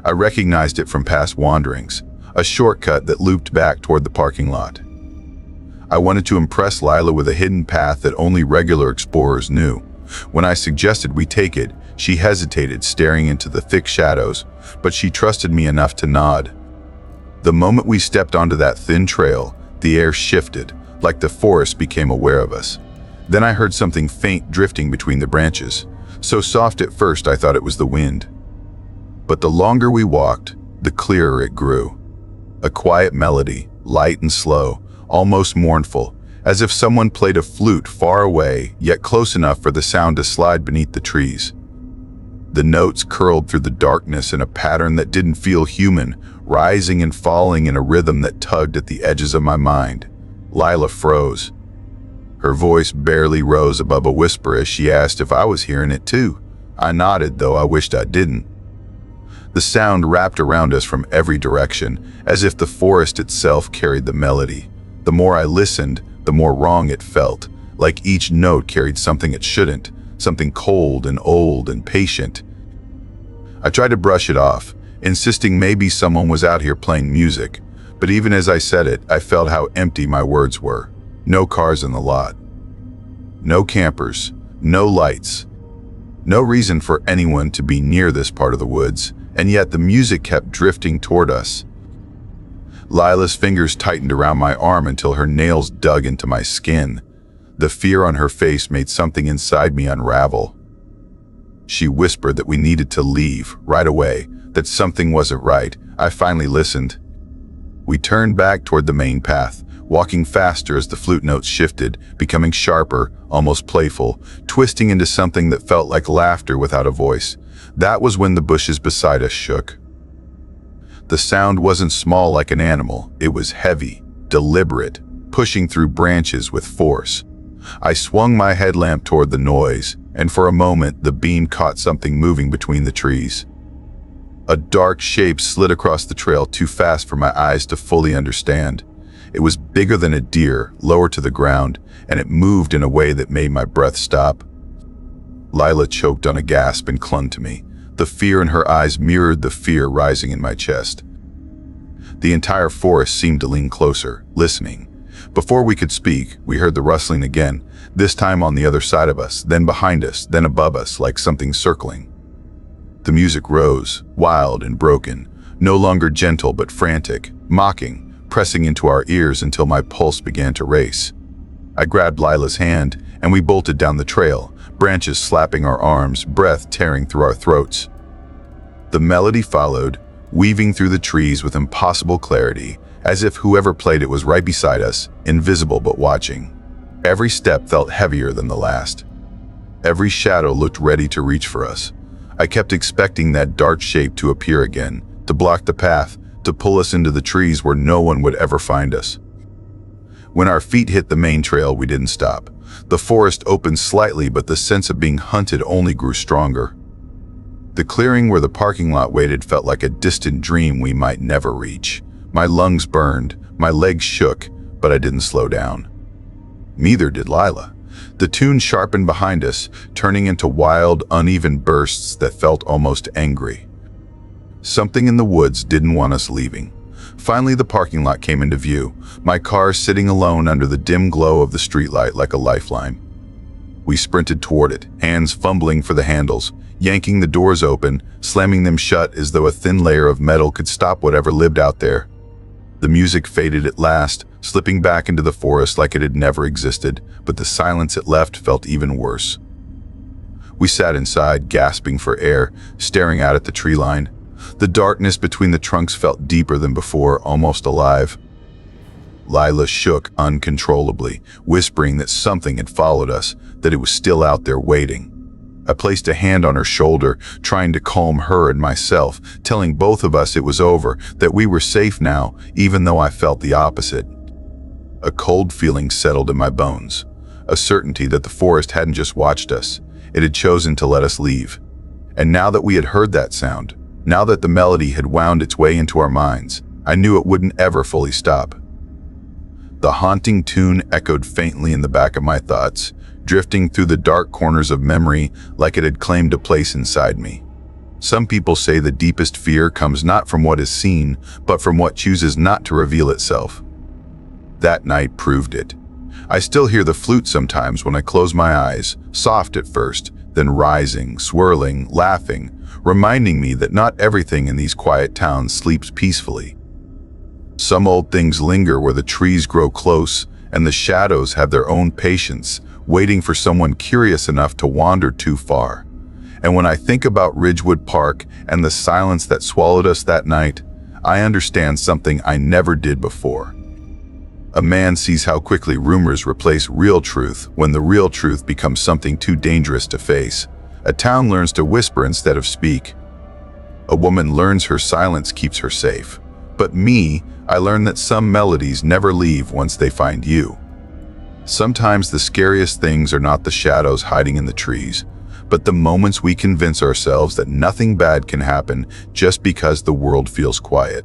I recognized it from past wanderings, a shortcut that looped back toward the parking lot. I wanted to impress Lila with a hidden path that only regular explorers knew. When I suggested we take it, she hesitated, staring into the thick shadows, but she trusted me enough to nod. The moment we stepped onto that thin trail, the air shifted, like the forest became aware of us. Then I heard something faint drifting between the branches. So soft at first I thought it was the wind. But the longer we walked, the clearer it grew. A quiet melody, light and slow, almost mournful, as if someone played a flute far away, yet close enough for the sound to slide beneath the trees. The notes curled through the darkness in a pattern that didn't feel human, rising and falling in a rhythm that tugged at the edges of my mind. Lila froze. Her voice barely rose above a whisper as she asked if I was hearing it too. I nodded, though I wished I didn't. The sound wrapped around us from every direction, as if the forest itself carried the melody. The more I listened, the more wrong it felt, like each note carried something it shouldn't, something cold and old and patient. I tried to brush it off, insisting maybe someone was out here playing music, but even as I said it, I felt how empty my words were. No cars in the lot. No campers. No lights. No reason for anyone to be near this part of the woods, and yet the music kept drifting toward us. Lila's fingers tightened around my arm until her nails dug into my skin. The fear on her face made something inside me unravel. She whispered that we needed to leave right away, that something wasn't right. I finally listened. We turned back toward the main path, walking faster as the flute notes shifted, becoming sharper, almost playful, twisting into something that felt like laughter without a voice. That was when the bushes beside us shook. The sound wasn't small like an animal. It was heavy, deliberate, pushing through branches with force. I swung my headlamp toward the noise, and for a moment the beam caught something moving between the trees. A dark shape slid across the trail too fast for my eyes to fully understand. It was bigger than a deer, lower to the ground, and it moved in a way that made my breath stop. Lila choked on a gasp and clung to me. The fear in her eyes mirrored the fear rising in my chest. The entire forest seemed to lean closer, listening. Before we could speak, we heard the rustling again, this time on the other side of us, then behind us, then above us, like something circling. The music rose, wild and broken, no longer gentle but frantic, mocking, pressing into our ears until my pulse began to race. I grabbed Lila's hand, and we bolted down the trail, branches slapping our arms, breath tearing through our throats. The melody followed, weaving through the trees with impossible clarity, as if whoever played it was right beside us, invisible but watching. Every step felt heavier than the last. Every shadow looked ready to reach for us. I kept expecting that dark shape to appear again, to block the path, to pull us into the trees where no one would ever find us. When our feet hit the main trail, we didn't stop. The forest opened slightly, but the sense of being hunted only grew stronger. The clearing where the parking lot waited felt like a distant dream we might never reach. My lungs burned, my legs shook, but I didn't slow down. Neither did Lila. The tune sharpened behind us, turning into wild, uneven bursts that felt almost angry. Something in the woods didn't want us leaving. Finally, the parking lot came into view, my car sitting alone under the dim glow of the streetlight like a lifeline. We sprinted toward it, hands fumbling for the handles, yanking the doors open, slamming them shut as though a thin layer of metal could stop whatever lived out there. The music faded at last, slipping back into the forest like it had never existed, but the silence it left felt even worse. We sat inside, gasping for air, staring out at the tree line. The darkness between the trunks felt deeper than before, almost alive. Lila shook uncontrollably, whispering that something had followed us, that it was still out there waiting. I placed a hand on her shoulder, trying to calm her and myself, telling both of us it was over, that we were safe now, even though I felt the opposite. A cold feeling settled in my bones, a certainty that the forest hadn't just watched us, it had chosen to let us leave. And now that we had heard that sound, now that the melody had wound its way into our minds, I knew it wouldn't ever fully stop. The haunting tune echoed faintly in the back of my thoughts, drifting through the dark corners of memory like it had claimed a place inside me. Some people say the deepest fear comes not from what is seen, but from what chooses not to reveal itself. That night proved it. I still hear the flute sometimes when I close my eyes, soft at first, then rising, swirling, laughing, reminding me that not everything in these quiet towns sleeps peacefully. Some old things linger where the trees grow close and the shadows have their own patience, waiting for someone curious enough to wander too far. And when I think about Ridgewood Park and the silence that swallowed us that night, I understand something I never did before. A man sees how quickly rumors replace real truth when the real truth becomes something too dangerous to face, A town learns to whisper instead of speak. A woman learns her silence keeps her safe. But me, I learned that some melodies never leave once they find you. Sometimes the scariest things are not the shadows hiding in the trees, but the moments we convince ourselves that nothing bad can happen just because the world feels quiet.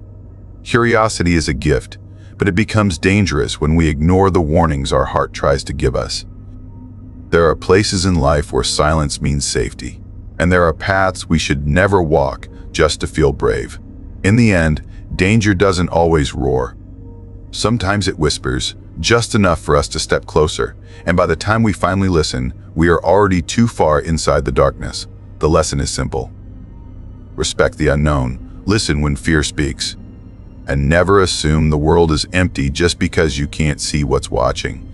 Curiosity is a gift, but it becomes dangerous when we ignore the warnings our heart tries to give us. There are places in life where silence means safety, and there are paths we should never walk just to feel brave. In the end, danger doesn't always roar. Sometimes it whispers, just enough for us to step closer, and by the time we finally listen, we are already too far inside the darkness. The lesson is simple. Respect the unknown, listen when fear speaks, and never assume the world is empty just because you can't see what's watching.